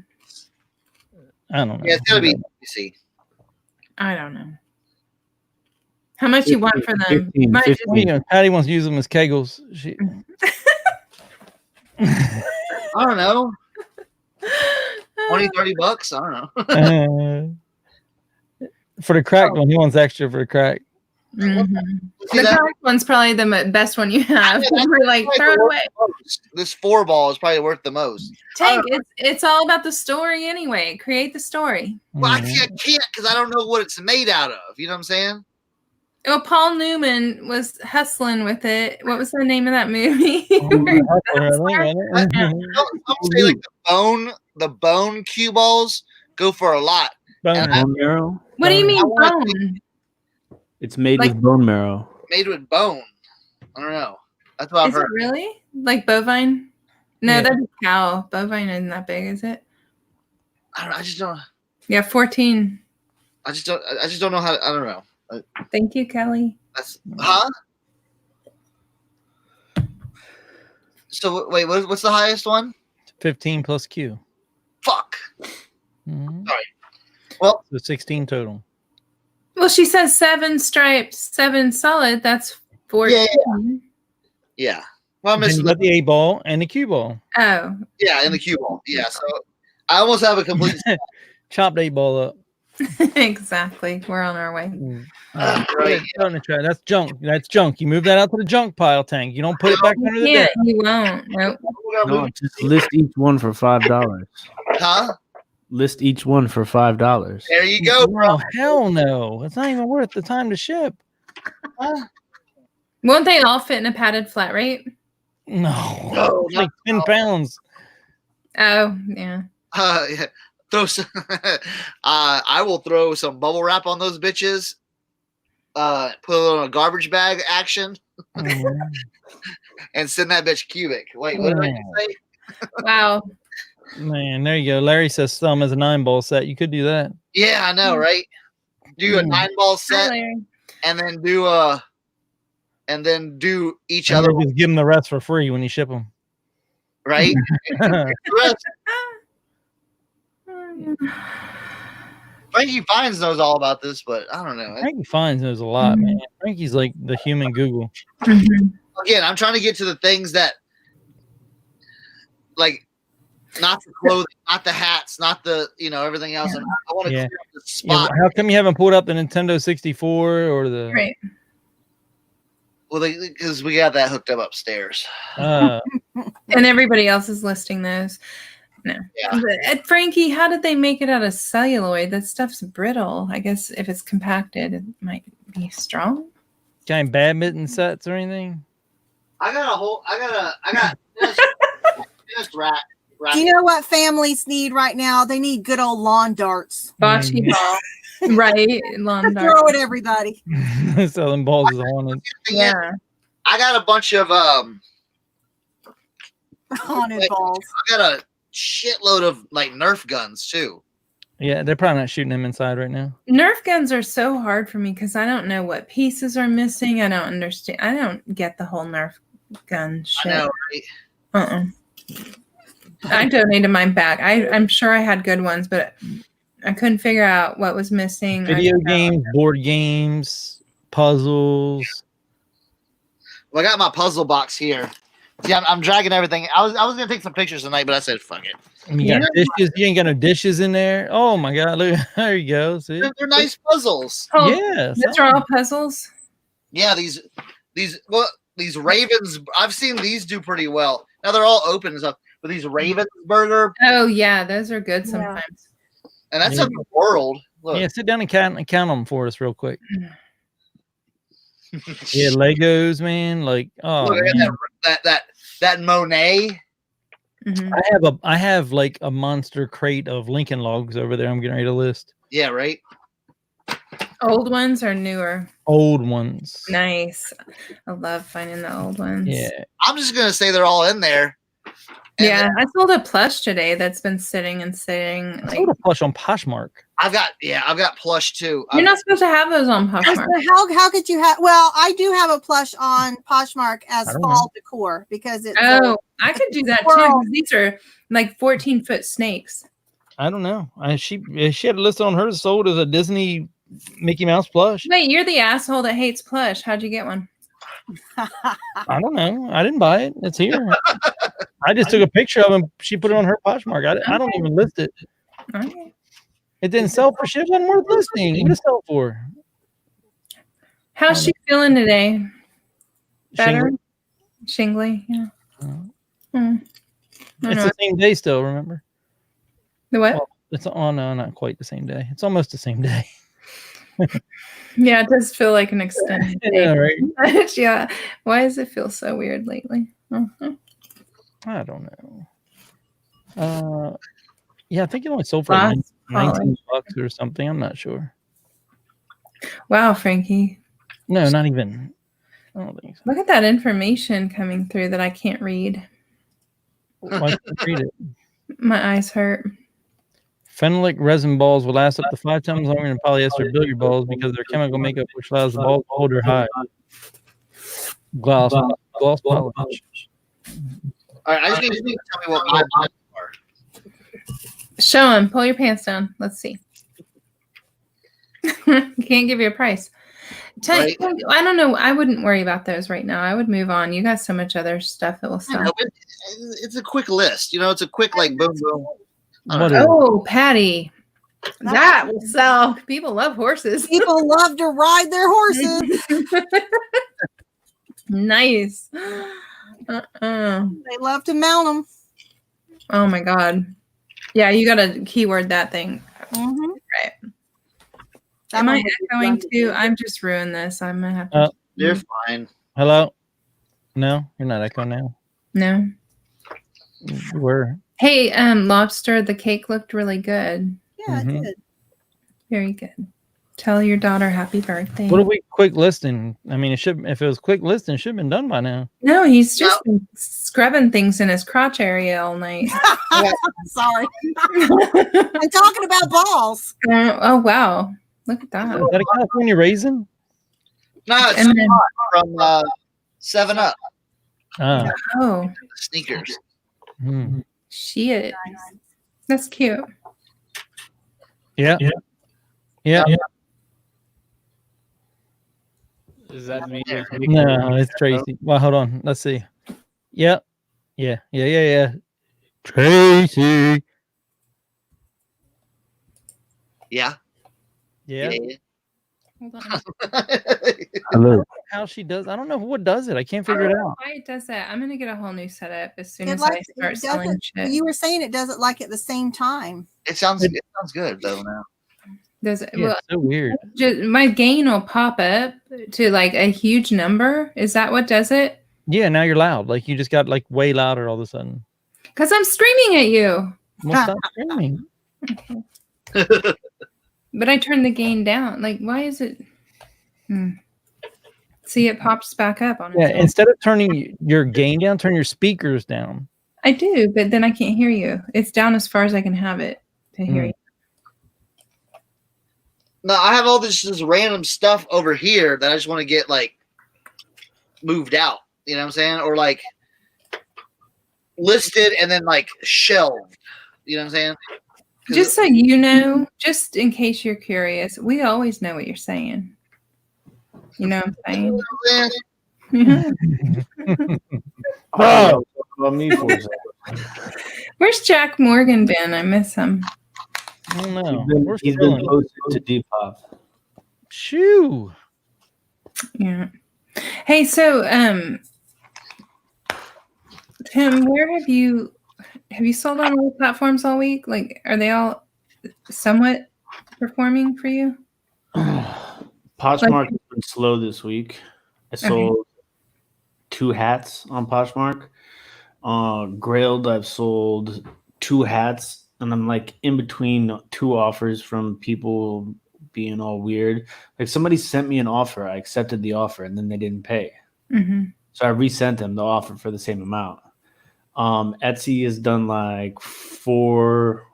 I don't know. Yeah, it's gotta be. You see, I don't know. How much you want for them? 15, Might just 15. Well, you know, Patty wants to use them as kegels. She, I don't know. 20, 30 bucks. I don't know. for the cracked one, he wants extra for the crack. Mhm. See, The that- dark one's probably the best one you have. Yeah, that's We're like, probably throw it worth away. the most. This 4 ball is probably worth the most. Tank, it's all about the story anyway. Create the story. Well, I Mhm. can't because I don't know what it's made out of. You know what I'm saying? Well, Paul Newman was hustling with it. What was the name of that movie? I'll say like the bone cue balls go for a lot. Bone. Bone marrow? What do you mean I wanna bone? It's made Like- with bone marrow. Made with bone. I don't know. That's what I've Is it heard. really? Like bovine? No, Yeah. that's cow. Bovine isn't that big, is it? I don't know. I just don't. Yeah, 14. I just don't know how. I don't know. Thank you, Kelly. That's So wait, what's the highest one? 15 plus Q. Fuck. Mhm. Sorry. Well, So 16 total. Well, she says 7 stripes, 7 solid. That's 14. yeah. Well, I'm And you missing got the 8 ball and the Q ball. Oh, yeah, in the cue ball. Yeah, so I almost have a complete. Chopped 8 ball up. exactly. We're on our way. Right. Throw it in the trash. That's junk. That's junk. You move that out to the junk pile, Tank. You don't put it back under the Yeah, desk. you won't. Nope. No, just list each one for $5. Huh? List each one for $5. There you go, bro. Oh, hell no. It's not even worth the time to ship. Won't they all fit in a padded flat rate? No, it's like 10 pounds. Oh, yeah. Yeah. Throw some. I will throw some bubble wrap on those bitches. Put it on a garbage bag action, and send that bitch cubic. Wait, what did I say? Wow. Man, there you go. Larry says thumb is a 9-ball set. You could do that. Yeah, I know, right? Do a 9-ball Hi, set, Larry. and then do each And other, then just give them the rest for free when you ship them. right? The rest- Frankie Fines knows all about this, but I don't know. Frankie Fines knows a lot, man. Frankie's like the human Google. Again, I'm trying to get to the things that, like, not the clothing, not the hats, not the everything else. And I want to clear up the Yeah, spot. how come you haven't pulled up the Nintendo 64 or the? Right. Well, because we got that hooked up upstairs. And everybody else is listing those. No. Yeah. But, Frankie, how did they make it out of celluloid? That stuff's brittle. I guess if it's compacted, it might be strong. Kind of badminton sets or anything? I got tennis rack. Do you know what families need right now? They need good old lawn darts. Bocce ball. Right. Lawn dart. Throw at everybody. Selling balls is haunted. Yeah. I got a bunch of Haunted balls. I got a shitload of like Nerf guns too. Yeah, they're probably not shooting them inside right now. Nerf guns are so hard for me because I don't know what pieces are missing. I don't understand. I don't get the whole Nerf gun shit. I know, right? I donated mine back. I'm sure I had good ones, but I couldn't figure out what was missing. Video games, board games, puzzles. Well, I got my puzzle box here. Yeah, I'm dragging everything. I was gonna take some pictures tonight, but I said fuck it. You got dishes. You ain't got no dishes in there. Oh my god! Look, there you go. See, They're nice puzzles. Oh, yeah, these are all puzzles. Yeah, these Ravens. I've seen these do pretty well. Now they're all open and stuff, but these Ravensburger, Oh yeah, those are good sometimes. and that's in the world. Look. yeah. Sit down and count them for us real quick. Yeah, Legos, man. Like, oh, Look, I got that Monet. Mm-hmm. I have like a monster crate of Lincoln Logs over there. I'm getting ready to list. Yeah, right. Old ones or newer? Old ones. Nice. I love finding the old ones. Yeah. I'm just gonna say they're all in there. And Yeah, I sold a plush today that's been sitting and sitting. I sold a plush on Poshmark. I've got plush too. You're not supposed to have those on Poshmark. How could you have? Well, I do have a plush on Poshmark as fall decor because it's. Oh, I could do that too. 'Cause these are like 14-foot snakes. I don't know. She had it listed on hers sold as a Disney Mickey Mouse plush. Wait, you're the asshole that hates plush. How'd you get one? I don't know. I didn't buy it. It's here. I just took a picture of it. She put it on her Poshmark. I don't even list it. Okay. It didn't sell for shit. It wasn't worth listing. What did it sell for? How's she feeling today? Better? Shingly. Shingly, yeah. It's the same day still, remember? The what? Well, it's no, not quite the same day. It's almost the same day. Yeah, it does feel like an extended day. Yeah, right. Yeah. Why does it feel so weird lately? I don't know. Yeah, I think it only sold for Last $19 or something. I'm not sure. Wow, Frankie. No, not even. I don't think so. Look at that information coming through that I can't read. Why can't you read it? My eyes hurt. Phenolic resin balls will last up to 5 times longer than polyester billiard balls because their chemical makeup, which allows the ball to hold or hide. Gloss polish. All right, I just need you to tell me what my buttons are. Show him. Pull your pants down. Let's see. Can't give you a price. I don't know. I wouldn't worry about those right now. I would move on. You got so much other stuff that will sell. It's a quick list. It's a quick boom boom. Oh, Patty. That will sell. People love horses. People love to ride their horses. Nice. They love to mount them. Oh my God. Yeah, you got to keyword that thing. Mm-hmm. Right. Am I echoing too? I'm just ruined this. I'm gonna have to. You're fine. Hello? No, you're not echoing now. No. You were. Hey, Lobster, the cake looked really good. Yeah, it did. Very good. Tell your daughter happy birthday. What are we quick listing? I mean, if it was quick listing, it should have been done by now. No, he's just been scrubbing things in his crotch area all night. Sorry. I'm talking about balls. Oh, wow. Look at that. Is that a California raisin? No, it's And then- from 7 Up Oh, sneakers. shit. That's cute. Yeah. Is that me? No, it's Tracy. Well, hold on. Let's see. Yep. Yeah. Tracy. Yeah. Yeah. Hold on. Hello. How she does? I don't know what does it. I can't figure it out. Why it does that? I'm gonna get a whole new setup as soon It as I likes, start it selling doesn't, shit. you were saying it does it like at the same time. It sounds good though now. Does it? Yeah, Well, it's so weird. my gain will pop up to like a huge number. Is that what does it? Yeah, now you're loud. Like you just got like way louder all of a sudden. Because I'm streaming at you. Well, stop screaming. But I turned the gain down. Like, why is it? See, it pops back up on Yeah, its own. instead of turning your gain down, turn your speakers down. I do, but then I can't hear you. It's down as far as I can have it to hear you. No, I have all this random stuff over here that I just want to get like moved out. You know what I'm saying? Or like listed and then like shelved. You know what I'm saying? Just so you know, just in case you're curious, we always know what you're saying. You know what I'm saying? Oh, about me for a second. Where's Jack Morgan been? I miss him. I don't know. He's been posted to Depop. Shoo. Yeah. Hey, so Tim, where have you sold on all platforms all week? Like, are they all somewhat performing for you? Poshmark has been slow this week. I sold 2 hats on Poshmark. Grailed, I've sold 2 hats, and I'm like in between 2 offers from people being all weird. Like somebody sent me an offer, I accepted the offer, and then they didn't pay. So I resent them the offer for the same amount. Etsy has done like 4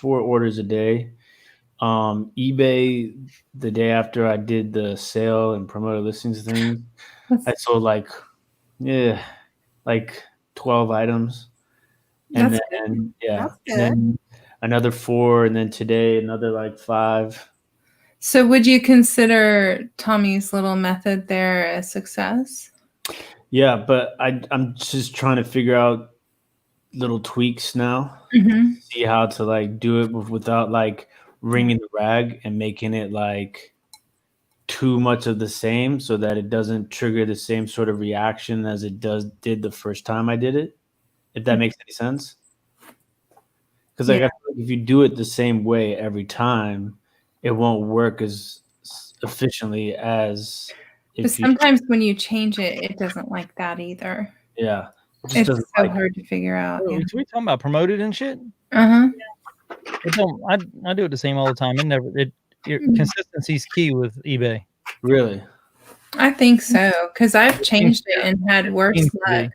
orders a day. eBay, the day after I did the sale and promoted listings thing, I sold like 12 items. And That's then That's and then another 4, and then today another like 5. So would you consider Tommy's little method there a success? Yeah, but I'm just trying to figure out little tweaks now. See how to like do it without like wringing the rag and making it like too much of the same, so that it doesn't trigger the same sort of reaction as it did the first time I did it. If that makes any sense. Because like I feel like if you do it the same way every time, it won't work as efficiently as But sometimes when you change it, it doesn't like that either. Yeah. It's so hard to figure out. Oh, we talking about promoted and shit? Uh-huh. I do it the same all the time. Consistency is key with eBay. Really? I think so, because I've changed it and had worse luck.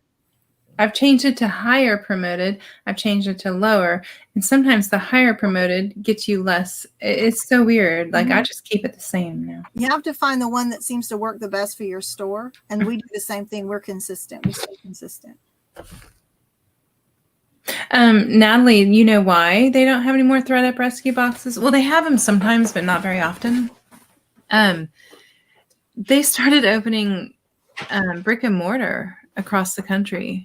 I've changed it to higher promoted. I've changed it to lower. And sometimes the higher promoted gets you less. It's so weird. Like, I just keep it the same now. You have to find the one that seems to work the best for your store. And we do the same thing. We're consistent. We stay consistent. Natalie, you know why they don't have any more thread up rescue boxes? Well, they have them sometimes, but not very often. They started opening brick and mortar across the country.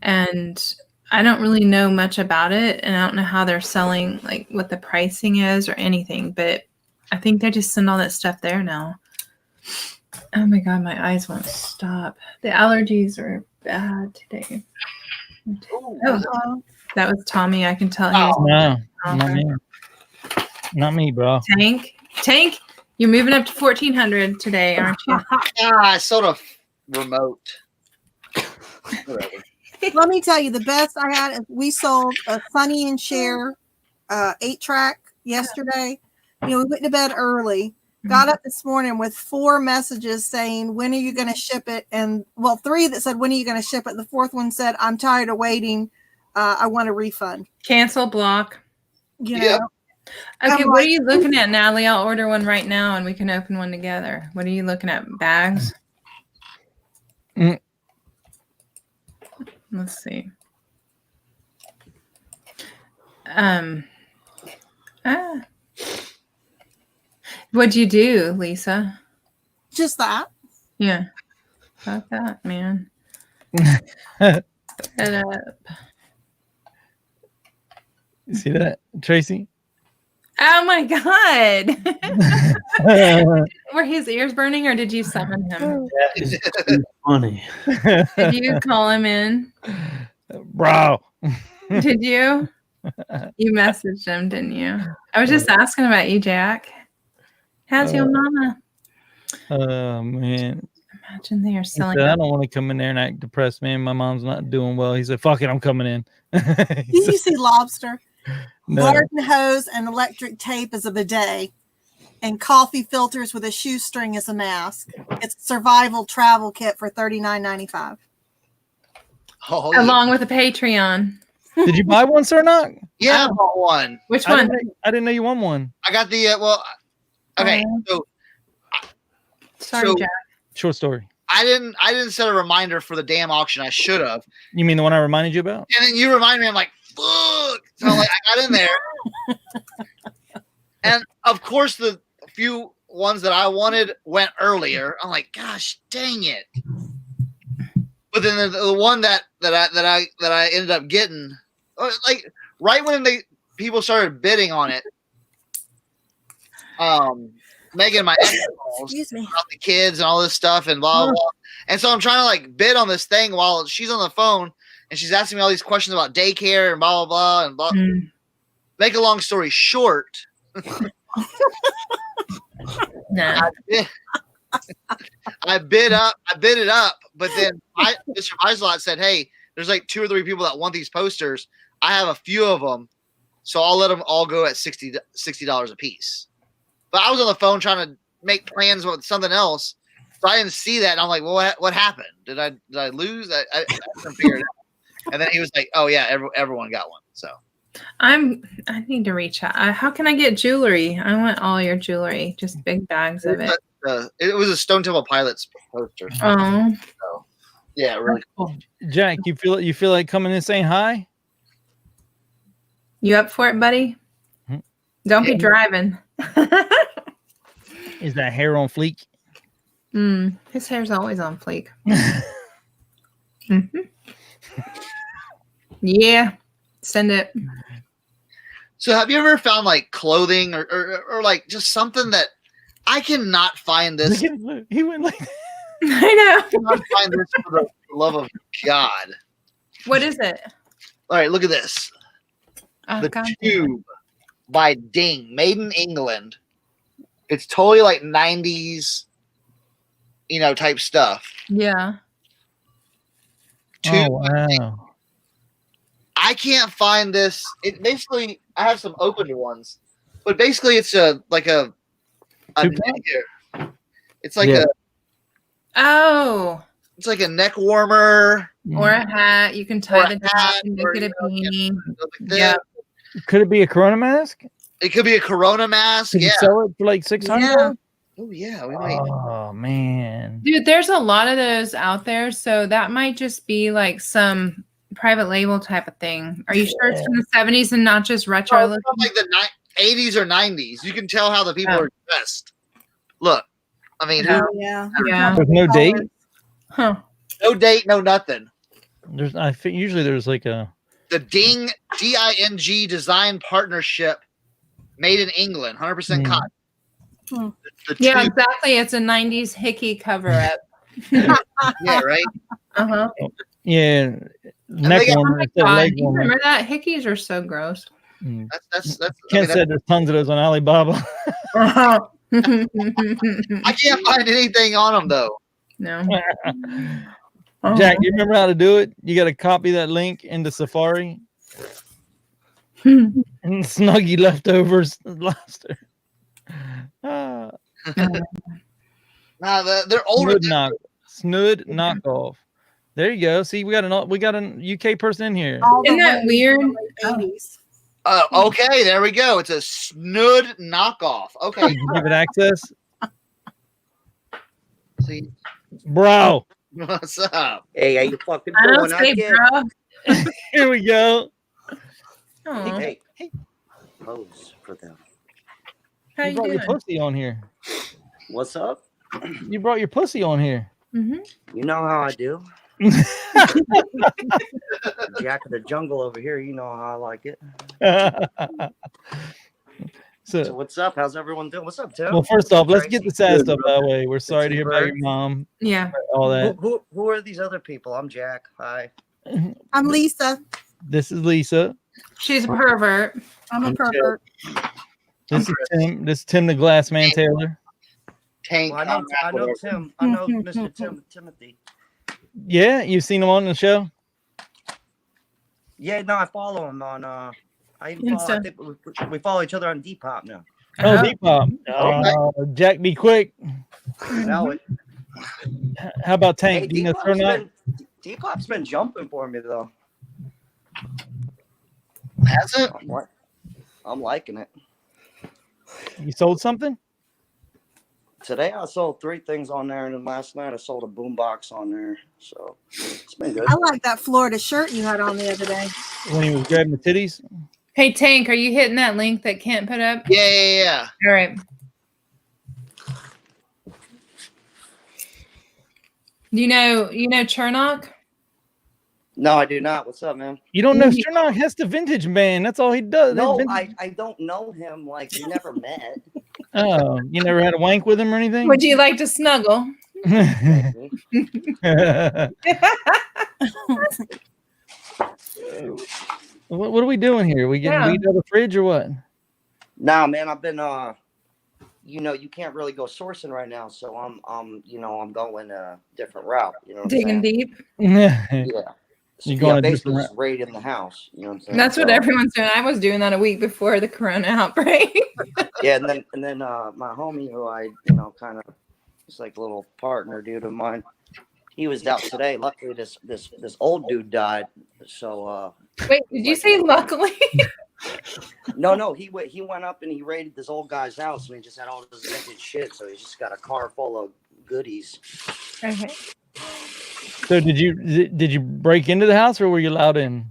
And I don't really know much about it, and I don't know how they're selling, like what the pricing is or anything, but I think they just send all that stuff there now. Oh my God, my eyes won't stop. The allergies are bad today. Oh, that was Tommy. I can tell you. No, not me. Not me, bro. Tank, you're moving up to 1,400 today, aren't you? I sold remote. Whatever. Let me tell you, the best I had is we sold a Funny and Share 8-track yesterday. We went to bed early, got up this morning with 4 messages saying, when are you going to ship it? And 3 that said, when are you going to ship it? The 4th one said, I'm tired of waiting. I want a refund. Cancel, block. You know? Okay, what are you looking at, Natalie? I'll order one right now and we can open one together. What are you looking at? Bags? Let's see. What'd you do, Lisa? Just that. Yeah. Fuck that, man. Set it up. You see that, Tracy? Oh my God. Were his ears burning or did you summon him? That is too funny. Did you call him in? Bro. Did you? You messaged him, didn't you? I was just asking about you, Jack. How's your mama? Oh, man. Imagine they are selling. Said, I don't want to come in there and act depressed, man. My mom's not doing well. He said, fuck it, I'm coming in. Did you see Lobster? No. Garden hose and electric tape as a bidet, and coffee filters with a shoestring as a mask. It's a survival travel kit for $39.95. Oh, Along with a Patreon. Did you buy one, Cernoch? yeah, I bought one. Which I one? didn't know you won one. I got the okay. So Sorry, so- Jack. Short story. I didn't set a reminder for the damn auction. I should have. You mean the one I reminded you about? And then you reminded me. I'm like, fuck. So I got in there, and of course the few ones that I wanted went earlier. I'm like, gosh, dang it. But then the one that I ended up getting, like right when people started bidding on it, Megan, my ex calls about the kids and all this stuff and blah blah. And so I'm trying to like bid on this thing while she's on the phone and she's asking me all these questions about daycare and blah blah blah and blah. Make a long story short, Nah. I bid it up, but then Mr. Weislot said, "Hey, there's like 2 or 3 people that want these posters. I have a few of them, so I'll let them all go at $60 a piece." But I was on the phone trying to make plans with something else, so I didn't see that. And I'm like, "Well, what happened? Did I lose?" I couldn't figure it out. And then he was like, "Oh yeah, everyone got one." So I need to reach out. How can I get jewelry? I want all your jewelry, just big bags of it. It was a Stone Temple Pilots poster. Oh, So, yeah, really cool. Jack, you feel like coming in saying hi? you up for it, buddy? Don't be driving. Is that hair on fleek? His hair's always on fleek. Yeah, send it. So have you ever found like clothing or like just something that I cannot find this? He went like I know. I cannot find this for the love of God. What is it? All right, look at this. Oh, The God. Tube by Ding, made in England. It's totally like 90s, type stuff. Yeah. Oh, wow. I can't find this. It basically, I have some opened ones, but basically it's a Tube neck here. It's like Oh. it's like a neck warmer. Or a hat. You can Or tie a the hat hat, and make or, it a beanie. Like this. Yeah. Could it be a Corona mask? It could be a Corona mask. Could you Yeah. sell it for like $600? Yeah. Oh yeah, we might. Oh man. Dude, there's a lot of those out there. So that might just be like some private label type of thing. Are you sure it's from the 70s and not just retro? Oh, it's from like the 80s or 90s. You can tell how the people are dressed. Look, I mean, Yeah. Yeah. There's no date. Huh. no date, no nothing. I think usually there's like a The Ding DING design partnership, made in England, 100% cotton. The Yeah, Tube- exactly. It's a 90s hickey cover up. yeah, right. Uh-huh. yeah neck they got- warmer. Oh my It said God, leg you warmer. remember that? Hickeys are so gross. That's. I, Ken mean, said there's tons of those on Alibaba. I can't find anything on them though. No. Jack, you remember how to do it? You got to copy that link into Safari. Oh. And Snuggie leftovers lobster. Ah, Nah, they're older. Snood knockoff. There you go. See, we got an UK person in here. All Isn't the that way weird? to the late 80s. Okay, there we go. It's a snood knockoff. Okay. Did you give it access? See, Bro. what's up? Hey, how you fucking I don't doing? say bro. Here we go. Aw, Hey, pose for them. how You you brought doing? your pussy on here. What's up? You brought your pussy on here. Mhm. You know how I do. Jack of the Jungle over here. You know how I like it. So So, what's up? How's everyone doing? What's up, Tim? well, first off, let's get Tracy? the sad Good, stuff bro. out of the way. We're sorry to hear about your T-Bird. mom, Yeah. all that. Who are these other people? I'm Jack. Hi. I'm Lisa. This is Lisa. She's a pervert. I'm a pervert. This is Tim. This is Tim the Glass Man Taylor. Tank. Well, I know Tim. I know Mr. Timothy. Yeah, you've seen him on the show. Yeah, no, I follow him on. I even follow. I Insta. think we follow each other on Depop now. Oh, Uh-huh. Depop. Jack, be quick. You know it. How about Tank? Hey, Do you know Cernoch? Depop's been jumping for me though. Has it? I'm liking it. You sold something? Today I sold 3 things on there, and then last night I sold a boombox on there. So it's been good. I like that Florida shirt you had on the other day. When he was grabbing the titties? Hey, Tank, are you hitting that link that Kent put up? Yeah. All right. You know Cernoch? No, I do not. What's up, man? You don't know Cernoch has the vintage man. That's all he does. No, Vintage- I don't know him. Like we never met. Oh, you never had a wank with him or anything? Would you like to snuggle? What are we doing here? We getting weed out of the fridge or what? Nah, man, I've been you can't really go sourcing right now, so I'm going a different route. You know what Digging I'm saying? deep. Yeah. You're going a basically different just raiding the house. You know what I'm saying? That's what So, everyone's doing. I was doing that a week before the corona outbreak. Yeah, and then my homie who I kind of is like a little partner dude of mine. He was out today. Luckily, this old dude died. So Wait, did you say luckily? no, he went up and he raided this old guy's house and he just had all this vintage shit. So he's just got a car full of goodies. Okay. So did you break into the house or were you allowed in?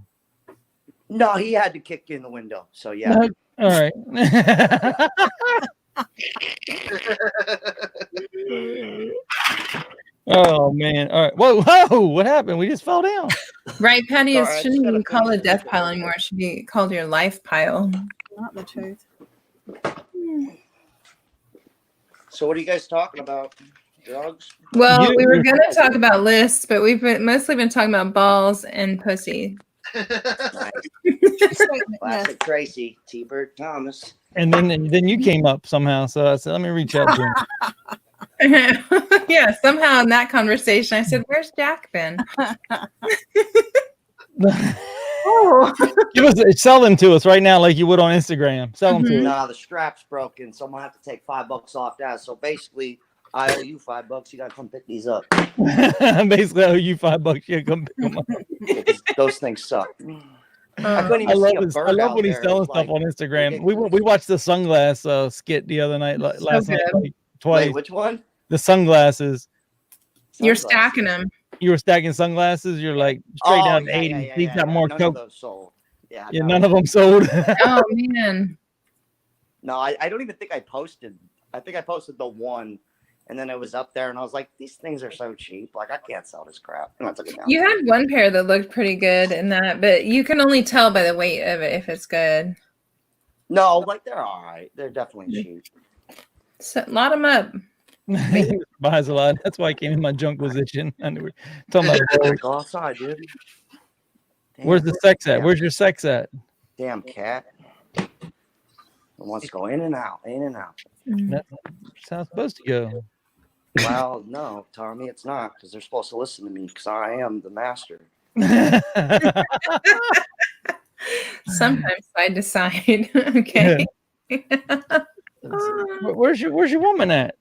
No, he had to kick in the window. So yeah. No? All right. Oh man! All right. Whoa! What happened? We just fell down. Right, Patty, Sorry, it I just shouldn't gotta be called a finish death this. pile anymore. It should be called your life pile. Not the truth. So what are you guys talking about? Drugs? Well, we were You're- going to talk about lists, but we've mostly been talking about balls and pussy. Nice. Statement, Classic Tracy, T-Bird Thomas. And then you came up somehow. So I said, let me reach out to him. Yeah, somehow in that conversation, I said, "Where's Jack been?" Sell them to us right now, like you would on Instagram. Sell them to us. Nah, the strap's broken, so I'm gonna have to take $5 off that. So basically, I owe you $5. You gotta come pick these up. Basically, I owe you $5. You come pick them up. Because those things suck. I couldn't I even love see a this. I bird love out when he's there. selling It's stuff like on Instagram. ridiculous. We watched the sunglass skit the other night, last night, good. like, twice. Wait, which one? The sunglasses. You're Sunglasses. stacking them. You were stacking sunglasses. You're like straight down to yeah, 80. yeah, He's got more None coke. of those sold. Yeah, Yeah, no. none of them sold. Oh man. No, I don't even think I posted. I think I posted the one, and then it was up there, and I was like, these things are so cheap. Like, I can't sell this crap. And I took it down. You had one pair that looked pretty good in that, but you can only tell by the weight of it if it's good. No, like, they're all right. They're definitely cheap. So, lot them up. He buys a lot. That's why I came in my junk position. I knew we were talking about boys. Go outside, dude. Damn, Where's the sex at? Where's your sex at? damn cat? It wants to go in and out, in and out. That's how it's supposed to go. Well, no, Tommy, it's not because they're supposed to listen to me because I am the master. Sometimes I decide. Okay. Where's your woman at?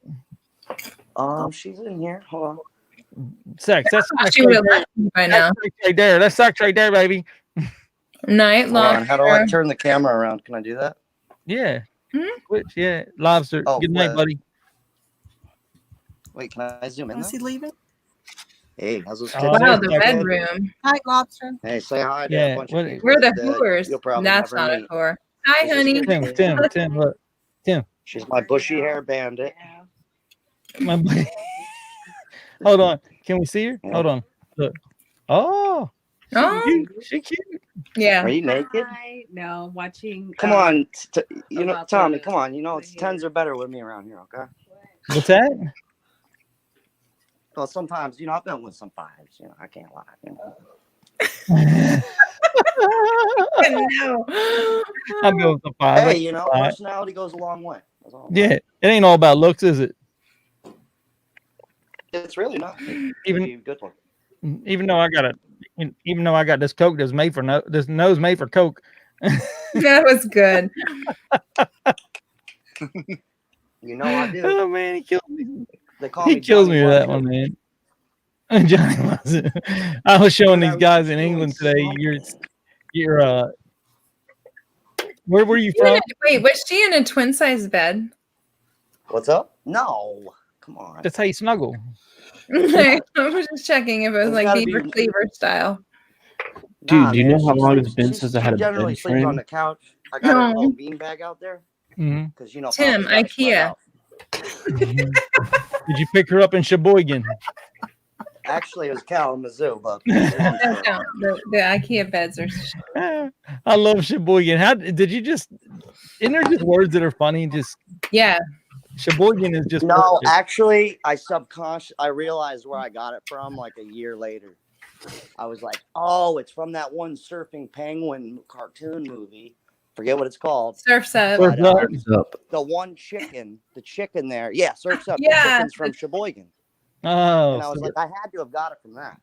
She's in here. Hold on. Sex. That's sex She would right have there. left me by now. That's sex right there. That's sex right there, baby. Night Hold on. How do I lobster. turn the camera around? Can I do that? Yeah. Hmm? Switch, yeah. Lobster. Oh, Good night, flip. buddy. Wait, can I zoom in? Is he leaving? Hey, how's this? Oh, Wow, there's the that red kid. room. Hi, Lobster. Hey, say hi to Yeah, a bunch what- of people. We're the that whores. You'll probably That's never not a meet. whore. Hi, This is honey. good. Tim, look. Tim. She's my bushy hair bandit. My buddy. Hold on. Can we see her? Hold on. Look. Oh. Oh, She cute. yeah. Are you naked? No, watching. Come on, you know, about Tommy. the- Come on, you know, the it's hair. tens are better with me around here. Okay. What's that? Well, sometimes, you know, I've been with some fives. You know, I can't lie. You know? No. I'll go with the five. Hey, you know, Five. personality goes a long way. That's all. Yeah. It ain't all about looks, is it? It's really not. Even Be a good one. even though I got this Coke that's made for this nose made for Coke. That was good. You know, I do. Oh man, he kills me. They call He me kills Johnny me with that Wonderful. one, man. Johnny was. I was showing these guys in Dude, England today. You're where were you from? Wait, was she in a twin size bed? What's up? No, come on. That's how you snuggle. I was just checking if it was It's like gotta Beaver be- Cleaver style. Dude, do you man, know how she long sleeps- it's been she- since I had a she generally bed sleeps on frame? the couch. I got a No. little beanbag out there Mm-hmm. because you know. Tim, Poppy's gotta spread IKEA. out. Did you pick her up in Sheboygan? Actually, it was Kalamazoo, but Doesn't count. The IKEA beds are. I love Sheboygan. How did you just? Isn't there just words that are funny? Just Yeah. Sheboygan is just no. perfect. Actually, I realized where I got it from like a year later. I was like, oh, it's from that one surfing penguin cartoon movie. Forget what it's called. Surf's up. Surf's But, Up. Surf's Up. The one chicken, the chicken there. Yeah, Surf's Up. Yeah. The chicken's from Sheboygan. Oh, And I was so like, I had to have got it from that.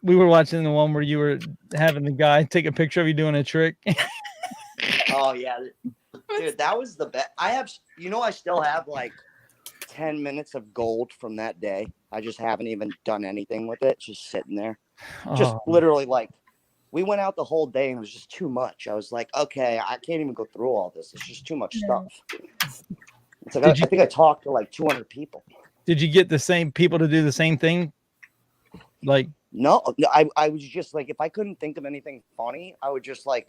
we were watching the one where you were having the guy take a picture of you doing a trick. Oh, yeah. Dude, that was the best. I still have like 10 minutes of gold from that day. I just haven't even done anything with it. Just sitting there. Just Oh, literally like, we went out the whole day and it was just too much. I was like, okay, I can't even go through all this. It's just too much stuff. It's like, I think I talked to like 200 people. did you get the same people to do the same thing? Like, No, I was just like, if I couldn't think of anything funny, I would just like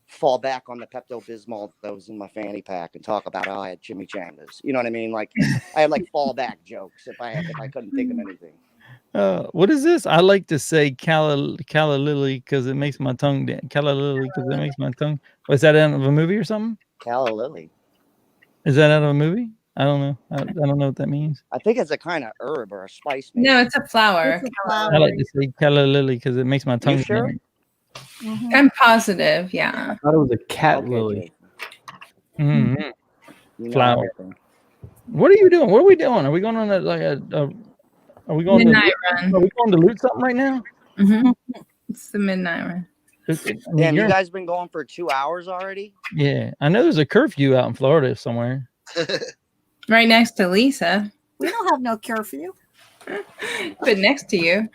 fall back on the Pepto-Bismol that was in my fanny pack and talk about how I had chimichangas. You know what I mean? Like I had like fallback jokes if I couldn't think of anything. what is this? I like to say calla lily because it makes my tongue dance. Calla lily because it makes my tongue. Was that out of a movie or something? Calla lily. Is that out of a movie? I don't know. I don't know what that means. I think it's a kind of herb or a spice. Maybe. No, it's a flower. It's a flower. I like to say calla lily because it makes my tongue sure? dance. Mhm. I'm positive. Yeah. I thought it was a cat Okay, lily. Jake, Mhm. you know Flower. everything. What are you doing? What are we doing? Are we going on are we going Midnight to run. are we going to loot something right now? Mhm. It's the midnight run. I mean, Damn, you you're- guys been going for 2 hours already? yeah, I know there's a curfew out in Florida somewhere. Right next to Lisa, We don't have no curfew. but next to you.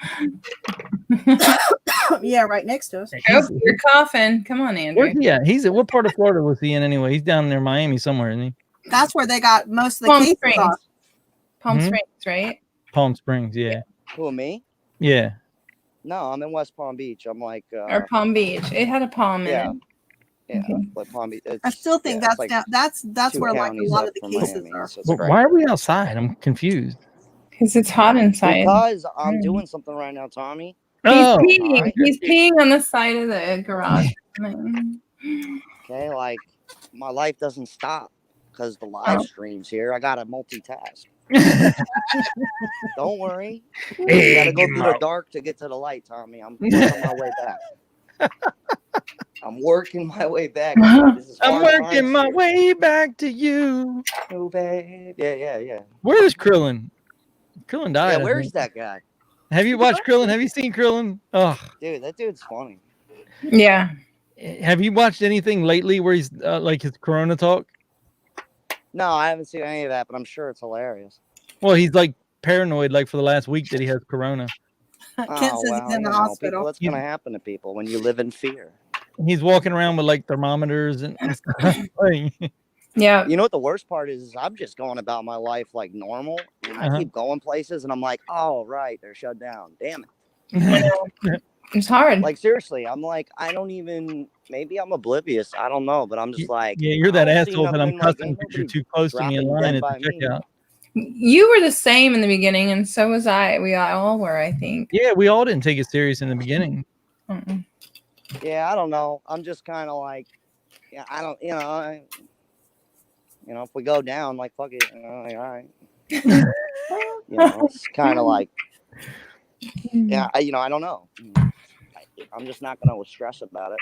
Yeah, right next to us. Oh, you're coughing. Come on, Andrew. Where's he at? He's at what part of Florida was he in anyway? He's down near Miami somewhere, isn't he? That's where they got most of the Palm cases Springs. are. Palm Mhm. Springs, right? Palm Springs, yeah. Who, me? Yeah. No, I'm in West Palm Beach. I'm like, Or Palm Beach. It had a palm yeah. in yeah, Okay. like Palm Beach. I still think yeah, it's that's like down, that's 2 where like a counties lot up of the from cases Miami, are. so it's But great. why are we outside? I'm confused. it because it's hot inside. Because I'm Mm. doing something right now, Tommy. Oh, He's peeing. alright. He's peeing on the side of the garage. Okay, like my life doesn't stop because the live stream's here. I gotta multitask. Don't worry. You gotta go through the dark to get to the light, Tommy. I'm on my way back. I'm working my way back. This is I'm hard working times my here. way back to you. Oh, babe. Yeah. Where is Krillin? Krillin died. Yeah, I where's think. that guy? Have you watched Krillin? Have you seen Krillin? Oh, Dude, that dude's funny. Yeah. have you watched anything lately where he's like his Corona talk? No, I haven't seen any of that, but I'm sure it's hilarious. Well, he's like paranoid, like for the last week that he has Corona. Kent Oh, says well, he's in the people, hospital. that's going to happen to people when you live in fear. He's walking around with like thermometers and stuff. Like, Yeah. You know what the worst part is I'm just going about my life like normal, and I keep going places, and I'm like, oh, right, they're shut down. Damn it. It's hard. Like, seriously, I'm like, I don't even, maybe I'm oblivious. I don't know, but I'm just like, yeah, you're that I don't see asshole that I'm nothing, like, cussing ain't because you're nobody too close to me in dropping line dead at by the me. checkout. You were the same in the beginning, and so was I. We all were, I think. Yeah, we all didn't take it serious in the beginning. Yeah, I don't know. I'm just kind of like, yeah, I don't, if we go down, like, fuck it, like, all right. It's kind of like, yeah, I don't know. I'm just not going to stress about it.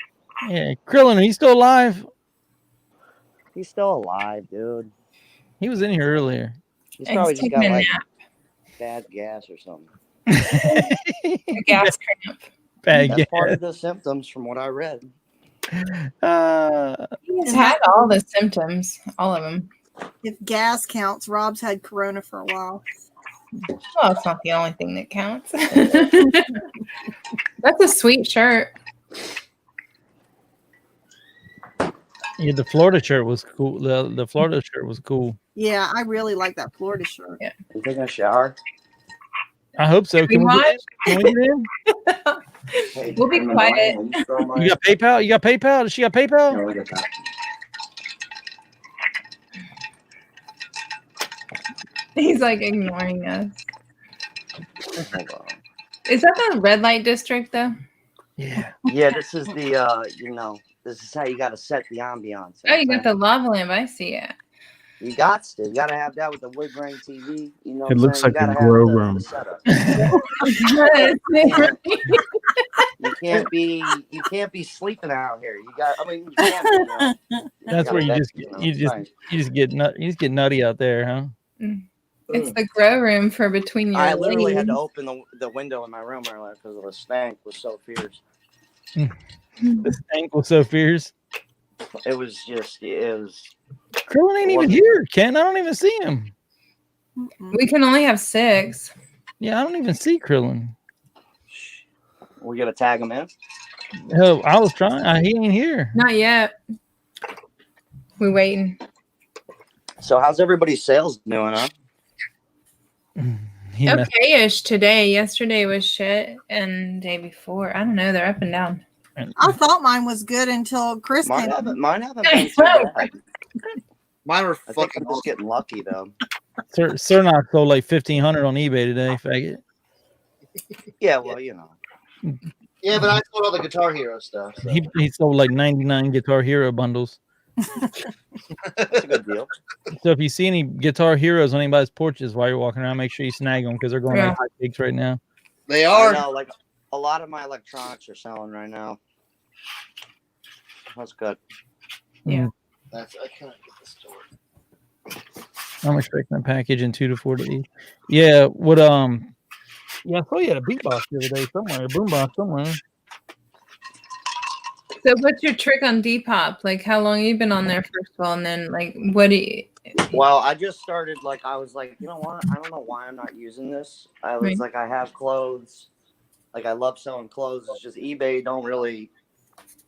Yeah, Krillin, are you still alive? He's still alive, dude. He was in here earlier. He's probably just got, taking a like, nap. bad gas or something. A gas cramp. Bad That's gas. part of the symptoms from what I read. He's had all the symptoms, all of them. If gas counts, Rob's had Corona for a while. Well, it's not the only thing that counts. That's a sweet shirt. Yeah, the Florida shirt was cool. The Florida shirt was cool. Yeah, I really like that Florida shirt. Yeah. You taking a shower? I hope so. Can we get in? Can we get in? Hey, We'll be quiet. You got PayPal? You got PayPal? Does she got PayPal? No, I got that. He's like ignoring us. Hold on. Is that the red light district, though? Yeah. Yeah, this is the this is how you got to set the ambiance. Oh, you got the lava lamp. I see it. You got to have that with the wood grain TV. You know, It looks like a a grow room. You can't be sleeping out here. You got. I mean, you can't. That's where you just get nutty out there, huh? It's the grow room for between your I literally had to legs. open the window in my room earlier because the stank was so fierce. The stank was so fierce. It was. Krillin ain't even here, Ken. I don't even see him. We can only have 6. Yeah, I don't even see Krillin. We're gonna tag him in. Hell, I was trying. He ain't here. Not yet. We waiting. So how's everybody's sales doing, huh? Okay-ish today. Yesterday was shit, and day before, I don't know. They're up and down. I thought mine was good until Chris Mine came. haven't been too bad. Mine were I think fucking I'm just getting lucky though. Cernoch sold like 1,500 on eBay today. Faggot. Yeah, well, you know. Yeah, but I sold all the Guitar Hero stuff. So. He sold like 99 Guitar Hero bundles. That's a good deal. So if you see any Guitar Heroes on anybody's porches while you're walking around, make sure you snag them because they're going like hotcakes right now. They are. I know, like a lot of my electronics are selling right now. That's good. Yeah. I cannot get this to work. I'm expecting a package in 2 to 4 days. Yeah, what yeah, I saw you had a beatbox the other day somewhere, a boombox somewhere. So what's your trick on Depop? Like, how long have you been on there, first of all? And then, like, what do you... Well, I just started, like, I was like, you know what? I don't know why I'm not using this. I was like, I have clothes. Like, I love selling clothes. It's just eBay don't really,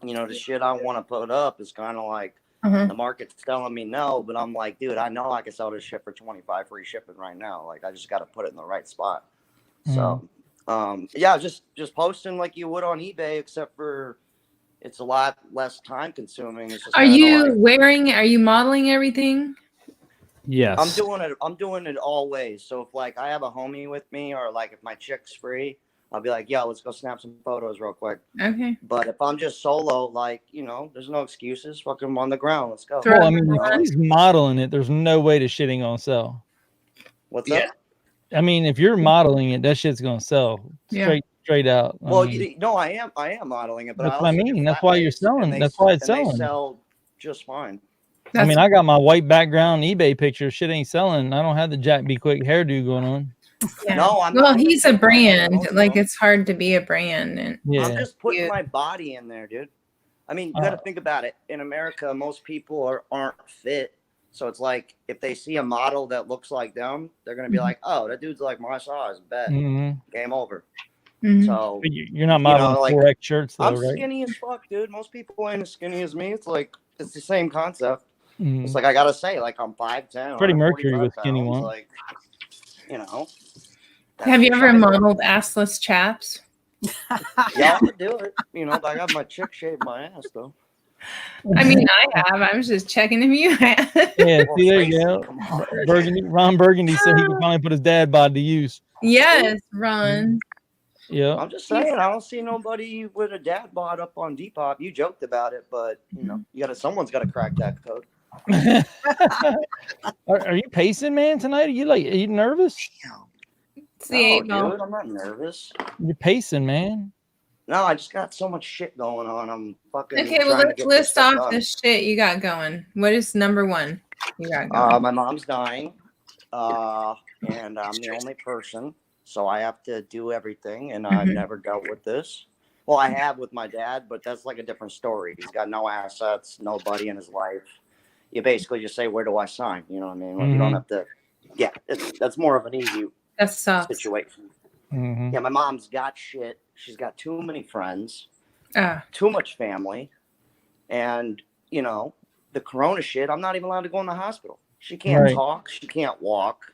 the shit I want to put up is kind of like, the market's telling me no, but I'm like, dude, I know I can sell this shit for $25 free shipping right now. Like, I just got to put it in the right spot. So, yeah, just posting like you would on eBay, except for it's a lot less time consuming. It's just are you modeling everything? Yes. I'm doing it all ways. So if like I have a homie with me or like if my chick's free, I'll be like, yo, let's go snap some photos real quick. Okay. But if I'm just solo, like, there's no excuses. Fucking I'm on the ground. Let's go. Well, I mean, if he's modeling it, there's no way the shit ain't gonna sell. What's up? I mean, if you're modeling it, that shit's gonna sell. Yeah. Straight straight out. I Well, mean, no, I am modeling it, but that's I what I also do mean. That's why you're flatmates, and selling. That's why it's they selling. sell just fine. I mean, I got my white background eBay picture. Shit ain't selling. I don't have the Jack B. Quick hairdo going on. Yeah. No, I'm well, not he's a even putting my head in brand. most of Like them. it's hard to be a brand. And I'm just putting my body in there, dude. I mean, you got to think about it. In America, most people aren't fit. So it's like if they see a model that looks like them, they're going to be like, oh, that dude's like my size. Bet. Game over. So But you're not modeling like, 4X shirts, though, I'm right? skinny as fuck, dude. Most people ain't as skinny as me. It's like, it's the same concept. Mhm. It's like, I got to say, like, I'm 5'10". Freddie Mercury was 145 skinny pounds, once. like, you know. have you ever modeled assless chaps? Yeah, I would do it. You know, but I got my chick shave my ass, though. I mean, I have. I was just checking if you have. Yeah, see, there you go. Ron Burgundy said he could finally put his dad bod to use. Yes, Ron. Yeah. I'm just saying, I don't see nobody with a dad bod up on Depop. You joked about it, but you know, someone's got to crack that code. Are you pacing, man, tonight? Are you nervous? It's the 8 ball. Dude, I'm not nervous. You're pacing, man. No, I just got so much shit going on. I'm fucking. Okay, well, trying to let's get list this stuff off done. the shit you got going. What is number one you got going? My mom's dying, and I'm the only person, so I have to do everything. And I've never dealt with this. Well, I have with my dad, but that's like a different story. He's got no assets, nobody in his life. You basically just say, "Where do I sign?" You know what I mean? Like, you don't have to. Yeah, that's more of an easy situation. Yeah, my mom's got shit. She's got too many friends, too much family, and you know the corona shit. I'm not even allowed to go in the hospital. She can't talk. She can't walk.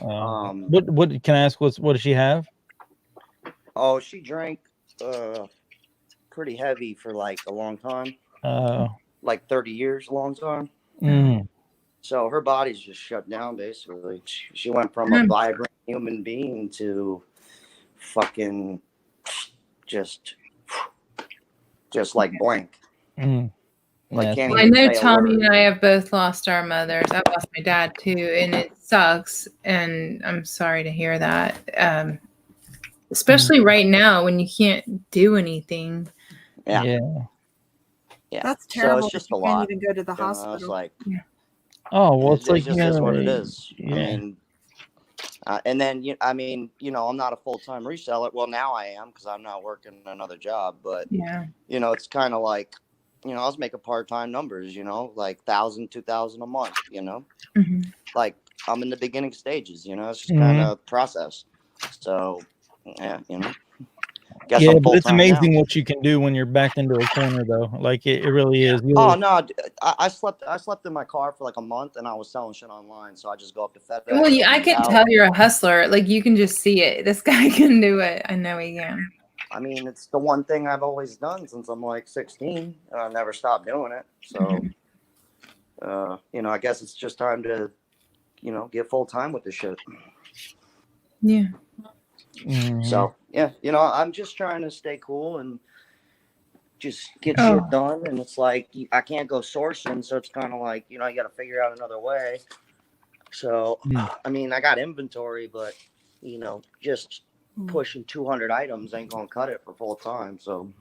What can I ask? What does she have? Oh, she drank pretty heavy for like a long time. Like 30 years, a long time. So her body's just shut down. Basically, she went from a vibrant human being to fucking just like blank. Like, I know Tommy and I have both lost our mothers. I lost my dad too, and it sucks. And I'm sorry to hear that. Especially right now when you can't do anything. Yeah. That's terrible. So it's just you a can't lot. even go to the It's hospital. like, oh well, it's like just is what it is. Yeah. I mean, and then I mean, you know, I'm not a full-time reseller. Well, now I am because I'm not working another job. But you know, it's kind of like, you know, I was making part-time numbers. You know, like 1,000, 2,000 a month. You know, like I'm in the beginning stages. You know, it's just kind of process. So yeah, you know. Yeah, but it's amazing what you can do when you're backed into a corner, though. Like it really is. Oh no, I slept in my car for like a month, and I was selling shit online. So I just go up to FedEx. Well, I can tell you're a hustler. Like you can just see it. This guy can do it. I know he can. I mean, it's the one thing I've always done since I'm like 16, and I never stopped doing it. So, you know, I guess it's just time to, you know, get full time with this shit. Yeah. So yeah, you know, I'm just trying to stay cool and just get shit done. And it's like I can't go sourcing, so it's kind of like, you know, you got to figure out another way. So I mean, I got inventory, but you know, just pushing 200 items ain't gonna cut it for full time. So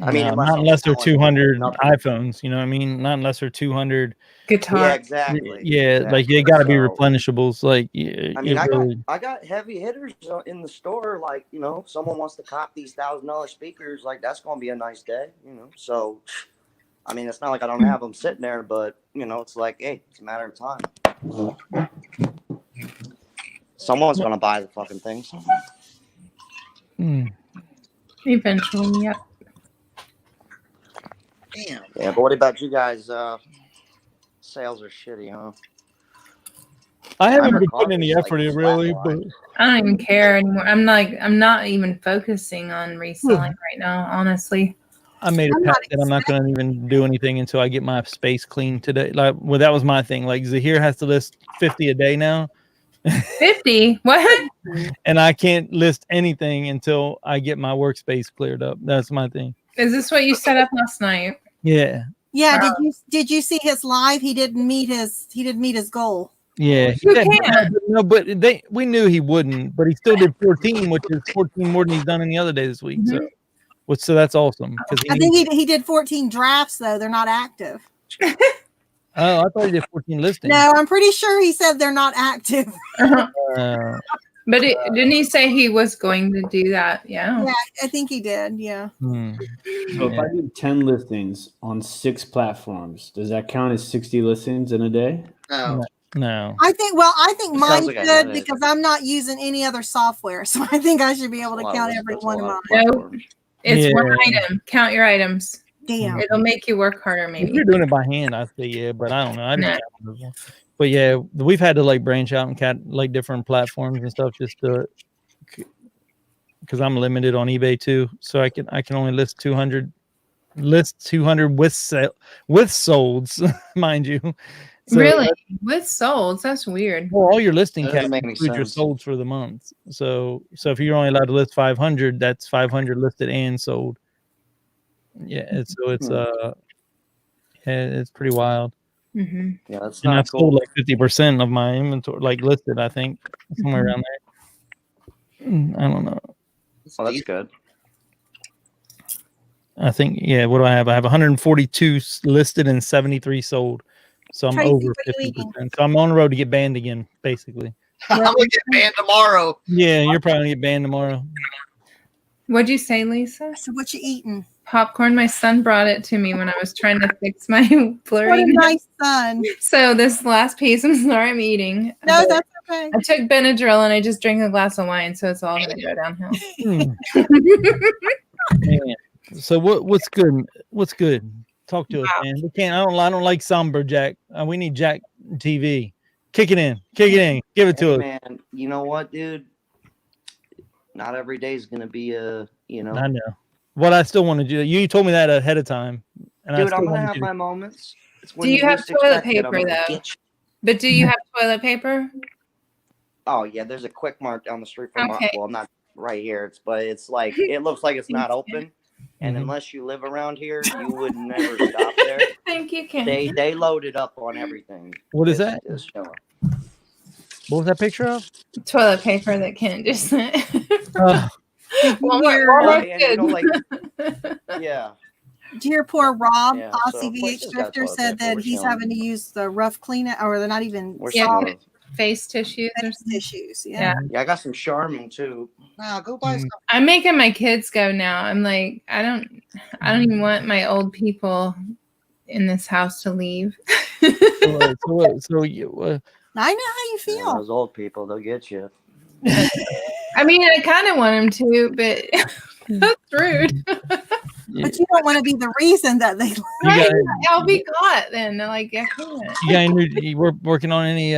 I mean, not unless they're 200 iPhones, you know what I mean? Not unless they're 200 guitar. Yeah, exactly. Yeah, exactly. like they got to be replenishables. Like, I mean, I got heavy hitters in the store. Like, you know, someone wants to cop these $1,000 speakers. Like, that's gonna be a nice day, you know. So, I mean, it's not like I don't have them sitting there, but you know, it's like, hey, it's a matter of time. Someone's gonna buy the fucking things. Eventually, yep. Damn. Yeah, but what about you guys? Sales are shitty, huh? I haven't been putting any effort in really, but I don't even care anymore. I'm not even focusing on reselling right now, honestly. I made a pact that I'm not going to even do anything until I get my space clean today. Like, well, that was my thing. Like, Zahir has to list 50 a day now. 50? What? And I can't list anything until I get my workspace cleared up. That's my thing. Is this what you set up last night? Yeah. Yeah. Did you see his live? He didn't meet his goal. Yeah, You can't. no, but we knew he wouldn't, but he still did 14, which is 14 more than he's done any other day this week. So, so that's awesome. I think he did 14 drafts though. They're not active. Oh, I thought he did 14 listings. No, I'm pretty sure he said they're not active. But didn't he say he was going to do that? Yeah. Yeah, I think he did. Yeah. So if I do 10 listings on 6 platforms, does that count as 60 listings in a day? No. I think mine sounds like I should had it. because I'm not using any other software. So I think I should be able to count every one of mine. No, it's one item. Count your items. Damn. It'll make you work harder, maybe. If you're doing it by hand, I say yeah, but I don't know. I didn't count those ones. But yeah, we've had to like branch out and cat like different platforms and stuff just to because I'm limited on eBay too, so I can only list 200 with solds, mind you. So really? With solds? That's weird. Well, all your listing That caps doesn't make any include your sense. solds for the month. So if you're only allowed to list 500, that's 500 listed and sold. Yeah, it's pretty wild. Mm-hmm. Yeah, that's And not I've sold like 50% of my inventory, like listed, I think, somewhere around there. I don't know. Oh, that's good. I think, yeah, what do I have? I have 142 listed and 73 sold. So I'm Tracy, over what are you 50%. eating? So I'm on the road to get banned again, basically. I'm gonna get banned tomorrow. Yeah, you're probably going to get banned tomorrow. What'd you say, Lisa? So what you eating? Popcorn. My son brought it to me when I was trying to fix my What blurry. a nice son. So this last piece, I'm sorry I'm eating. No, but that's okay. I took Benadryl and I just drank a glass of wine, so it's all going to go downhill. Man. So what's good? What's good? Talk to us, man. We can't. I don't like somber Jack. We need Jack TV. Kick it in. Give it to us. Man, you know what, dude? Not every day is gonna be a, I know. What I still want to do. You told me that ahead of time, and dude, I I'm gonna have my moments. Do you have toilet paper though? But do you have toilet paper? Oh yeah, there's a Quick Mart down the street from Okay. well, not right here. It's like it looks like it's not open. And Mhm. unless you live around here, you would never stop there. Thank you, Ken. They loaded up on everything. What is that? It's, What was that picture of? Toilet paper that Ken just sent. Oh, Walmart's and, good. yeah. Dear poor Rob, Yeah, Aussie so VH places got Drifter toilet said paper, that we're he's chilling. having to use the rough clean it, or they're not even We're Yeah. solid. Face tissues or something. tissues. Yeah. Yeah, I got some Charmin too. Nah, go buy some. I'm making my kids go now. I'm like, I don't even want my old people in this house to leave. so you, I know how you Yeah, feel. those old people, they'll get you. I mean, I kind of want them to, but that's rude. But you don't want to be the reason that they Right? got- I'll be caught then. Like, I can't. you got you working on any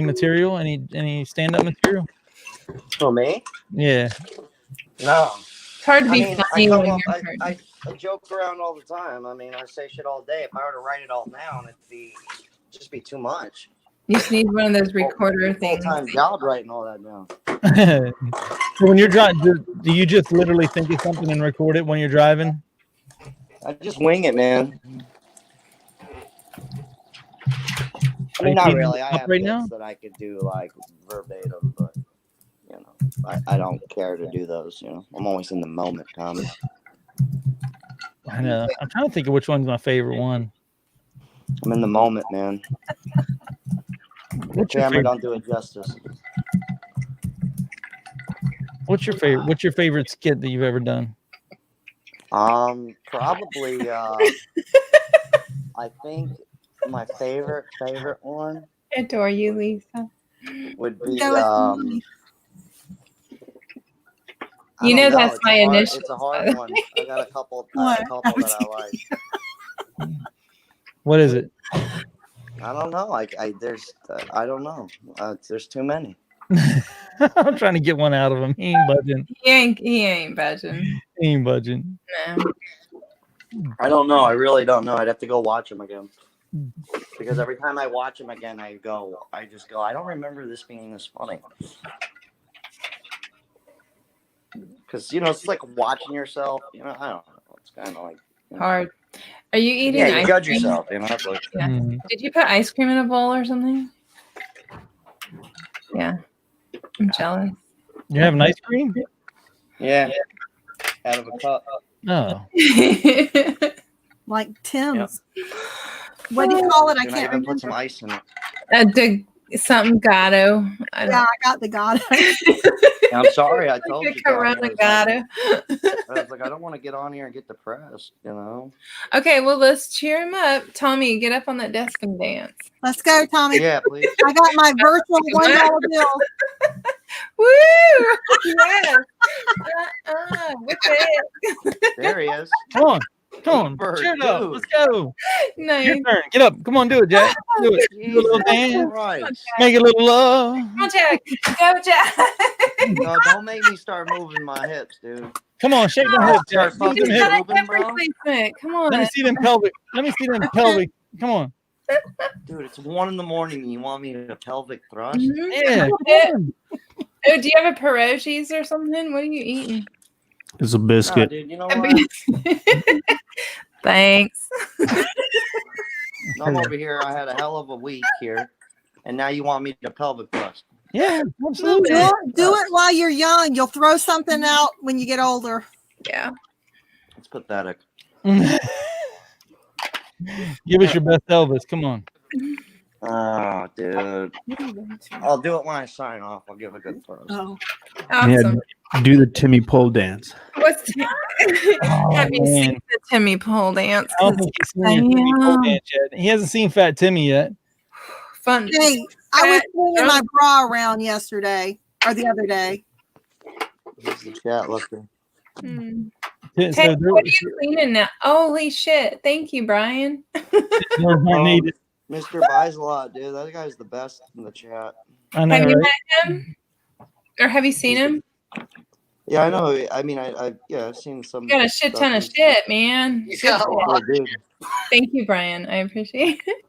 material? Any stand up material? For me? Yeah. No. It's hard to I be mean, funny when you're I joke around all the time. I mean, I say shit all day. If I were to write it all down, it'd just be too much. You just need one of those recorder things. Full-time job writing all that down. So when you're driving, do you just literally think of something and record it when you're driving? I just wing it, man. I Are mean, you not keeping really. it I up have right bits now? that I could do like verbatim, but I don't care to do those. I'm always in the moment, Tommy. I know. I'm trying to think of which one's my favorite one. I'm in the moment, man. The What's your camera favorite? don't do it justice. What's your favorite skit that you've ever done? Probably. I think my favorite one I adore you, Lisa. would be. Go with me. I You don't know that's It's my a hard- initials, It's a hard one. I got a couple What? that I like. What is it? I don't know. I don't know. There's too many. I'm trying to get one out of him. He ain't budging. He ain't budging. He ain't budging. No. I don't know. I really don't know. I'd have to go watch them again. Because every time I watch them again, I just go, I don't remember this being this funny. Because, it's like watching yourself. I don't know. It's kind of like. Hard. Are you eating Yeah, you ice judge cream? yourself. That's like, Yeah. Mm. Did you put ice cream in a bowl or something? Yeah. I'm jealous. You having ice cream? Yeah. Out of a cup. No. Like Tim's. What do you call it? I And I can't even remember. put some ice in it. Something gatto. Yeah, I got the God. I'm sorry, I told you. Corona gatto. I was like, I don't want to get on here and get depressed, you know? Okay, well, let's cheer him up. Tommy, get up on that desk and dance. Let's go, Tommy. Yeah, please. I got my virtual $1 bill. Woo! Yes. Whip it. There he is. Come on. Bird, Cheer it up. dude. Let's go. Nice. Your turn. Get up. Come on, do it, Jack. Do it. Do a little dance. Christ. Make a little love. Come on, Jack. Go, Jack. No, don't make me start moving my hips, dude. Come on, shake them hips, Jack. Start Shake them fucking hips. moving, Hip bro. replacement. Come on. Let me see them pelvic. Come on. Dude, it's 1 a.m. and you want me to pelvic thrust? Mhm. Yeah. Oh, do you have a pierogies or something? What are you eating? It's a Nah, biscuit. dude, you know what? Thanks. I'm over here. I had a hell of a week here. And now you want me to pelvic thrust. Yeah, absolutely. Do it while you're young. You'll throw something out when you get older. Yeah. It's pathetic. Give us your best Elvis. Come on. Oh, dude. I'll do it when I sign off. I'll give a good thrust. Oh. Awesome. Do the Timmy pole dance. Have you seen man. the Timmy pole dance? I don't think he's seen your Timmy pole dance yet. He hasn't seen Fat Timmy yet. Fun. Hey, I was swinging my bra around yesterday or the other day. What's the chat looking? Hmm. So Hey, what are you cleaning now? Holy shit. Thank you, Brian. Mr. Buys a lot, dude. That guy's the best in the chat. I know, Have you right? met him? Or have you seen him? Yeah, I know. I mean, I've seen some. You got a shit ton of shit, man. Good Yeah, shit. Oh, dude. Thank you, Brian. I appreciate it.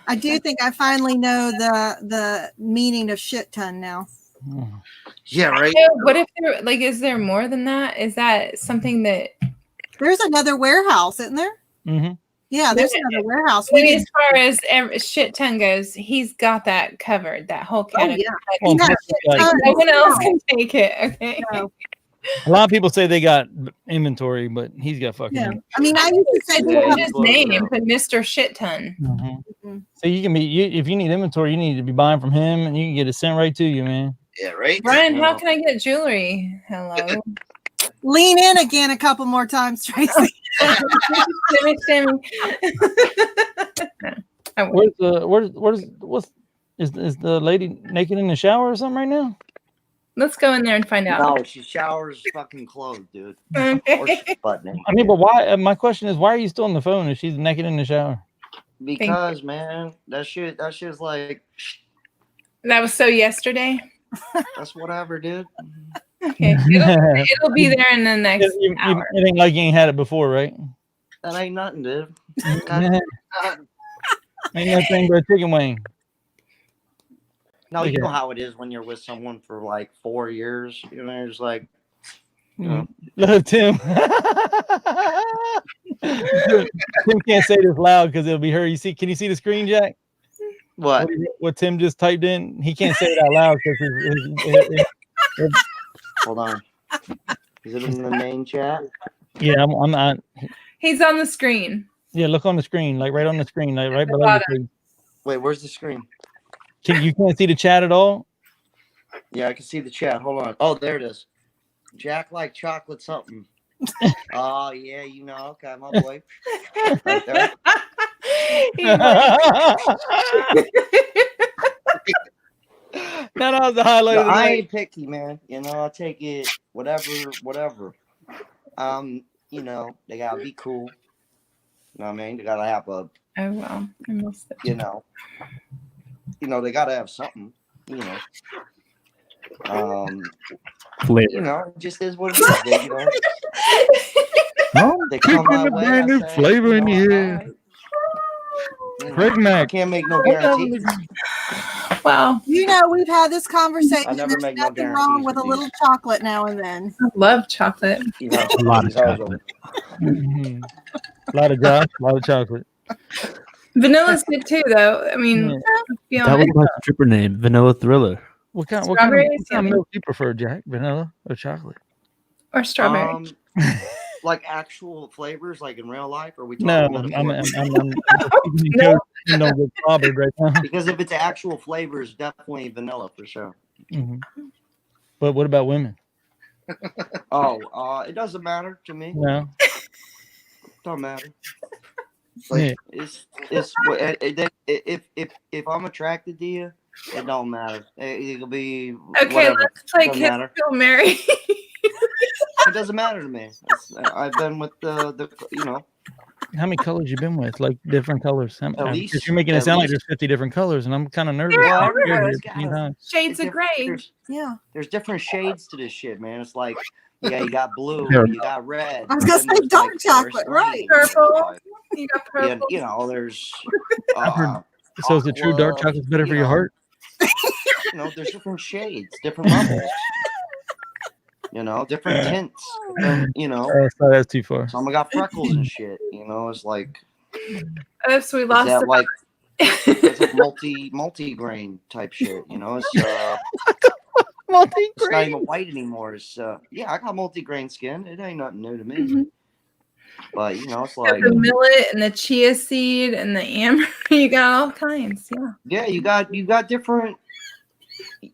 I do think I finally know the meaning of shit ton now. Yeah, right. So what if there, like, is there more than that? Is that something that, There's another warehouse, isn't there? Mm-hmm. Yeah, there's another warehouse. maybe as far as shit ton goes, he's got that covered, that whole category. Well, He has plus, shit like, ton. No one else can take it. Okay. No. a lot of people say they got inventory, but he's got fucking. Yeah. I mean, I used to say Yeah. Change his name to Mr. Shit Ton. Mm-hmm. So you can be if you need inventory, you need to be buying from him, and you can get it sent right to you, man. Yeah, right. Brian, how can I get jewelry? Hello. lean in again a couple more times, Tracy. Shimmy. Is the lady naked in the shower or something right now? Let's go in there and find out. No, she showers fucking clothes, dude. Or Okay. she's butt naked. I mean, but why? My question is, why are you still on the phone if she's naked in the shower? Because man, that shit's like That was so yesterday. that's whatever, dude. Okay. It'll be there in the next hour. It ain't like you ain't had it before, right? That ain't nothing, dude. Ain't nothing but a chicken wing. No, Look you at know it. how it is when you're with someone for like 4 years. You know, it's like, you know, Love Tim. Tim can't say this loud because it'll be heard. You see? Can you see the screen, Jack? what? What Tim just typed in? He can't say it out loud because Hold on. Is it in the main chat? yeah, I'm not. He's on the screen. Yeah, look on the screen, like right on the screen, like right the below your bottom. face. Wait, where's the screen? You can't see the chat at all? Yeah, I can see the chat. Hold on. Oh, there it is. Jack like chocolate something. Oh yeah, you know. Okay, my boy. Right there. That was the highlight of the I night. ain't picky, man. You know, I take it whatever. You know, they gotta be cool. You know what I mean? They gotta have a, Oh wow. I missed it. you know, they gotta have something. You know, Flavor. you know, it just is what it is. Dude, you know, Oh, they come my way. brand new I say, flavor in you know, here. alright. You know, Craig I Mack. can't make no guarantees. Wow. You know, we've had this conversation. I never There's make no nothing wrong guarantees with a with little these. chocolate now and then. I love chocolate. You know, A lot of it's always chocolate. Mhm. A lot of Josh, a lot of chocolate. Vanilla's good too, though. I mean, Yeah. That was my stripper name, Vanilla Thriller. What kind Strawberries, of milk do you prefer, Jack? Vanilla or chocolate? or strawberry. Like actual flavors, like in real life, or are we No, talking I'm No. don't get clobbered right now. because if it's actual flavors, definitely vanilla for sure. Mhm. But what about women? Oh, it doesn't matter to me. No. Don't matter. Like if I'm attracted to you, it don't matter. It'll be Okay, whatever. let's play Doesn't Kiss matter. Kill Mary. It doesn't matter to me. I've been with the How many colors you been with? Like different colors? At least- Because you're making it at sound like least- there's 50 different colors, and I'm kind of nervous. Well, I'm scared everybody's at the got same a- time. Shades of gray. Yeah. There's different shades to this shit, man. It's like you got blue, Yeah. you got red. I was gonna then say there's, dark there's chocolate, green, right. there's, Purple. like, You got purple. there's I've heard- So is the true dark aqua, chocolate's better for your know. heart? There's different shades, different levels. Different tints. Oh, so that's too far. Some got freckles and shit. It's like Oh, so we is lost that the like it's like multi-grain type shit. It's it's not even white anymore. It's I got multi-grain skin. It ain't nothing new to me. But it's like the millet and the chia seed and the amber. You got all kinds. Yeah. you got different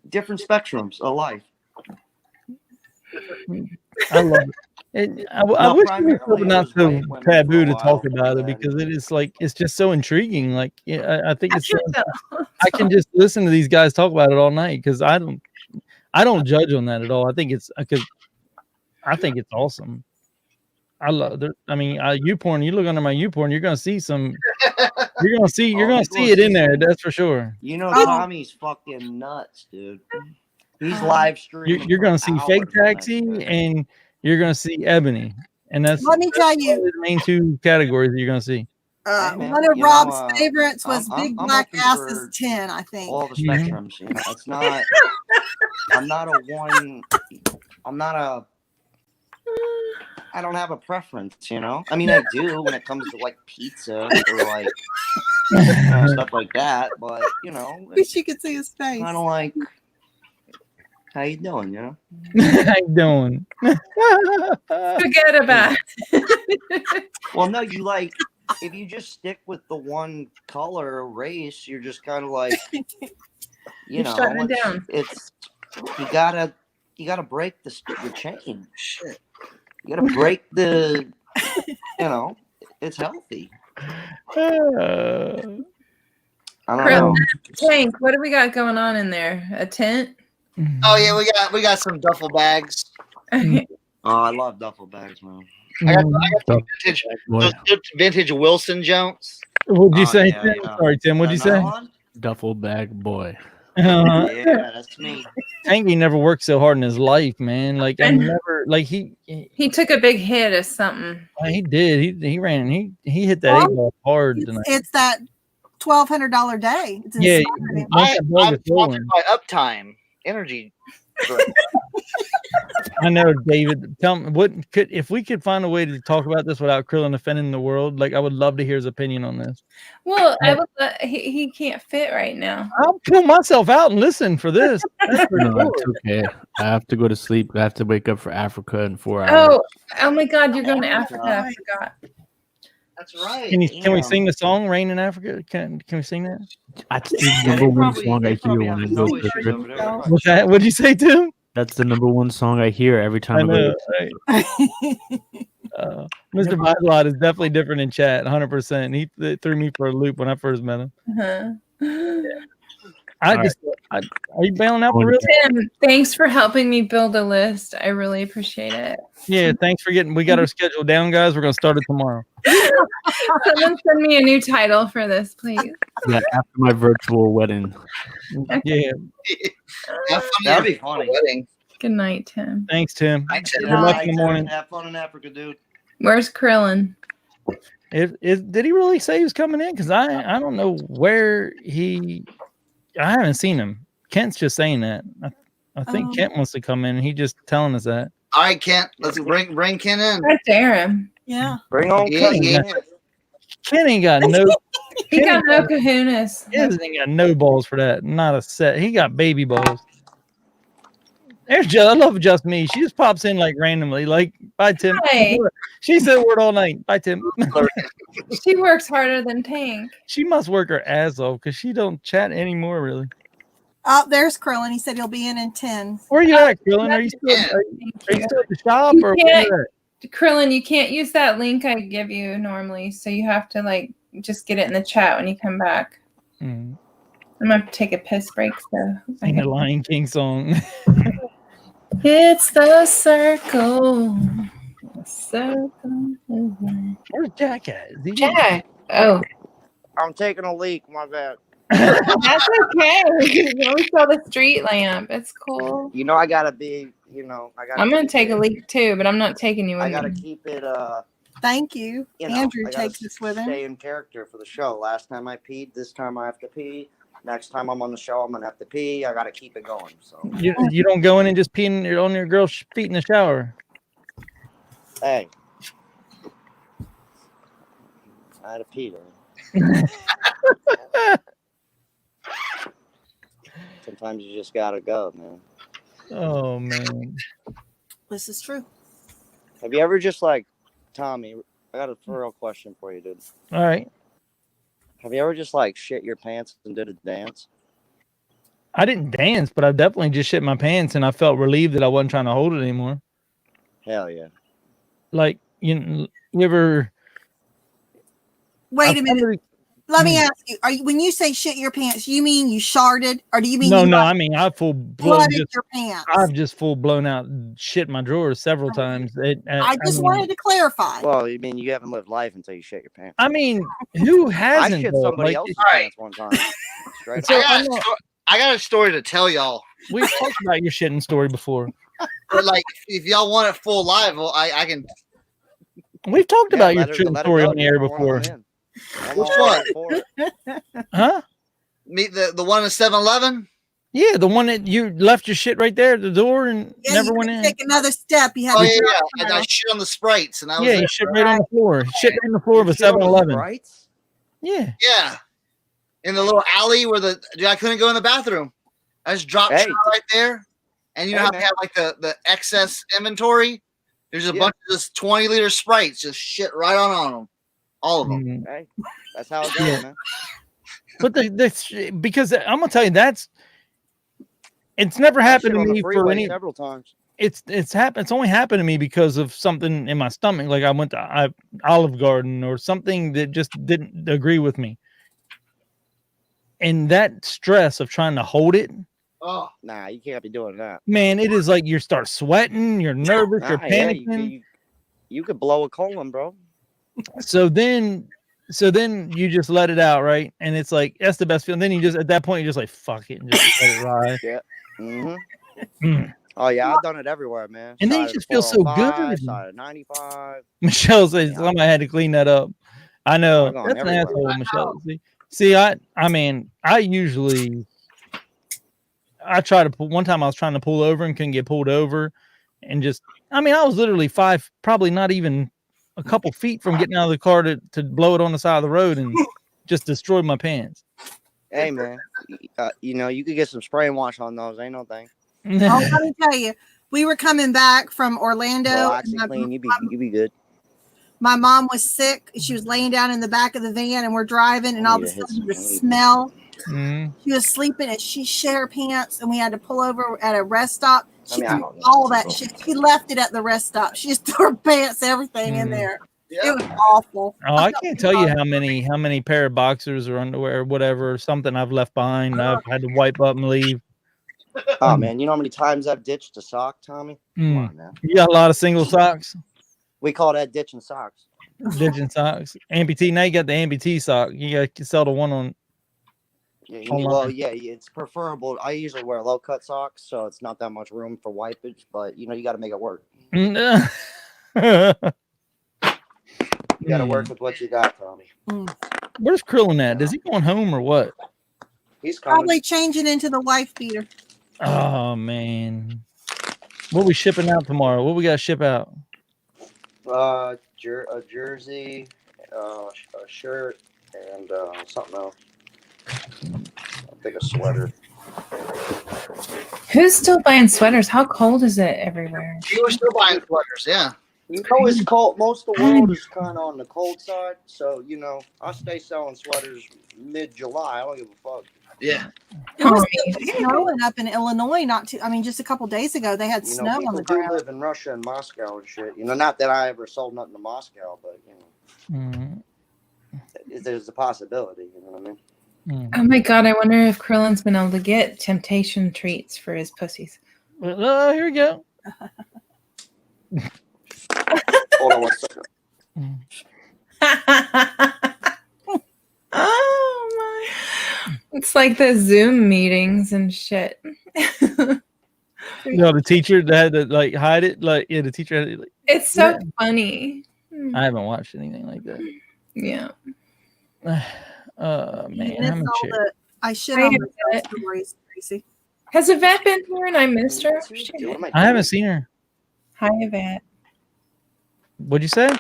spectrums of life. I love it. I wish it was not so white women taboo for to a talk while, about it and then- because it is like it's just so intriguing. Like I think it's. That's I can just listen to these guys talk about it all night because I don't judge on that at all. I think it's because I think it's awesome. I love it. I mean, YouPorn. You look under my YouPorn, you're gonna see some. You're gonna see it in there. That's for sure. Tommy's fucking nuts, dude. He's live streaming. You're gonna for see hours Fake on that Taxi shit. and you're gonna see Ebony, and that's Let me tell you, probably the main two categories that you're gonna see. Hey, man, one of you know, Rob's favorites was I'm- Big I'm Black open Asses for 10, I think. all the Mhm. spectrums. It's not. I'm not a one. I'm not a. I don't have a preference. I mean, I do when it comes to like pizza or like stuff like that. But Wish you could see his face. kind of like. How you doing? How you doing? Forget about it. Well, no, you like if you just stick with the one color or race, you're just kind of like, You're shutting it down. It's you gotta break the chain. Shit, you gotta break the. It's healthy. I don't know. Tank, what do we got going on in there? A tent? Oh yeah, we got some duffel bags. Okay. Oh, I love duffel bags, man. I got some vintage, those good vintage Wilson Jones. What'd you say, yeah, Tim? yeah. Sorry, Tim. What'd you say? Another one? Duffel bag boy. Yeah, that's me. Tanky never worked so hard in his life, man. Like I never, like he He took a big hit of something. he did. He ran. He hit that 8-ball hard tonight. It's that $1,200 day. It's Yeah, inspiring. once that ball I'm gets rolling. sponsored by Uptime Energy. drink. I know, David. Tell me if we could find a way to talk about this without Krillin offending the world. Like, I would love to hear his opinion on this. Well, I would. He can't fit right now. I'll pull myself out and listen for this. That's for No, sure. it's okay. I have to go to sleep. I have to wake up for Africa in 4 hours. Oh my God! You're going to Africa. I forgot. That's right. Can we Damn. sing the song "Rain in Africa"? Can we sing that? That's the number one song I hear when I go to the trip. What's that? What'd you say, Tim? That's the number one song I hear every time I, go know. to Right? Mr. Bidelot is definitely different in chat, 100%. He threw me for a loop when I first met him. Uh-huh. Are you bailing out for real? Tim, thanks for helping me build a list. I really appreciate it. Yeah, thanks for we got our schedule down, guys. We're gonna start it tomorrow. Someone send me a new title for this, please. Yeah, after my virtual wedding. Yeah. That'd be funny. Wedding. Good night, Tim. Thanks, Tim. Thanks, Good Tim. luck in the morning. Have fun in Africa, dude. Where's Krillin? Did he really say he was coming in? Because I don't know where I haven't seen him. Kent's just saying that. I think Kent wants to come in, and he just telling us that. All right, Kent. Let's bring Kent in. I dare him. Yeah. Bring on Yeah, Kent. yeah. Kent ain't got no. He got no kahunas. He ain't got no balls for that. Not a set. He got baby balls. There's Just. I love Just Me. She just pops in like randomly. Like, bye, Tim. Hi. She said a word all night. Bye, Tim. She works harder than Tank. She must work her ass off because she don't chat anymore, really. Oh, there's Krillin. He said he'll be in 10. Where you at, Krillin? Are you still at the shop or where you at? Krillin, you can't use that link I give you normally, so you have to like just get it in the chat when you come back. Mm. I'm gonna take a piss break, so Sing a Lion King song. It's the circle. The circle. Where's Jack at? Is he Jack. Oh. I'm taking a leak. My bad. That's okay. We saw the street lamp. It's cool. You know, I gotta be. You know, I gotta. I'm gonna take a leak too, but I'm not taking you with I gotta me. keep it. Thank you. You know, Andrew I gotta takes us with him. Stay in character for the show. Last time I peed. This time I have to pee. Next time I'm on the show, I'm gonna have to pee. I gotta keep it going. So you don't go in and just pee on your girl's feet in the shower. Hey, I had to pee. Though. Sometimes you just gotta go, man. Oh man, this is true. Have you ever just like, Tommy? I got a real question for you, dude. All right. Have you ever just like shit your pants and did a dance? I didn't dance, but I definitely just shit my pants, and I felt relieved that I wasn't trying to hold it anymore. Hell yeah! Like you ever? Wait a minute. Let me ask you: when you say shit your pants, you mean you sharded, or do you mean No? I mean I full blown your pants. I've just full blown out shit my drawers several times. I just wanted to clarify. Well, you mean you haven't lived life until you shit your pants? I mean, who hasn't? I shit though? somebody Like, else's pants one time. Straight So up. I got a story to tell y'all. We've talked about your shitting story before. But like, if y'all want it full live, well, I can. We've talked about your shitting story on the air before. Which one? Huh? Meet the one in 7-Eleven? Yeah, the one that you left your shit right there at the door and never went in. Take another step. You had Oh to yeah, and I shit on the Sprites, and I was you shit right on the floor. Shit right on the floor of a 7-Eleven. Yeah. Yeah, in the little alley where I couldn't go in the bathroom. I just dropped shit right there, and you know how they have like the excess inventory. There's a bunch of just 20-liter Sprites, just shit right on them, all of them. Hey, that's how it goes, man. But because I'm gonna tell you it's never happened to me for any several times. It's happened. It's only happened to me because of something in my stomach. Like I went to Olive Garden or something that just didn't agree with me, and that stress of trying to hold it. Oh, nah, you can't be doing that. Man, it is like you start sweating, you're nervous, you're panicking. You could blow a colon, bro. So then you just let it out, right? And it's like that's the best feeling. Then you just at that point you're just like fuck it and just let it ride. Yeah. Mm-hmm. Oh yeah, I've done it everywhere, man. And then you just feel so good. Side of 95. Michelle says somebody had to clean that up. I know that's an asshole, Michelle. See, I mean, I try to pull. One time I was trying to pull over and couldn't get pulled over, and I was literally probably not even a couple feet from getting out of the car to blow it on the side of the road and just destroy my pants. Hey man, you could get some spray and wash on those. Ain't no thing. Oh, let me tell you, we were coming back from Orlando. You be good. My mom was sick. She was laying down in the back of the van, and we're driving, and all of a sudden the smell. She was sleeping, and she shit her pants, and we had to pull over at a rest stop. She threw all that shit. She left it at the rest stop. She just threw her pants, everything in there. Yeah. It was awful. Oh, I can't tell you how many pair of boxers or underwear or whatever, something I've left behind. I've had to wipe up and leave. Oh man, you know how many times I've ditched a sock, Tommy? Come on, man. You got a lot of single socks? We call that ditching socks. Ditching socks. Amputee. Now you got the amputee sock. You got to sell the one on. Yeah, it's preferable. I usually wear low cut socks, so it's not that much room for wipage, but you got to make it work. You got to work with what you got, Tommy. Where's Krillin at? Is he going home or what? He's coming. Probably changing into the wife beater. Oh man, what we shipping out tomorrow? What we got to ship out? A jersey, a shirt, and something else. I think a sweater. Who's still buying sweaters? How cold is it everywhere? You were still buying sweaters, yeah. You know, it's cold. Most of the world is kind of on the cold side, so you know, I stay selling sweaters mid-July. I don't give a fuck. Yeah. It was snowing up in Illinois just a couple days ago. They had You know, snow on the people do ground. live in Russia and Moscow and shit. You know, not that I ever sold nothing to Moscow, but you know, there's a possibility. You know what I mean? Oh my god, I wonder if Krillin's been able to get temptation treats for his pussies. Well, here we go. Hold on 1 second. Oh my. It's like the Zoom meetings and shit. You know, the teacher that had to like hide it. Like, yeah, the teacher had to, like, It's so funny. I haven't watched anything like that. Yeah. Man, how much? I should have the stories, Tracy. Has Yvette been here and I missed her? I haven't seen her. Hi, Yvette. What'd you say?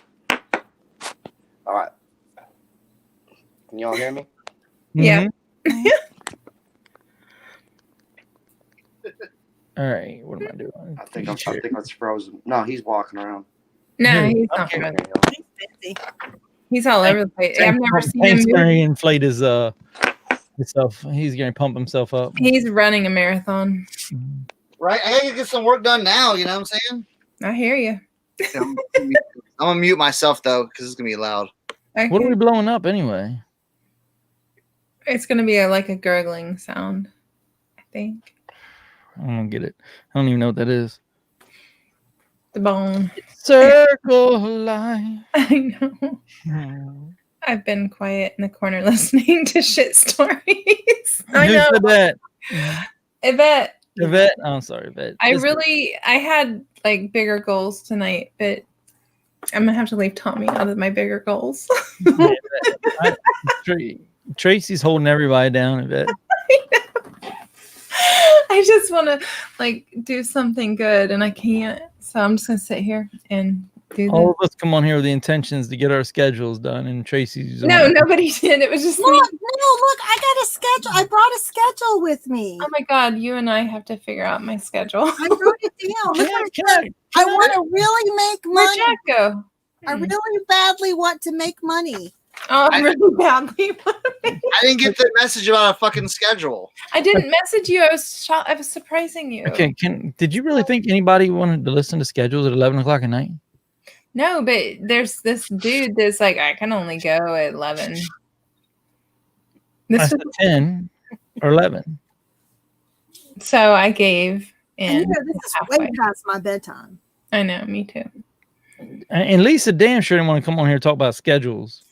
All right. Can y'all hear me? Yeah. All right. What am I doing? I think it's frozen. No, he's walking around. No, he's not. Okay. He's all over the place. I've never seen him Hank's move. gonna inflate his himself. He's gonna pump himself up. He's running a marathon. Right? I gotta get some work done now, you know what I'm saying? I hear you. I'm gonna mute myself though, because it's gonna be loud. Okay. What are we blowing up anyway? It's gonna be like a gurgling sound, I think. I don't get it. I don't even know what that is. The bone. Circle life. I know. I've been quiet in the corner listening to shit stories. I Who know. said that? Yvette. Yvette. Oh, sorry, Yvette. I had like bigger goals tonight, but I'm gonna have to leave Tommy out of my bigger goals. Tracy's holding everybody down, Yvette. I just want to like do something good, and I can't. So I'm just gonna sit here and do All this. of us come on here with the intentions to get our schedules done, and Tracy's No, nobody did. It was just me. Look, I got a schedule. I brought a schedule with me. Oh my god, you and I have to figure out my schedule. I wrote it down. Look what it says. I want to really make Where'd money. Jack go? I really badly want to make money. Oh, I really badly. I didn't get the message about a fucking schedule. I didn't message you. I was surprising you. Okay, did you really think anybody wanted to listen to schedules at 11 o'clock at night? No, but there's this dude that's like, I can only go at 11. I said 10 or 11. So I gave in. And you know, this is way past my bedtime. I know, me too. And Lisa damn sure didn't want to come on here and talk about schedules.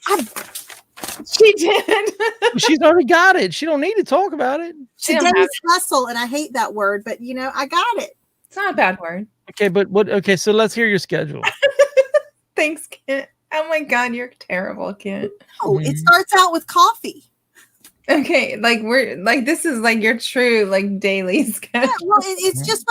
She did. She's already got it. She don't need to talk about it. Today's hustle, and I hate that word, but you know, I got it. It's not a bad word. Okay, but what? Okay, so let's hear your schedule. Thanks, Kent. Oh my god, you're terrible, Kent. Oh, it starts out with coffee. Okay, like this is like your true like daily schedule. Yeah, well, it's just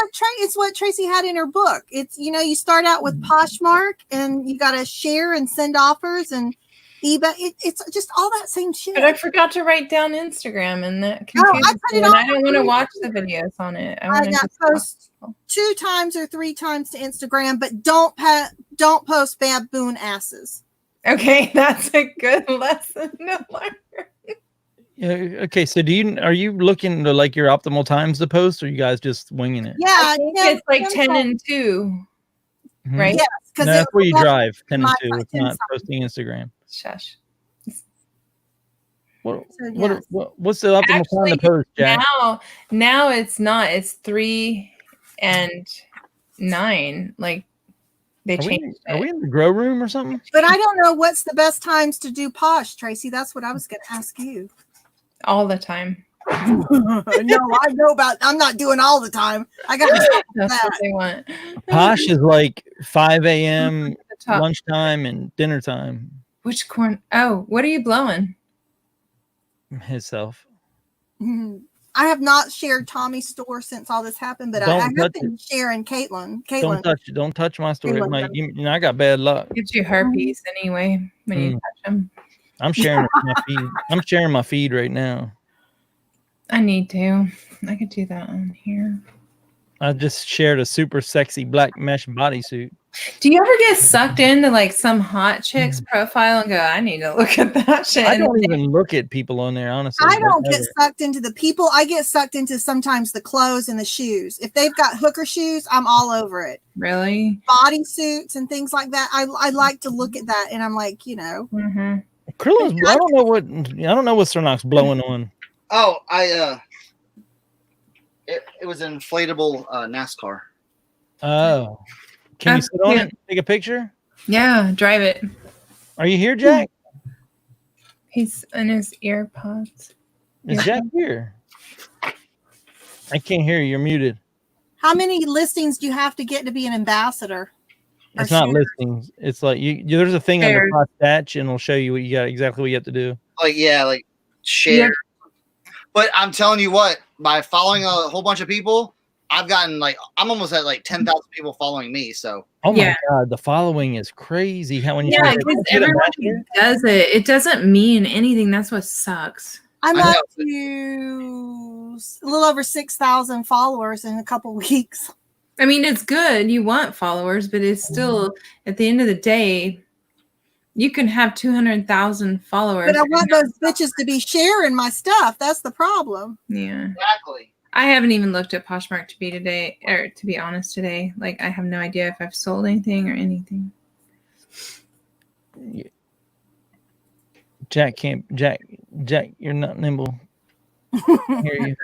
what Tracy had in her book. It's, you know, you start out with Poshmark, and you got to share and send offers and eBay. It's just all that same shit. But I forgot to write down Instagram, and that I confused put me, it and on I don't want to my watch the videos on it. I got post 2 times or 3 times to Instagram, but don't post baboon asses. Okay, that's a good lesson to learn. Okay, so are you looking to like your optimal times to post, or you guys just winging it? Yeah, I think it's like 10 and 2, right? Yes, because No, that's where you drive 10 and my 2. It's not posting Instagram. Shush. What's the yes. optimal time Actually, to post, Jack? now it's not. It's 3 and 9. Like they changed Are it. we in the grow room or something? But I don't know what's the best times to do Posh, Tracy. That's what I was going to ask you. All the time. No, I know about. I'm not doing all the time. I got That's what they want. Posh is like 5 a.m. The top. lunchtime and dinner time. Which corn? Oh, what are you blowing? Himself. I have not shared Tommy's store since all this happened, but I have been sharing Caitlin. Don't touch my story. Caitlin. I got bad luck. Gives you herpes anyway when you touch them. I'm sharing my feed. I'm sharing my feed right now. I need to. I could do that on here. I just shared a super sexy black mesh bodysuit. Do you ever get sucked into like some hot chick's profile and go, I need to look at that shit? I don't even look at people on there, honestly. I don't get sucked into the people. I get sucked into sometimes the clothes and the shoes. If they've got hooker shoes, I'm all over it. Really? Bodysuits and things like that. I like to look at that, and I'm like, Mm-hmm. Krillin's, I don't know what Cernoch's blowing on. Oh, it was an inflatable NASCAR. Oh, can you sit on it? Take a picture? Yeah, drive it. Are you here, Jack? He's in his ear pods. Is Jack here? I can't hear you. You're muted. how many listings do you have to get to be an ambassador? It's not listings. It's like there's a thing under Poshmark, and it'll show you what you got, exactly what you have to do. Like share. Yeah. But I'm telling you what, by following a whole bunch of people, I've gotten I'm almost at 10,000 people following me. So oh my god, the following is crazy. How when you because everybody does it, it doesn't mean anything. That's what sucks. I'm up to a little over 6,000 followers in a couple weeks. I mean, it's good. You want followers, but it's still at the end of the day, you can have 200,000 followers. But I want those bitches to be sharing my stuff. That's the problem. Yeah, exactly. I haven't even looked at Poshmark to be honest today. Like, I have no idea if I've sold anything or anything. Jack, you're not nimble. I hear you.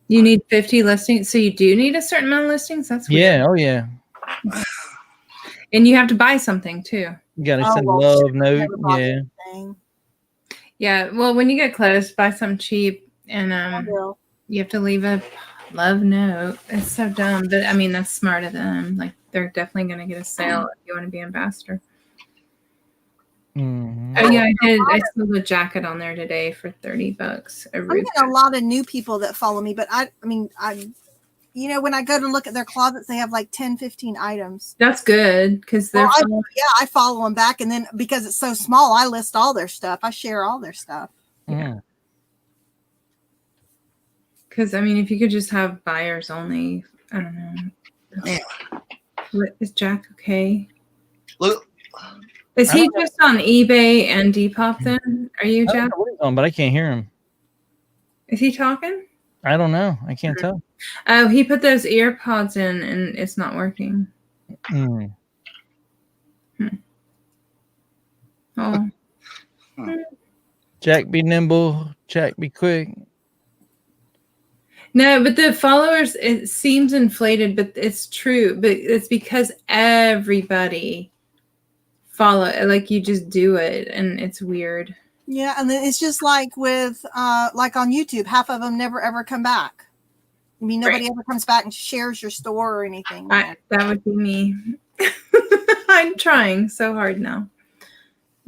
You need 50 listings. So you do need a certain amount of listings? That's weird. Yeah. Oh, yeah. And you have to buy something too. You got to send a love note. Yeah. Yeah. Well, when you get close, buy something cheap. And you have to leave a love note. It's so dumb. But I mean, that's smart of them. Like, they're definitely going to get a sale if you want to be ambassador. Mm-hmm. Oh yeah, I did. I sold a jacket on there today for $30. I'm getting a lot of new people that follow me, but I mean, when I go to look at their closets, they have 10, 15 items. That's good because they're. I follow them back, and then because it's so small, I list all their stuff. I share all their stuff. Yeah. Because I mean, if you could just have buyers only, I don't know. Is Jack okay? Look. Is he just on eBay and Depop then? Are you, Jack? I don't know what he's on, but I can't hear him. Is he talking? I don't know. I can't tell. Oh, he put those ear pods in and it's not working. Mm. Oh. Jack, be nimble. Jack, be quick. No, but the followers, it seems inflated, but it's true. But it's because everybody follow, you just do it, and it's weird. Yeah, and then it's just like with on YouTube, half of them never ever come back. I mean, nobody ever comes back and shares your store or anything. That would be me. I'm trying so hard now.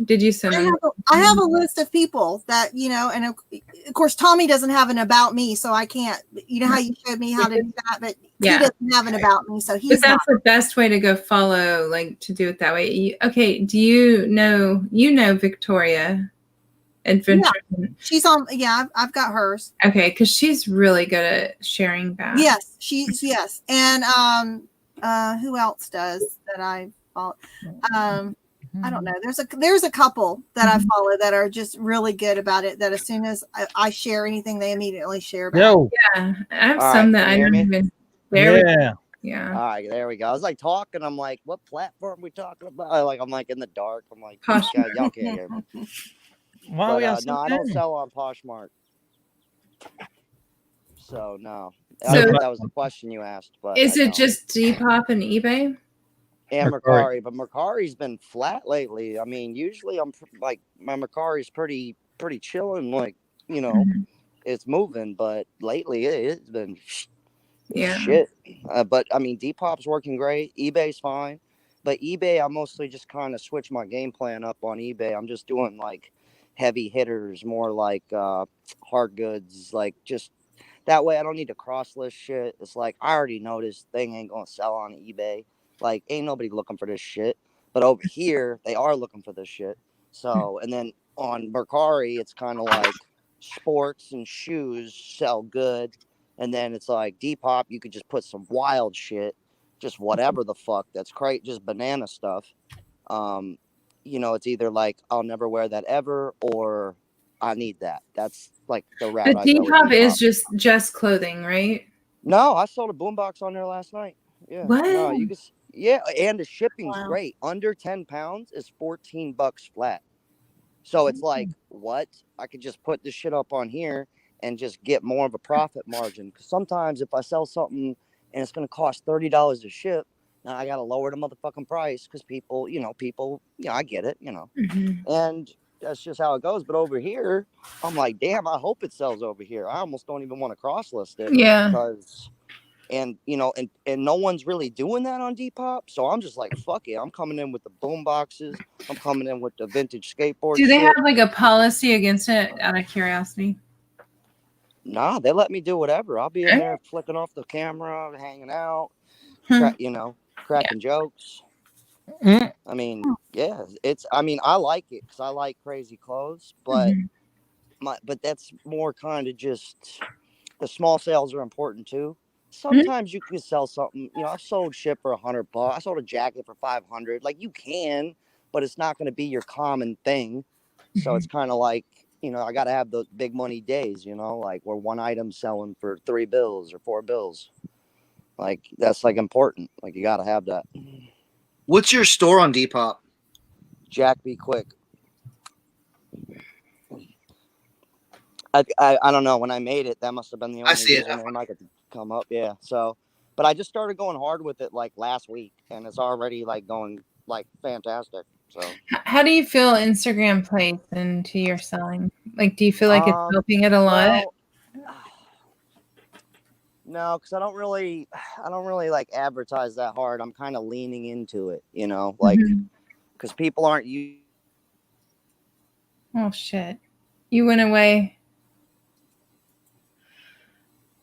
Did you send them? I have a list of people that, and of course, Tommy doesn't have an about me, so I can't, how you showed me how to do that, but he doesn't have an about me, so he's that's the best way to go follow, to do it that way. Okay, do you know Victoria Adventure? Yeah, she's on, I've got hers. Okay, because she's really good at sharing back. Yes, yes. And who else does that I follow? I don't know. There's a couple that I follow that are just really good about it. That as soon as I share anything, they immediately share back. Yeah, I have some that I don't even. Yeah. Yeah. All right, there we go. I was talking. I'm like, what platform are we talking about? I'm in the dark. I'm like, y'all can't hear me. Wow. No, I don't sell on Poshmark. So no. That was the question you asked. But is it just Depop and eBay? And Mercari, but Mercari's been flat lately. I mean, usually I'm my Mercari's pretty chilling, it's moving, but lately it's been shit. But I mean, Depop's working great. eBay's fine, but eBay I mostly just kind of switch my game plan up on eBay. I'm just doing heavy hitters, more hard goods, just that way I don't need to cross list shit. It's I already know this thing ain't gonna sell on eBay. Like, ain't nobody looking for this shit. But over here, they are looking for this shit. So, and then on Mercari, it's kind of like sports and shoes sell good. And then it's like Depop, you could just put some wild shit, just whatever the fuck that's just banana stuff. You know, it's either like, I'll never wear that ever, or I need that. That's like the route But I go with Depop is Depop. just clothing, right? No, I sold a boombox on there last night. Yeah. What? No, you can. Yeah, and the shipping's Wow. great. Under 10 pounds is $14 flat. So it's like, what? I could just put this shit up on here and just get more of a profit margin. Because sometimes if I sell something and it's going to cost $30 to ship, now I got to lower the motherfucking price because people, I get it, And that's just how it goes. But over here, I'm like, damn, I hope it sells over here. I almost don't even want to cross list it. Yeah. Because, and no one's really doing that on Depop. So I'm just like, fuck it. I'm coming in with the boom boxes. I'm coming in with the vintage skateboard. Do they shit. have like a policy against it out of curiosity? Nah, they let me do whatever. I'll be in there flicking off the camera, hanging out, cracking jokes. I mean, yeah, I like it because I like crazy clothes, but but that's more kind of just the small sales are important too. Sometimes you can sell something, I've sold shit for $100. I sold a jacket for $500. Like you can, but it's not going to be your common thing. So it's kind of like, I got to have those big money days, like where one item's selling for $3 or $4. Like that's like important. Like you got to have that. What's your store on Depop? Jack Be Quick. I don't know. When I made it, that must have been the only username I could come up. Yeah. So, but I just started going hard with it like last week, and it's already like going like fantastic. So, how do you feel Instagram plays into your selling? Like, do you feel like it's helping it a lot? Well, no, because I don't really like advertise that hard. I'm kind of leaning into it, like because people aren't you. Oh shit! You went away.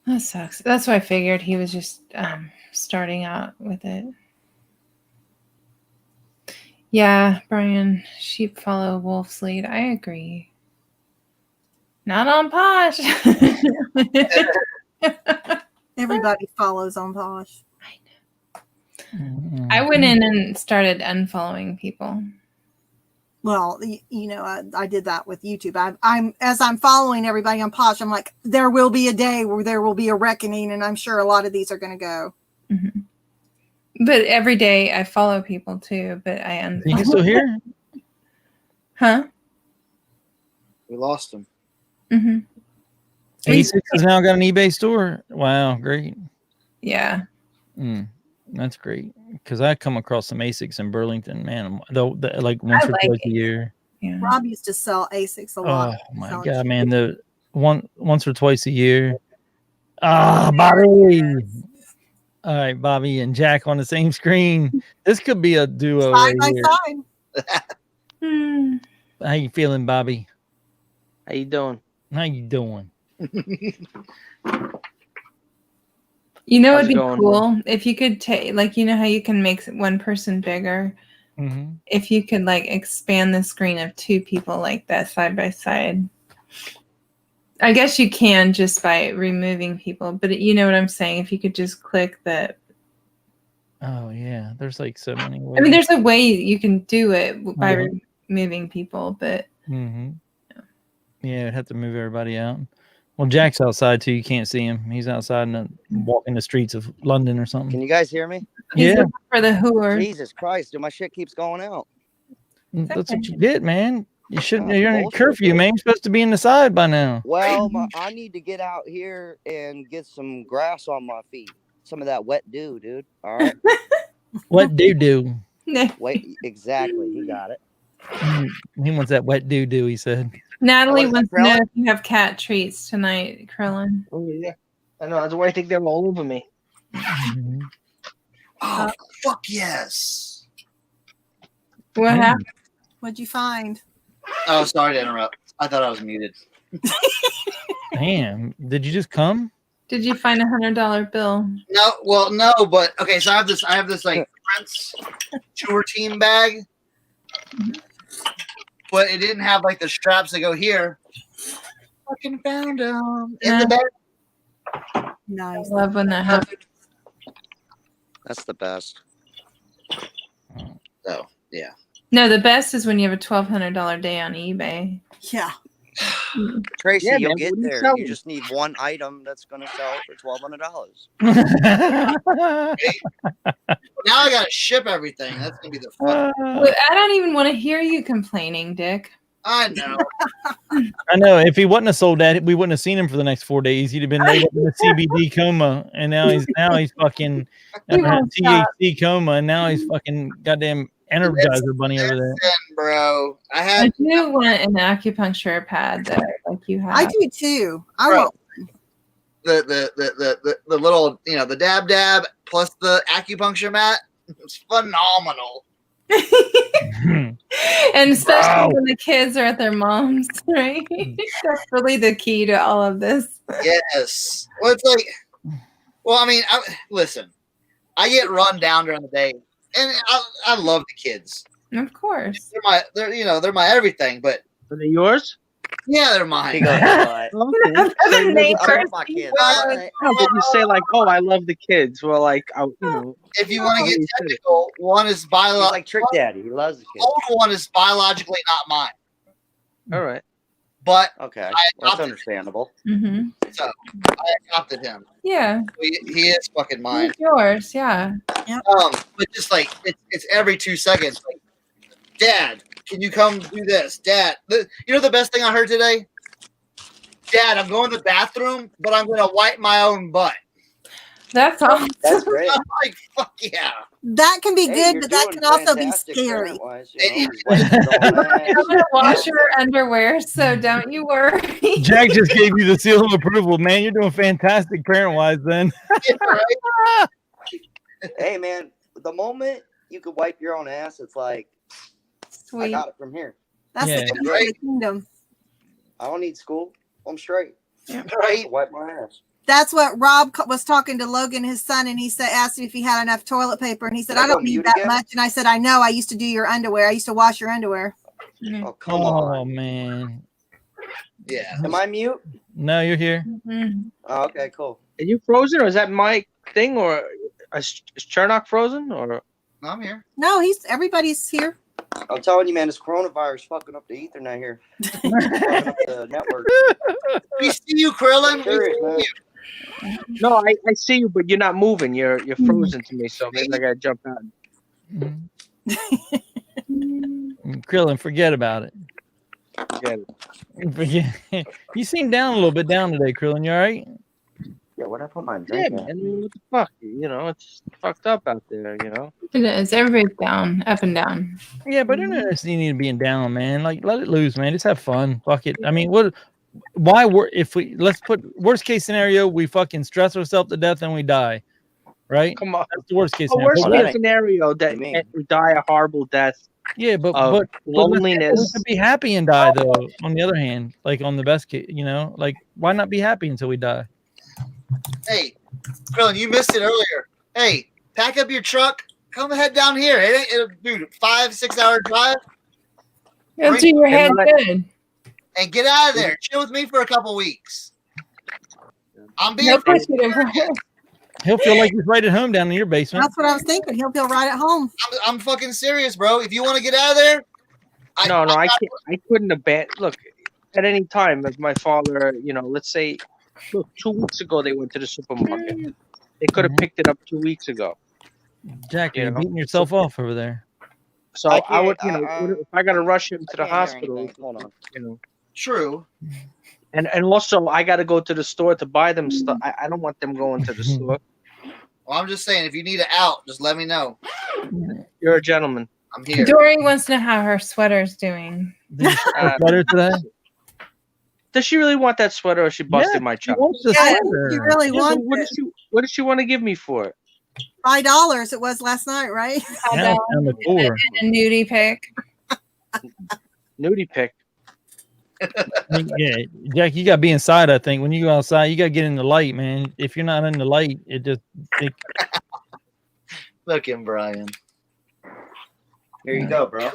That sucks. That's why I figured he was just starting out with it. Yeah, Brian, sheep follow wolf's lead. I agree. Not on Posh. Everybody follows on Posh. I know. I went in and started unfollowing people. Well, I did that with YouTube. I'm following everybody on Posh. I'm like, there will be a day where there will be a reckoning, and I'm sure a lot of these are going to go. But every day I follow people too. But I unfollow. You still here? Huh? We lost him. A6 has now got an eBay store. Wow, great. Yeah. That's great. Because I come across some ASICs in Burlington, man. Like once or twice a year. Yeah. Rob used to sell ASICs a lot. Oh my god, man! The once or twice a year. Bobby. All right, Bobby and Jack on the same screen. This could be a duo. Side by side. How you feeling, Bobby? How you doing? How you doing? You know, it'd be cool if you could take, like, you know how you can make one person bigger. If you could like expand the screen of two people like that side by side. I guess you can just by removing people, but you know what I'm saying? If you could just click the. Oh yeah, there's like so many ways. I mean, there's a way you can do it by removing people, but. Yeah, I'd have to move everybody out. Well, Jack's outside too. You can't see him. He's outside walking the streets of London or something. Can you guys hear me? Yeah. For the whore. Jesus Christ, dude, my shit keeps going out. That's what you did, man. You shouldn't. You're in a curfew, man. You're supposed to be in the side by now. Well, I need to get out here and get some grass on my feet. Some of that wet dew, dude. All right. Wet doo-doo. Wait, exactly. He got it. He wants that wet doo-doo, he said. Natalie wants to know if you have cat treats tonight, Krillin. Oh, yeah. I know. That's why I think they're all over me. Oh, fuck yes. What happened? What'd you find? Oh, sorry to interrupt. I thought I was muted. Damn. Did you just come? Did you find $100 bill? No, well, no, but okay. So I have this like Prince tour team bag, but it didn't have like the straps that go here. Fucking found them in the bag. Nice. I love when that happens. That's the best. So yeah. No, the best is when you have a $1,200 day on eBay. Yeah. Tracy, Yeah, you'll man, get what are you there. selling? You just need one item that's going to sell for $1,200. Now I gotta ship everything. That's gonna be the fun. But I don't even want to hear you complaining, Dick. I know. I know. If he wouldn't have sold that, we wouldn't have seen him for the next 4 days. He'd have been laid up in a CBD coma, and now he's fucking THC coma, and now he's fucking goddamn Energizer Bunny over there. Listen, bro. I do want an acupuncture pad though, like you have. I do too. I Bro. want the little, you know, the dab plus the acupuncture mat. It's phenomenal. And especially when the kids are at their mom's, right? That's really the key to all of this. Yes. Well, it's like, well, I mean, listen, I get run down during the day, and I love the kids. Of course, they're my everything. But Are they yours? yeah, they're mine. He goes, "What?" Okay. I love my kids. No, but you say like, "Oh, I love the kids." Well, like, If you want to get technical, one is biological. Like Trick Daddy, he loves the kids. Old one is biologically not mine. All right. But Okay, I that's adopted understandable. Mm-hmm. So I adopted him. Yeah, He is fucking mine. he's yours. Yeah. But just like it's every 2 seconds. Like, Dad, can you come do this? Dad, you know the best thing I heard today? Dad, I'm going to the bathroom, but I'm going to wipe my own butt. That's awesome. That's great. I'm like, fuck yeah. that can be Hey, good, you're but that doing can also be fantastic scary. parent-wise, you know, wiping your own ass. I'm gonna wash your underwear, so don't you worry. Jack just gave you the seal of approval, man. You're doing fantastic parent-wise then. Yeah, right? Hey, man, the moment you could wipe your own ass, it's like, I Sweet. got it from here. That's Yeah. the key to the kingdom. I don't need school. I'm straight. Right? I wipe my ass. That's what Rob was talking to Logan, his son, and he said, asked him if he had enough toilet paper, and he said, Can I I go don't need mute that again? much. And I said, I know. I used to do your underwear. I used to wash your underwear. Oh, come Oh on. man. Yeah. Am I mute? No, you're here. Mhm. Oh, okay, cool. Are you frozen, or is that my thing, or is Cernoch frozen, or? No, I'm here. No, everybody's here. I'm telling you, man, this coronavirus fucking up the Ethernet here. Fucking up the network. We see you, Krillin. Serious, man. No, I see you, but you're not moving. You're frozen to me, so maybe I gotta jump out. Krillin, forget about it. Forget it. Forget. You seem down a little bit down today, Krillin. You all right? Yeah, where'd I put my Yeah, drink man. at? I mean, what the fuck? You know, it's fucked up out there. You know. It is. Everybody's down, up and down. Yeah, but it doesn't need to be down, man. Like, let it loose, man. Just have fun. Fuck it. I mean, let's put worst case scenario, we fucking stress ourselves to death and we die, right? Come on. That's the worst case A scenario. worst But case what- scenario that we die a horrible death. yeah, but loneliness. we can be happy and die though. On the other hand, like on the best case, you know, like why not be happy until we die? Hey, Krillin, you missed it earlier. Hey, pack up your truck. Come head down here. It'll do 5-6 hour drive. It'll do your head good. And get out of there. Chill with me for a couple weeks. I'm being No push it over. He'll feel like he's right at home down in your basement. That's what I was thinking. He'll feel right at home. I'm fucking serious, bro. If you want to get out of there, I can't. I couldn't abandon. Look, at any time, if my father, you know, let's say, look, 2 weeks ago they went to the supermarket. They could have picked it up 2 weeks ago. Jack, You you're know? beating yourself off over there. So I would, you know, if I got to rush him to the hospital, Hold on. you know. True. And also, I got to go to the store to buy them stuff. I don't want them going to the store. Well, I'm just saying, if you need it out, just let me know. You're a gentleman. I'm here. Dory wants to know how her sweater's doing. Sweater today? Does she really want that sweater, or she busted Yeah, my she chop? wants the Yeah, sweater. you really Yeah, want but what does she want to give me for it? $5 it was last night, right? Yeah, on the floor. A nudie pic. Nudie pic. Yeah, Jack, you gotta be inside. I think when you go outside, you gotta get in the light, man. If you're not in the light, Look at Brian. Here you go, bro.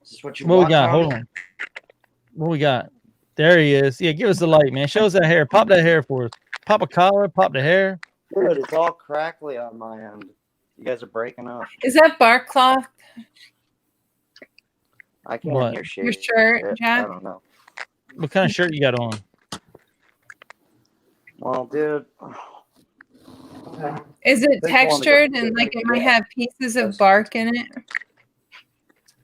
Is this what you What want? we got? Tommy? Hold on. What we got? There he is. Yeah, give us the light, man. Show us that hair. Pop that hair for us. Pop a collar. Pop the hair. Dude, it's all crackly on my end. You guys are breaking up. Is that bark cloth? I can't What? hear shit. Your shirt, I Jack? don't know. What kind of shirt you got on? Well, dude. Is it This one textured is- and like it might have pieces of bark in it?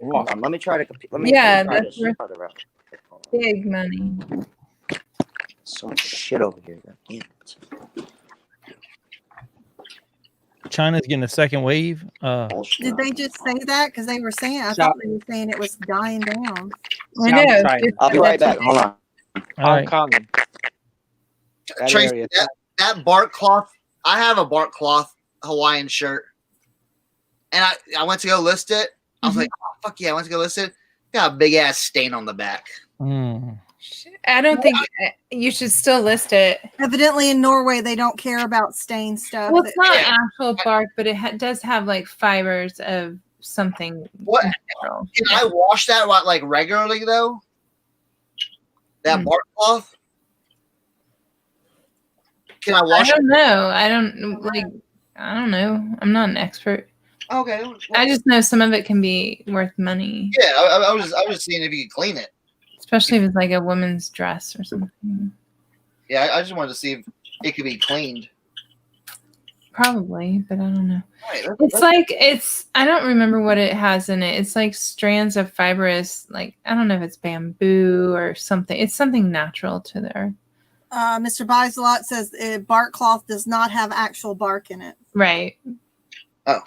Hold on, let me try to. Let me Yeah, try that's this worth further out. big money. So much shit over here. Damn it. China's getting a second wave. Did they just say that? Because they were saying, I So- thought they were saying it was dying down. I know. South China. I'll be right back. Hold on. All Hong right. Kong. That Tracy, area. that bark cloth. I have a bark cloth Hawaiian shirt, and I went to go list it. I was like, oh, fuck yeah, I went to go list it. Got a big ass stain on the back. Mm. I don't think you should still list it. Evidently, in Norway, they don't care about stain stuff. Well, it's not Yeah. actual bark, but it does have like fibers of something. What? natural. Can I wash that like regularly though? That bark cloth. Can I I wash it? don't know. I don't know. I'm not an expert. Okay. I just know some of it can be worth money, Yeah, I was seeing if you could clean it. especially if it's like a woman's dress or something. Yeah, I just wanted to see if it could be cleaned. Probably, but I don't know. Right, It's I don't remember what it has in it. It's like strands of fibrous, like I don't know if it's bamboo or something. It's something natural to the earth. Mr. Biselot says bark cloth does not have actual bark in it. Right. Oh.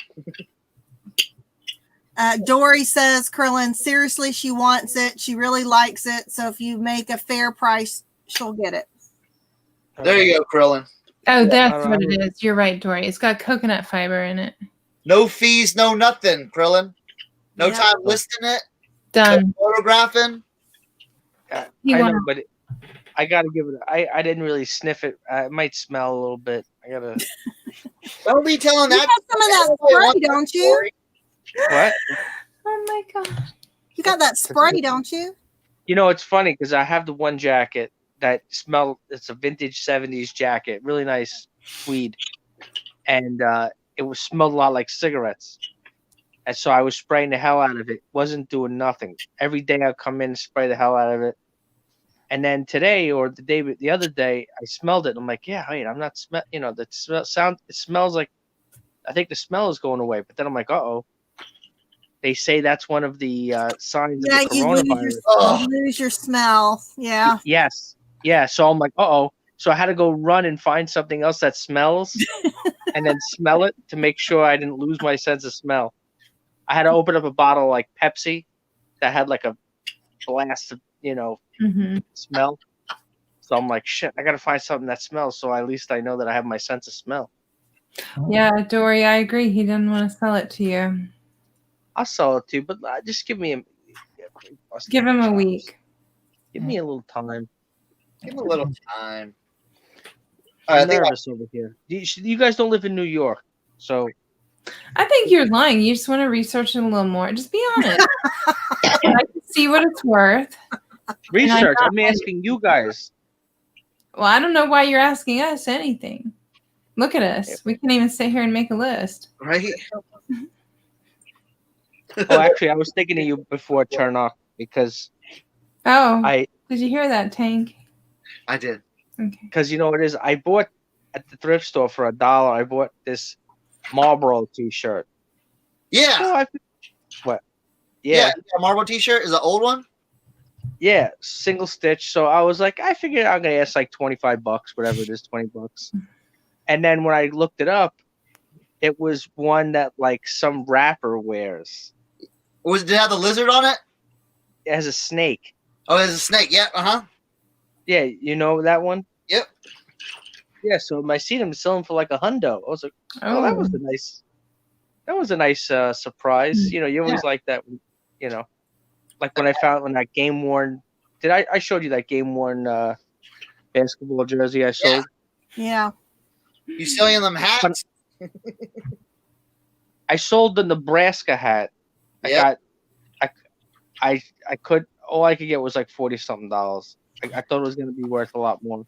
Dory says, Krillin, seriously, she wants it. She really likes it. So if you make a fair price, she'll get it. There you go, Krillin. Oh, that's what it is. You're right, Dory. It's got coconut fiber in it. No fees, no nothing, Krillin. No Yeah. time listing it. Done. No photographing. I You know, wanna- but I gotta give it. I didn't really sniff it. It might smell a little bit. I gotta. Don't be telling You that. got some of that spray, don't you? What? Oh my god. You got that spray, don't you? You know, it's funny because I have the one jacket that smell. It's a vintage '70s jacket, really nice tweed, and it was smelled a lot like cigarettes. And so I was spraying the hell out of it. Wasn't doing nothing. Every day I'd come in and spray the hell out of it. And then today or the other day, I smelled it. I'm like, yeah, wait, I'm not smell. You know, the sound. It smells like. I think the smell is going away. But then I'm like, uh-oh. They say that's one of the signs Yeah, of the you coronavirus. lose your smell. Yeah. Yes. Yeah. So I'm like, uh-oh. So I had to go run and find something else that smells and then smell it to make sure I didn't lose my sense of smell. I had to open up a bottle of like Pepsi that had like a blast of, smell. So I'm like, shit, I got to find something that smells. So at least I know that I have my sense of smell. Yeah, Dory, I agree. He didn't want to sell it to you. I'll sell it to you, but just give me Give him a week. Give me a little time. Give him a little time. I'm nervous over here. You guys don't live in New York, so I think you're lying. You just want to research it a little more. Just be honest. I can see what it's worth. research. I'm asking you guys. Well, I don't know why you're asking us anything. Look at us. We can't even sit here and make a list. Right? Oh, actually, I was thinking of you before Cernoch because did you hear that, Tank? I did. Okay. Because you know what it is? I bought at the thrift store for $1. I bought this Marlboro T-shirt. Yeah. So what? Yeah. A Marlboro T-shirt is an old one. Yeah, single stitch. So I was like, I figured I'm gonna ask like $25, whatever it is, $20. And then when I looked it up, it was one that like some rapper wears. Did it have the lizard on it? It has a snake. Oh, there's a snake. Yeah. Yeah, you know that one? Yep. Yeah, so I seen him selling for like $100. I was like, oh, that was a nice surprise. You know, you always like that, like when I found that game worn. I showed you that game worn basketball jersey I sold? Yeah. You selling them hats? I sold the Nebraska hat. Yep. I could all I could get was like $40-something. I thought it was gonna be worth a lot more.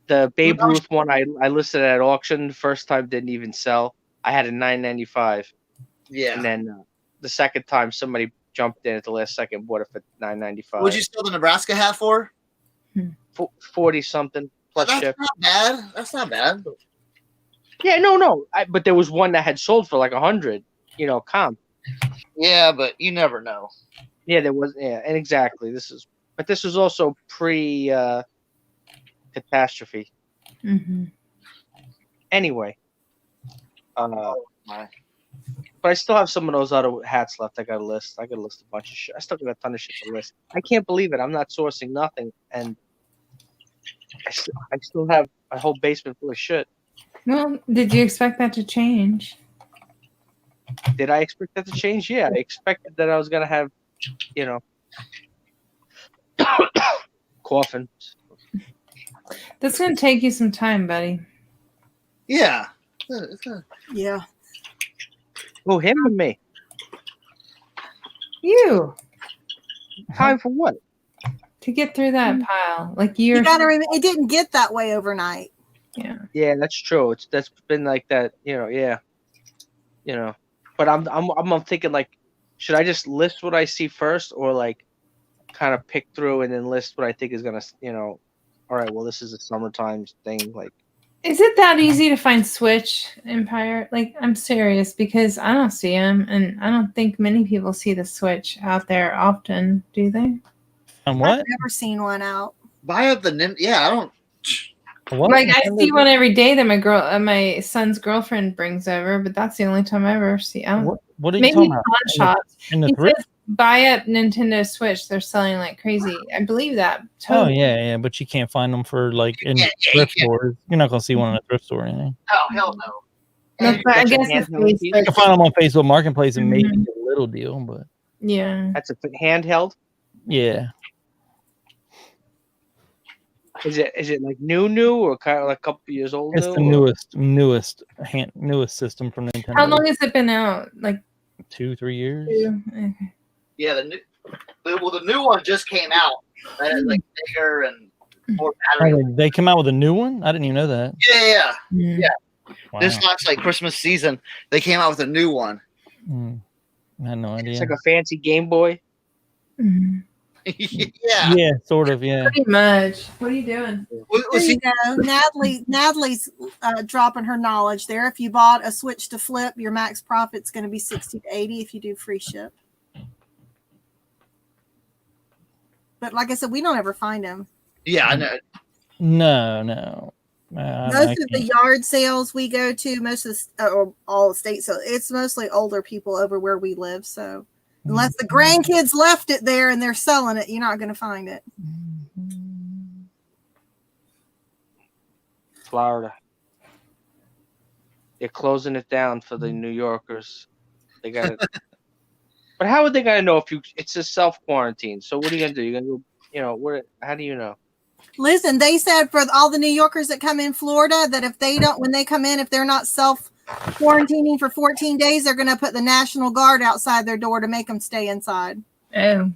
The Babe Ruth one I listed at auction. The first time didn't even sell. I had a $9.95. Yeah. And then the second time somebody jumped in at the last second, bought it for $9.95. What'd you sell the Nebraska hat for? 40-something plus That's ship. not bad. That's not bad. Yeah, no. But there was one that had sold for like 100. Comp. Yeah, but you never know. Yeah, there was. Yeah, and exactly. This was also pre catastrophe. Mm-hmm. Anyway, Oh, my. but I still have some of those other hats left. I got to list. I got to list a bunch of shit. I still got a ton of shit to list. I can't believe it. I'm not sourcing nothing, and I still have a whole basement full of shit. Well, did you expect that to change? Did I expect that to change? Yeah, I expected that I was gonna have, coughing. That's going to take you some time, buddy. Yeah. Yeah. Oh, him or me? You. Time for what? To get through that pile. Like You years. got to remember, it didn't get that way overnight. Yeah. Yeah, that's true. That's been like that. Yeah. But I'm thinking like, should I just list what I see first, or like, kind of pick through and then list what I think is gonna, all right, well, this is a summertime thing. Like, Is it that easy to find Switch Empire? Like, I'm serious because I don't see them, and I don't think many people see the Switch out there often, do they? And what? I've never seen one out. Buy up the yeah. I don't. What? Like, I see one every day that my son's girlfriend brings over, but that's the only time I ever see. What are you Maybe talking about? pawn shops. In the He thrift? says, buy up Nintendo Switch. They're selling like crazy. I believe that. Oh Totally. yeah, but you can't find them for like in thrift stores. You're not gonna see one in a thrift store or anything. Oh hell no. That's why I guess it's You can find them on Facebook Marketplace and maybe Mhm. get a little deal, but Yeah. that's a handheld. yeah. Is it like new or kind of like a couple years old? It's the newest system from Nintendo. How long has it been out? Like 2-3 years. Okay. Yeah, the new one just came out. That is like bigger and more battery. Oh, they came out with a new one? I didn't even know that. Yeah. Wow. This last like Christmas season, they came out with a new one. I had no idea. It's like a fancy Game Boy. Mhm. Yeah. Yeah, sort of, yeah. Pretty much. What are you doing? There you go. Natalie's dropping her knowledge there. If you bought a Switch to flip, your max profit's going to be 60 to 80 if you do free ship. But like I said, we don't ever find them. Yeah, I know. No. Most of the yard sales we go to, most of or all estate sales, it's mostly older people over where we live. So unless the grandkids left it there and they're selling it, you're not going to find it. Florida. They're closing it down for the New Yorkers. They got it. But how are they gonna know if it's a self quarantine? So what are you gonna do? You're gonna go, where? How do you know? Listen, they said for all the New Yorkers that come in Florida that if they don't, when they come in, if they're not self quarantining for 14 days, they're going to put the National Guard outside their door to make them stay inside. Oh.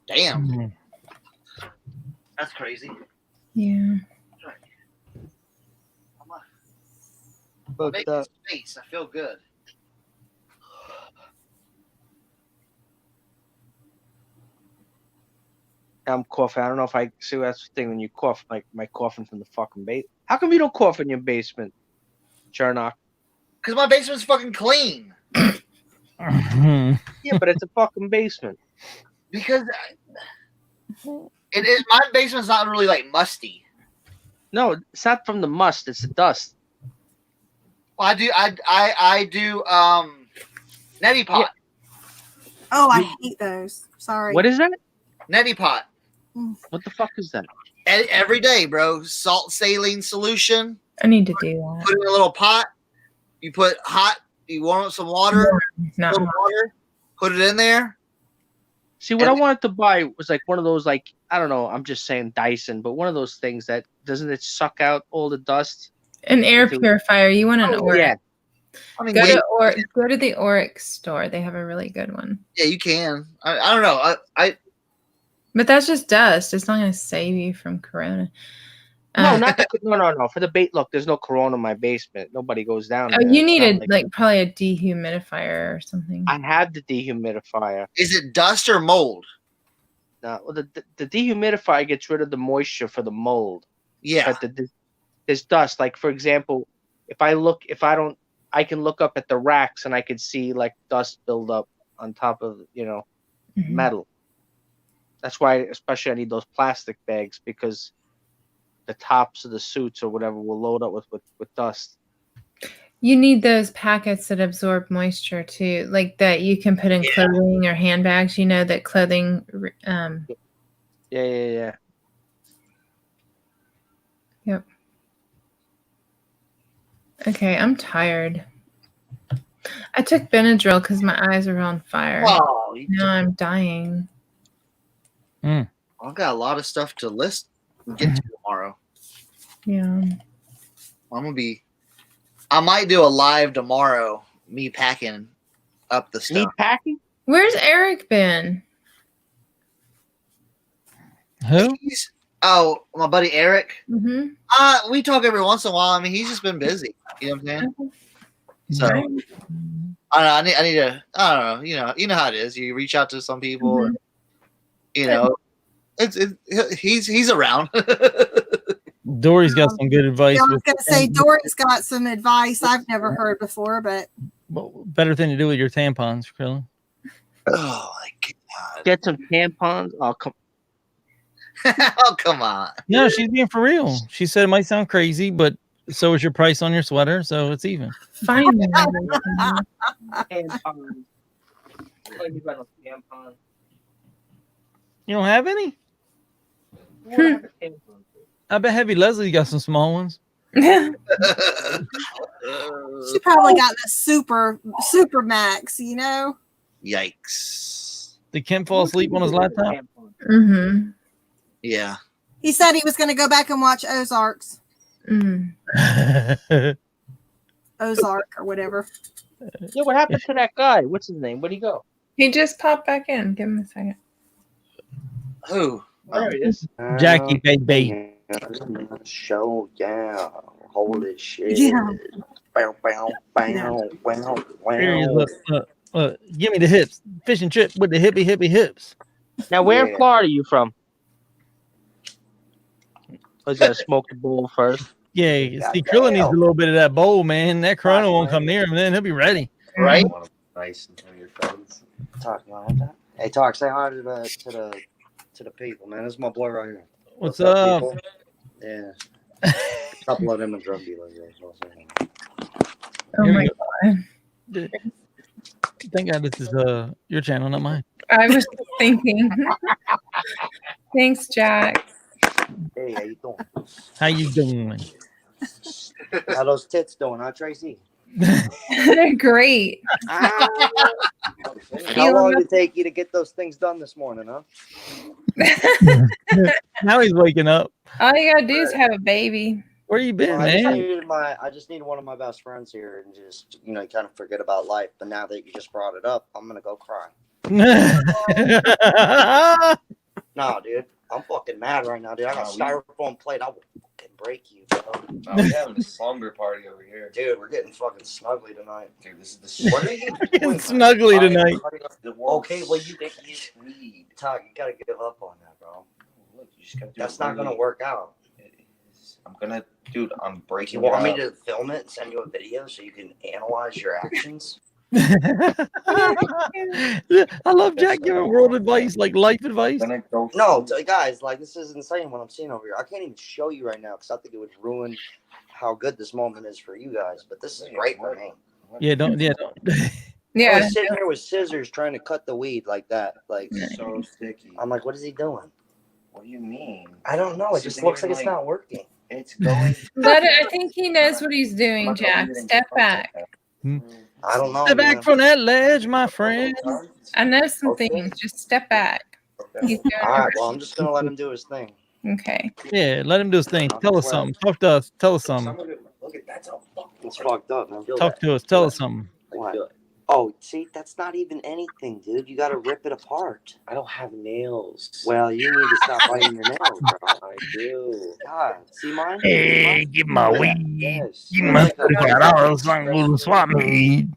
Damn. That's crazy. Yeah. But Making space. I feel good. I'm coughing. I don't know if I see that's the thing when you cough, like my coughing from the fucking base. How come you don't cough in your basement, Cernoch? Because my basement's fucking clean. Yeah, but it's a fucking basement. Because it is, my basement's not really like musty. No, it's not from the must. It's the dust. Well, I do neti pot. Oh, I hate those. Sorry. What is that? Neti pot. What the fuck is that? Every day, bro. Salt saline solution. I need to do that. Put it in a little pot. You put hot. You warm up some water. Not little water. Put it in there. See, what I wanted to buy was like one of those, like, I don't know, I'm just saying Dyson, but one of those things that doesn't it suck out all the dust? An air purifier. You want an Yeah. I mean, Go to the Oryx store. They have a really good one. Yeah, you can. I don't know. But that's just dust. It's not going to save you from corona. No, no. For the bait, look, there's no corona in my basement. Nobody goes down there. You need probably a dehumidifier or something. I have the dehumidifier. Is it dust or mold? No, well, the dehumidifier gets rid of the moisture for the mold. Yeah. But there's dust. Like, for example, I can look up at the racks and I can see like dust build up on top of, metal. That's why, especially I need those plastic bags, because the tops of the suits or whatever will load up with dust. You need those packets that absorb moisture too, like that you can put in clothing or handbags. That clothing. Yeah. Yep. Okay, I'm tired. I took Benadryl because my eyes are on fire. Oh, now I'm dying. I've got a lot of stuff to list and get to tomorrow. Yeah. I might do a live tomorrow, me packing up the stuff. Me packing? Where's Eric been? Who? My buddy Eric. Mm-hmm. We talk every once in a while. I mean, he's just been busy. You know what I'm saying? So I need to. I don't know. You know how it is. You reach out to some people. And, he's around. Dory's got some good advice. Yeah, I was gonna say Dory's got some advice I've never heard before, but better thing to do with your tampons, Krillin. Oh my god! Get some tampons. Oh come. Oh come on! No, she's being for real. She said it might sound crazy, but so is your price on your sweater, so it's even. Finally. Tampons. You don't have any? I bet Heavy Leslie got some small ones. she probably got the super max, Yikes! Did Kim fall asleep on his laptop? Mm-hmm. Yeah. He said he was going to go back and watch Ozarks. Ozark or whatever. Yeah, what happened to that guy? What's his name? Where'd he go? He just popped back in. Give him a second. Who? There he is. Jackie, baby. Show down. Holy shit. Yeah. Bow, bow, bow, wow, Here he is. wow. Look, give me the hips. Fishing trip with the hippie hips. Now, where in Florida are you from? I was gonna smoke the bowl first. Yeah, see, Krillin needs a little bit of that bowl, man. That Corona won't come near him, then he'll be ready. Right? Nice and tell your friends. Talk, you want that? Hey, Talk, say hi to the people, man. This is my boy right here. What's up? People? Yeah. A couple of them are drug dealers. Oh my god. Thank God this is your channel, not mine. I was thinking. Thanks, Jack. Hey, how you doing? How you doing? How those tits doing, huh, Tracy? They're great. How long did it take you to get those things done this morning, huh? Now he's waking up. All you gotta do is have a baby. Where you been, Well, man? I just need one of my best friends here and just, kind of forget about life. But now that you just brought it up, I'm going to go cry. No, dude. I'm fucking mad right now, dude. I got a styrofoam plate. I will fucking break you, bro. We're having a slumber party over here. Dude, we're getting fucking snuggly tonight. Dude, this is the What are you Getting doing? snuggly tonight. Okay, well, you weed. Todd, you gotta give up on that, bro. Look, you just gotta do That's not gonna work out. I'm gonna, dude, I'm breaking You want me it up. to film it and send you a video so you can analyze your actions? I love Jack giving world advice, like life advice. No, guys, like this is insane what I'm seeing over here. I can't even show you right now because I think it would ruin how good this moment is for you guys. But this is great for me. Yeah, don't. I was sitting here with scissors trying to cut the weed like that, like so sticky. I'm like, what is he doing? What do you mean? I don't know. It just looks like it's not working. It's going. I think he knows what he's doing, Jack. Step back. I don't know. Step back from that ledge, my friend. I know some things. Just step back. He's doing All right, well, I'm just gonna let him do his thing. Okay. Yeah, let him do his thing. Tell us something. Talk to us. Tell us something. Look at that's a fucking It's fucked up, man. Talk to us. Tell us something. What? Oh, see, that's not even anything, dude. You got to rip it apart. I don't have nails. Well, you need to stop biting your nails, bro. I do. God, see mine? Hey, give my Yeah, weed. yes. Give my $35 on little swap meet.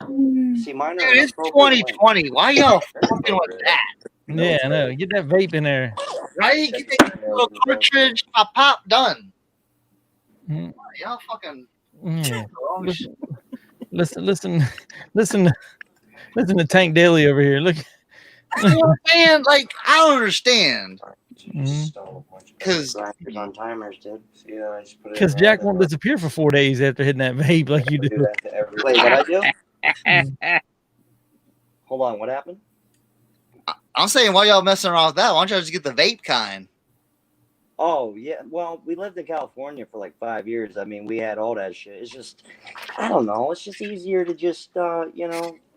See, mine are Dude, it's 2020. Why y'all fucking with that? Yeah, I know. Get that vape in there. Right? Get that little cartridge, pop, done. Mm. Y'all fucking. Yeah. Listen to Tank Daily over here. Look. You know what I'm saying? Like, I don't understand. Because on timers, dude. Yeah, I just put it. Because Jack won't disappear for 4 days after hitting that vape like you do. Wait, what I do? Hold on, what happened? I'm saying, why y'all messing around with that? Why don't y'all just get the vape kind? Oh, yeah. Well, we lived in California for like 5 years. I mean, we had all that shit. It's just, I don't know. It's just easier to just,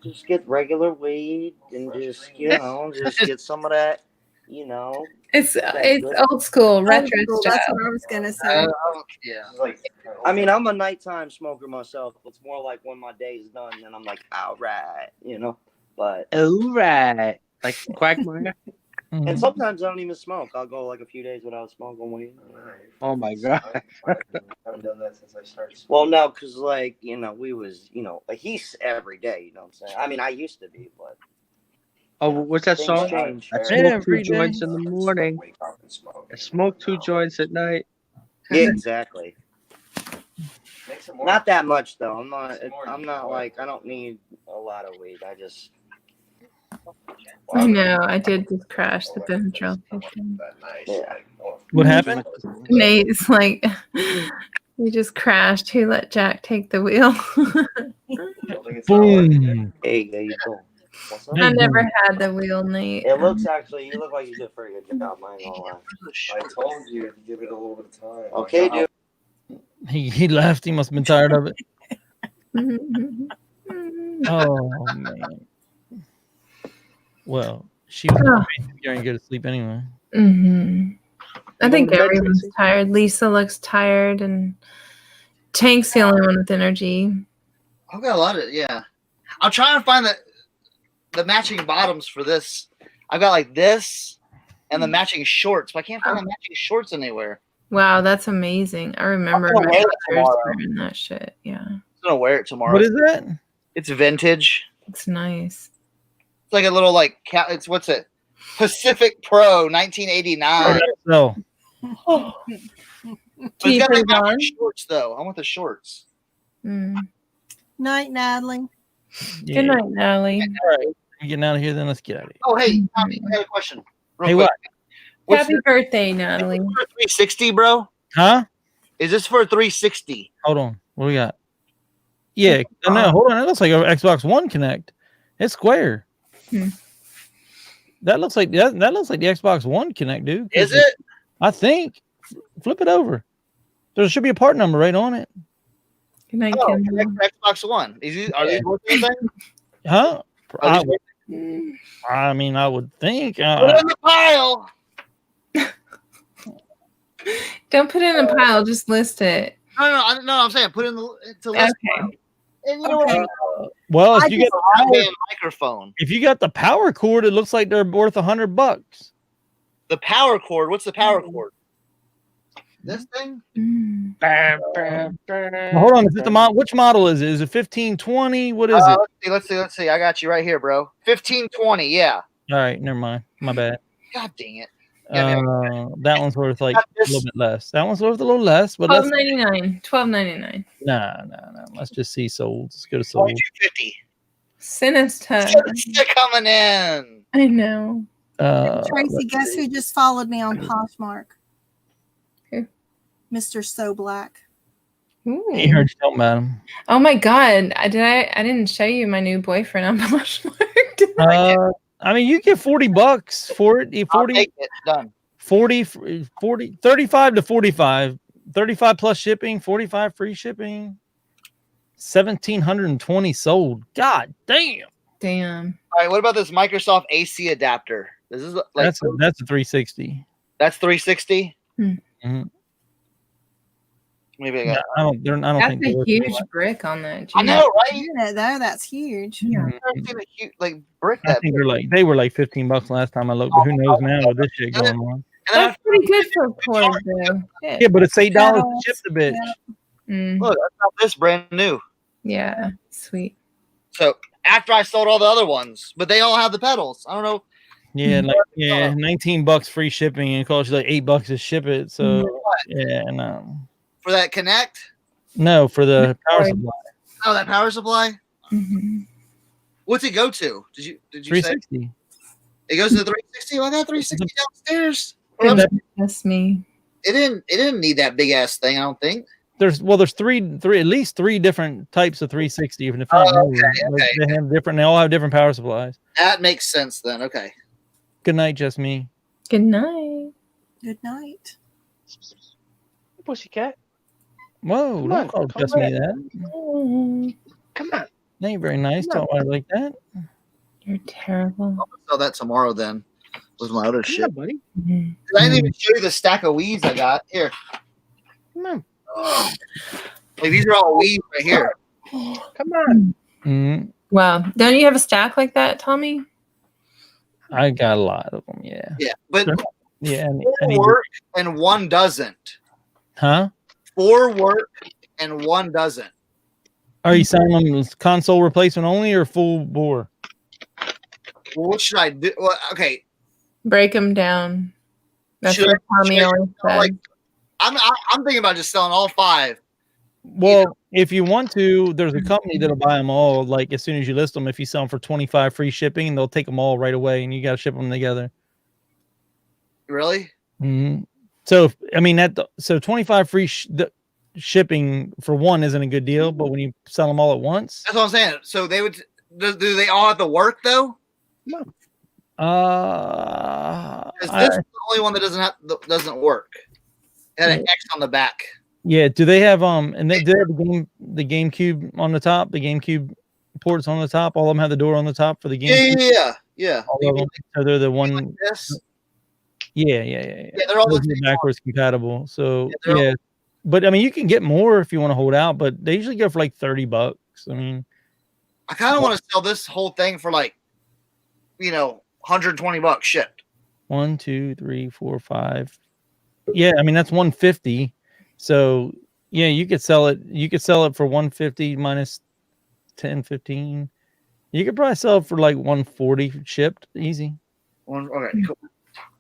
just get regular weed and just, just get some of that, It's old school, retro That's stuff. what I was gonna say. Yeah. I mean, I'm a nighttime smoker myself. It's more like when my day is done, then I'm like, all right, But All right. Like Quagmire. and sometimes I don't even smoke. I'll go like a few days without smoking weed. Oh my god. I haven't done that since I started. Well, no, because we was like he's every day. You know what I'm saying? I mean, I used to be, but. Oh, what's that Things song? change. I smoke 2 joints in the morning. I smoke 2 joints at night. Yeah, exactly. Not that much though. I'm not like I don't need a lot of weed. I just. I know. I did just crash the Benadryl kitchen. Yeah. What happened? Nate's like, we just crashed. Who let Jack take the wheel? Boom. Hey, there you go. I never had the wheel, Nate. It looks actually. You look like you did a pretty good job. I ain't gonna lie. I told you to give it a little bit of time. Okay, dude. He left. He must have been tired of it. Oh man. Well, she was going to go to sleep anyway. I think everyone's tired. Lisa looks tired, and Tank's the only one with energy. I've got a lot of I'm trying to find the matching bottoms for this. I've got like this and the matching shorts, but I can't find the matching shorts anywhere. Wow, that's amazing. I remember my sisters wearing that shit. Yeah. I'm gonna wear it tomorrow. What is that? It's vintage. It's nice. It's like a little it's what's it? Pacific Pro 1989. No. But it's got the matching shorts though. I want the shorts. Night, Natalie. Yeah. Good night, Natalie. All right. We're getting out of here, then let's get out of here. Oh, hey, Tommy, I got a question. Hey, what? Happy birthday, Natalie. Is this for 360, bro? Huh? Is this for 360? Hold on. What we got? Yeah. No, hold on. It looks like an Xbox One Connect. It's square. That looks like the Xbox One Connect, dude. Is it? I think. Flip it over. There should be a part number right on it. Good night, Xbox One. Are these working thing? Huh? I mean, I would think. Put it in the pile. Don't put it in a pile. Just list it. No. I'm saying put it in the list pile. And you know what? Well, if you get the microphone, if you got the power cord, it looks like they're worth $100. The power cord. What's the power cord? This thing. Now, hold on. Is it the which model is it? Is it 1520? What is it? Let's see. I got you right here, bro. 1520. Yeah. All right. Never mind. My bad. God dang it. That one's worth like a little bit less. That one's worth a little less, but $12.99. $12.99. No. Let's just see sold. Let's go to sold. $22.50. Sinister coming in. I know. Tracy, guess who just followed me on Poshmark? Who? Mr. So Black. He heard you talking about him. Oh my god! I didn't show you my new boyfriend on Poshmark. I mean, you get $40 for it. 40, I'll take it. Done. 40, 35 to 45, 35 plus shipping, 45 free shipping, 1,720 sold. God damn. Damn. All right. What about this Microsoft AC adapter? This is like that's a 360. That's 360. Mm-hmm. Maybe I No, got. I don't That's think a they're worth huge it. brick on that. I know, right? Unit though, that's huge. Yeah. I've never seen a huge like brick I that think big. they were like $15 last time I looked, but who knows now with this shit going on. And then That's pretty good for a cord, though. Yeah, but it's $8 to Petals, ship the bitch. Mm, look, I got this brand new. yeah, sweet. So after I sold all the other ones, but they all have the pedals. I don't know. Yeah, like $19 free shipping and it costs you like $8 to ship it. So yeah, no. For that Connect. No, for the power supply. Oh, that power supply. Mm-hmm. What's it go to? Did you say 360. it goes to the 360? Well, I got 360 downstairs. That's me. It didn't need that big ass thing. I don't think. There's three at least three different types of 360. Even if not more. Like, they have different. They all have different power supplies. That makes sense then. Okay. Good night, just me. Good night. Good night. Pussycat. Whoa! Come Don't on, call come just me on. that. Come on. That ain't very nice. Come on. Talk about it like that. You're terrible. I'm gonna sell that tomorrow then. With my other Come shit. on, buddy. Mm-hmm. I didn't even show you the stack of weeds I got. Here. Come on. Like, these are all weeds right here. Come on. Mm, Wow. Don't you have a stack like that, Tommy? I got a lot of them. Yeah. Yeah, but Yeah. four work and one doesn't. Huh? 4 work and 1 doesn't. Are you selling them as console replacement only or full bore? Well, what should I do? Well, okay. Break them down. That's Should what I- Tommy should I- always said. like, I'm thinking about just selling all 5. Well, if you want to, there's a company that'll buy them all. Like as soon as you list them, if you sell them for $25 free shipping, they'll take them all right away, and you got to ship them together. Really? Mm-hmm. So I mean so 25 free shipping for one isn't a good deal, but when you sell them all at once, That's what I'm saying. So they would. Do they all have to work though? no. Because this is the only one that doesn't work. It had an X on the back. Yeah. Do they have and they do have the GameCube on the top, the GameCube ports on the top? All of them have the door on the top for the GameCube. Yeah. All of them. So they're the one. Like this. Yeah. They're all Those the are same backwards compatible. So they're all- but I mean, you can get more if you want to hold out, but they usually go for like $30. I mean, I kind of want to sell this whole thing for like, $120 shipped. 1, 2, 3, 4, 5. Yeah, I mean that's 150. So yeah, you could sell it. You could sell it for 150 minus 10, 15. You could probably sell it for like 140 shipped, easy. Okay,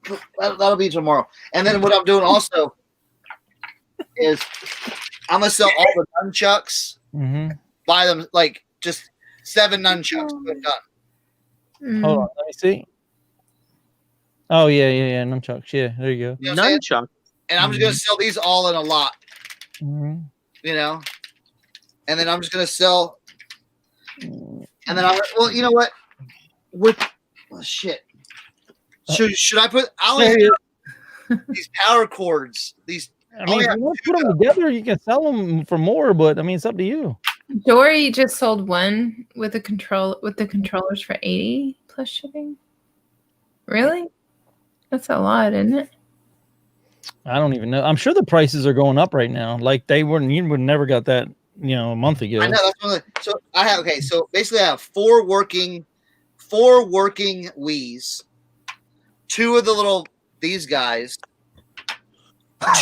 cool. That'll be tomorrow. And then what I'm doing also is I'm gonna sell all the nunchucks. Mm-hmm. Buy them like just 7 nunchucks. Put it done. Hold on, let me see. Oh yeah, nunchucks. Yeah, there you go. You know what I'm saying? Nunchuck. And I'm just gonna sell these all in a lot. Mm-hmm. And then I'm just gonna sell. And then you know what? Shit. Should I put? I only have these power cords. These. I mean, if you want to put them together, you can sell them for more, but I mean, it's up to you. Dory just sold one with the controllers for 80 plus shipping. Really? That's a lot, isn't it? I don't even know. I'm sure the prices are going up right now. Like you would never got that, a month ago. I know that's so I have So basically, I have 4 working Wii's, 2 of these guys,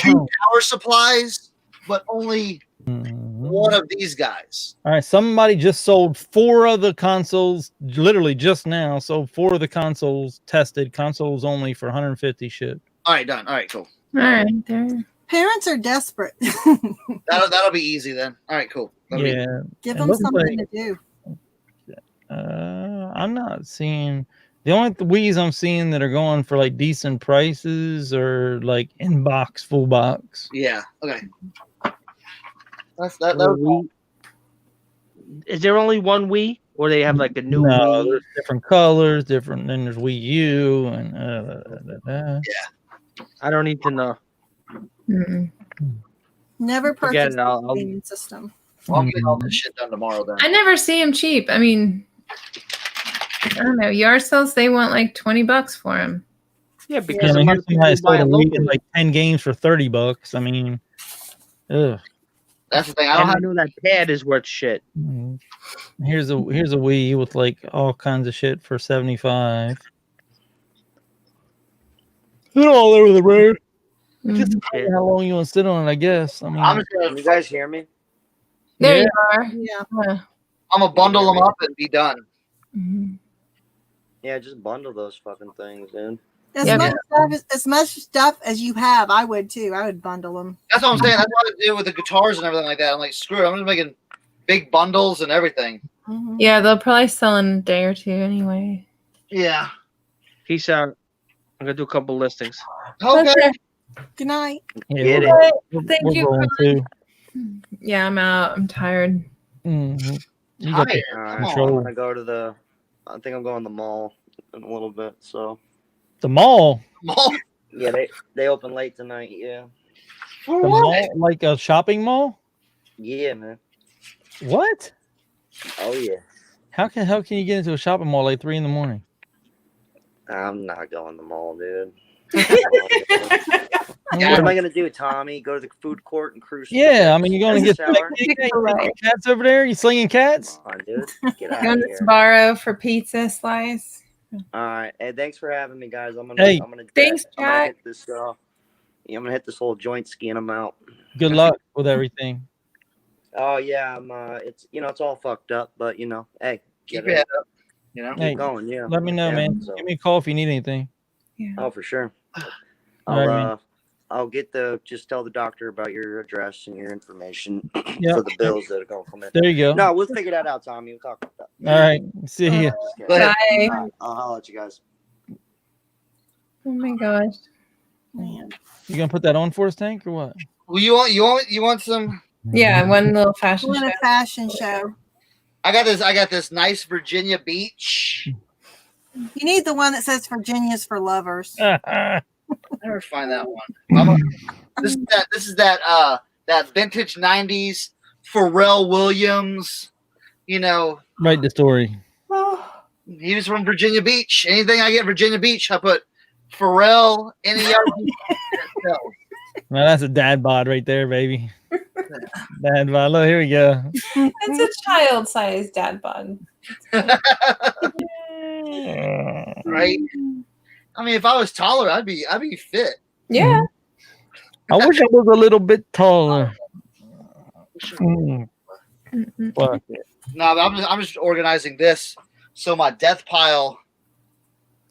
2 power supplies, but only 1 of these guys. All right, somebody just sold 4 of the consoles, literally just now. Sold 4 of the consoles, tested consoles only for 150 shipped. All right, done. All right, cool. All right, there. Parents are desperate. That'll be easy then. All right, cool. Give them something to do. I'm not seeing the only Wii's I'm seeing that are going for like decent prices or like in box, full box. Yeah. Okay. That was Is there only one Wii, or they have like a new No, Wii? there's different colors, different. Then there's Wii U and yeah. I don't need to know. Never Forget purchase it, I'll- a gaming system. I'll get all this shit done tomorrow then. I never see them cheap. I mean, I don't know. Yard sales, they want like $20 for them. Yeah, I because mean, a lot here's of people somebody buy sold it a Wii locally. like 10 games for $30. I mean, ugh. That's the thing. And I know that pad is worth shit. Mhm. Here's a Wii with like all kinds of shit for $75. They're all over the road. Just depends how long you want to sit on it, I guess. I mean, Can you guys hear me? There Yeah. you are. Yeah. I'm gonna bundle them up and be done. Yeah, just bundle those fucking things, dude. As much stuff as you have, I would too. I would bundle them. That's what I'm saying. That's what I do with the guitars and everything like that. I'm like, screw it. I'm just making big bundles and everything. Yeah, they'll probably sell in a day or two anyway. Yeah. Peace out. I'm gonna do a couple listings. Okay. Good night. yeah, Get we're, it. we're, Thank we're you. rolling too. Yeah, I'm out. I'm tired. Mm-hmm. You got the All right, control. I'm gonna go to the. I think I'm going to the mall in a little bit. So The mall. Mall? yeah, they open late tonight. Yeah. The mall, like a shopping mall. Yeah, man. What? Oh yeah. How can you get into a shopping mall like 3 a.m? I'm not going to the mall, dude. What am I gonna do, Tommy? Go to the food court and cruise? Yeah, I mean, you're going to Take get a shower? cats over there. You slinging cats? Come on, dude. Get out Going of to here. Sbarro for pizza slice. All right. Hey, thanks for having me, guys. I'm gonna. Hey. Thanks, I'm gonna Jack. hit this. Yeah, I'm gonna hit this whole joint ski and I'm out. Good luck with everything. Oh yeah, I'm. It's it's all fucked up, but hey, Keep get your it head up. You know? Keep Hey, going. Yeah. Let me know, Yeah, man. so- Give me a call if you need anything. Oh, for sure. All right, man. I'll just tell the doctor about your address and your information Yep. for the bills that are gonna come in. There you go. No, we'll figure that out, Tommy. We'll talk about that. All right. See ya. Just kidding. Bye. All right, I'll holler at you guys. Oh my gosh. You gonna put that on for us, Tank, or what? Well, you want some? Yeah, one little fashion We're in show. a fashion show. I got this nice Virginia beach. You need the one that says Virginia's for lovers. I never find that one. This is that vintage '90s Pharrell Williams. Write the story. He was from Virginia Beach. Anything I get Virginia Beach, I put Pharrell NERD. Now that's a dad bod right there, baby. Dad bod. Look, here we go. It's a child-sized dad bod. Right? I mean, if I was taller, I'd be fit. Yeah. I wish I was a little bit taller. What? No, but I'm just organizing this so my death pile,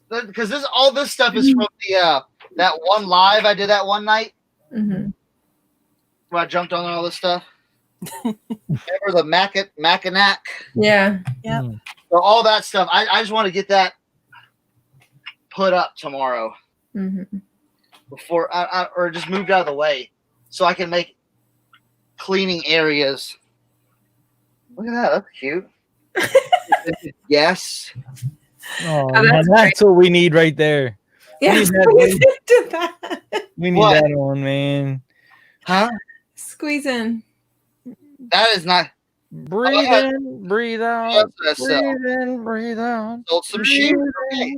because all this stuff is from the that one live I did that one night where I jumped on all this stuff. Remember the Mackinac? Yeah. Yep. So all that stuff, I just want to get that put up tomorrow before or just moved out of the way so I can make cleaning areas. Look at that, that's cute. Yes. Oh, that's what we need right there. Yeah, we need that on, man. Huh? Squeeze in. That is not. Breathe in, breathe out. Breathe in, breathe out. Sold some shoes. Okay.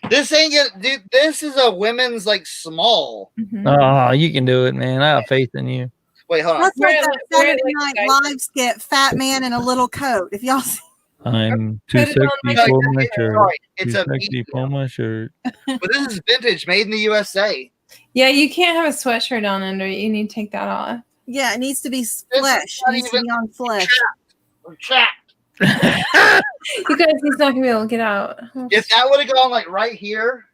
This ain't dude. This is a women's like small. Oh, you can do it, man. I have faith in you. Wait, hold on. That's like that Saturday Night Live skit, Fat Man in a Little Coat. If y'all see. I'm too Put it on sexy for my shirt. Sorry, it's Too a sexy for my shirt. but this is vintage, made in the USA. Yeah, you can't have a sweatshirt on under it. You need to take that off. Yeah, it needs to be flesh. It needs to be on flesh. I'm trapped. You guys, he's not gonna be able to get out. If that would have gone like right here,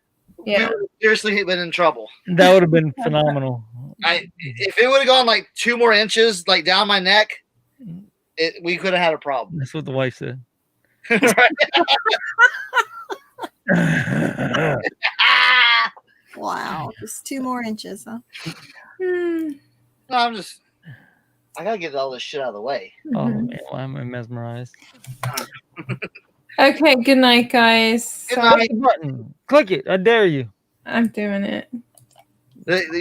Yeah. we would have seriously been in trouble. That would have been phenomenal. If it would have gone like 2 more inches, like down my neck, we could have had a problem. That's what the wife said. Wow, just 2 more inches, huh? No, I gotta get all this shit out of the way. Oh man, why am I mesmerized? Okay, good night, guys. Click the button. Click it. I dare you. I'm doing it.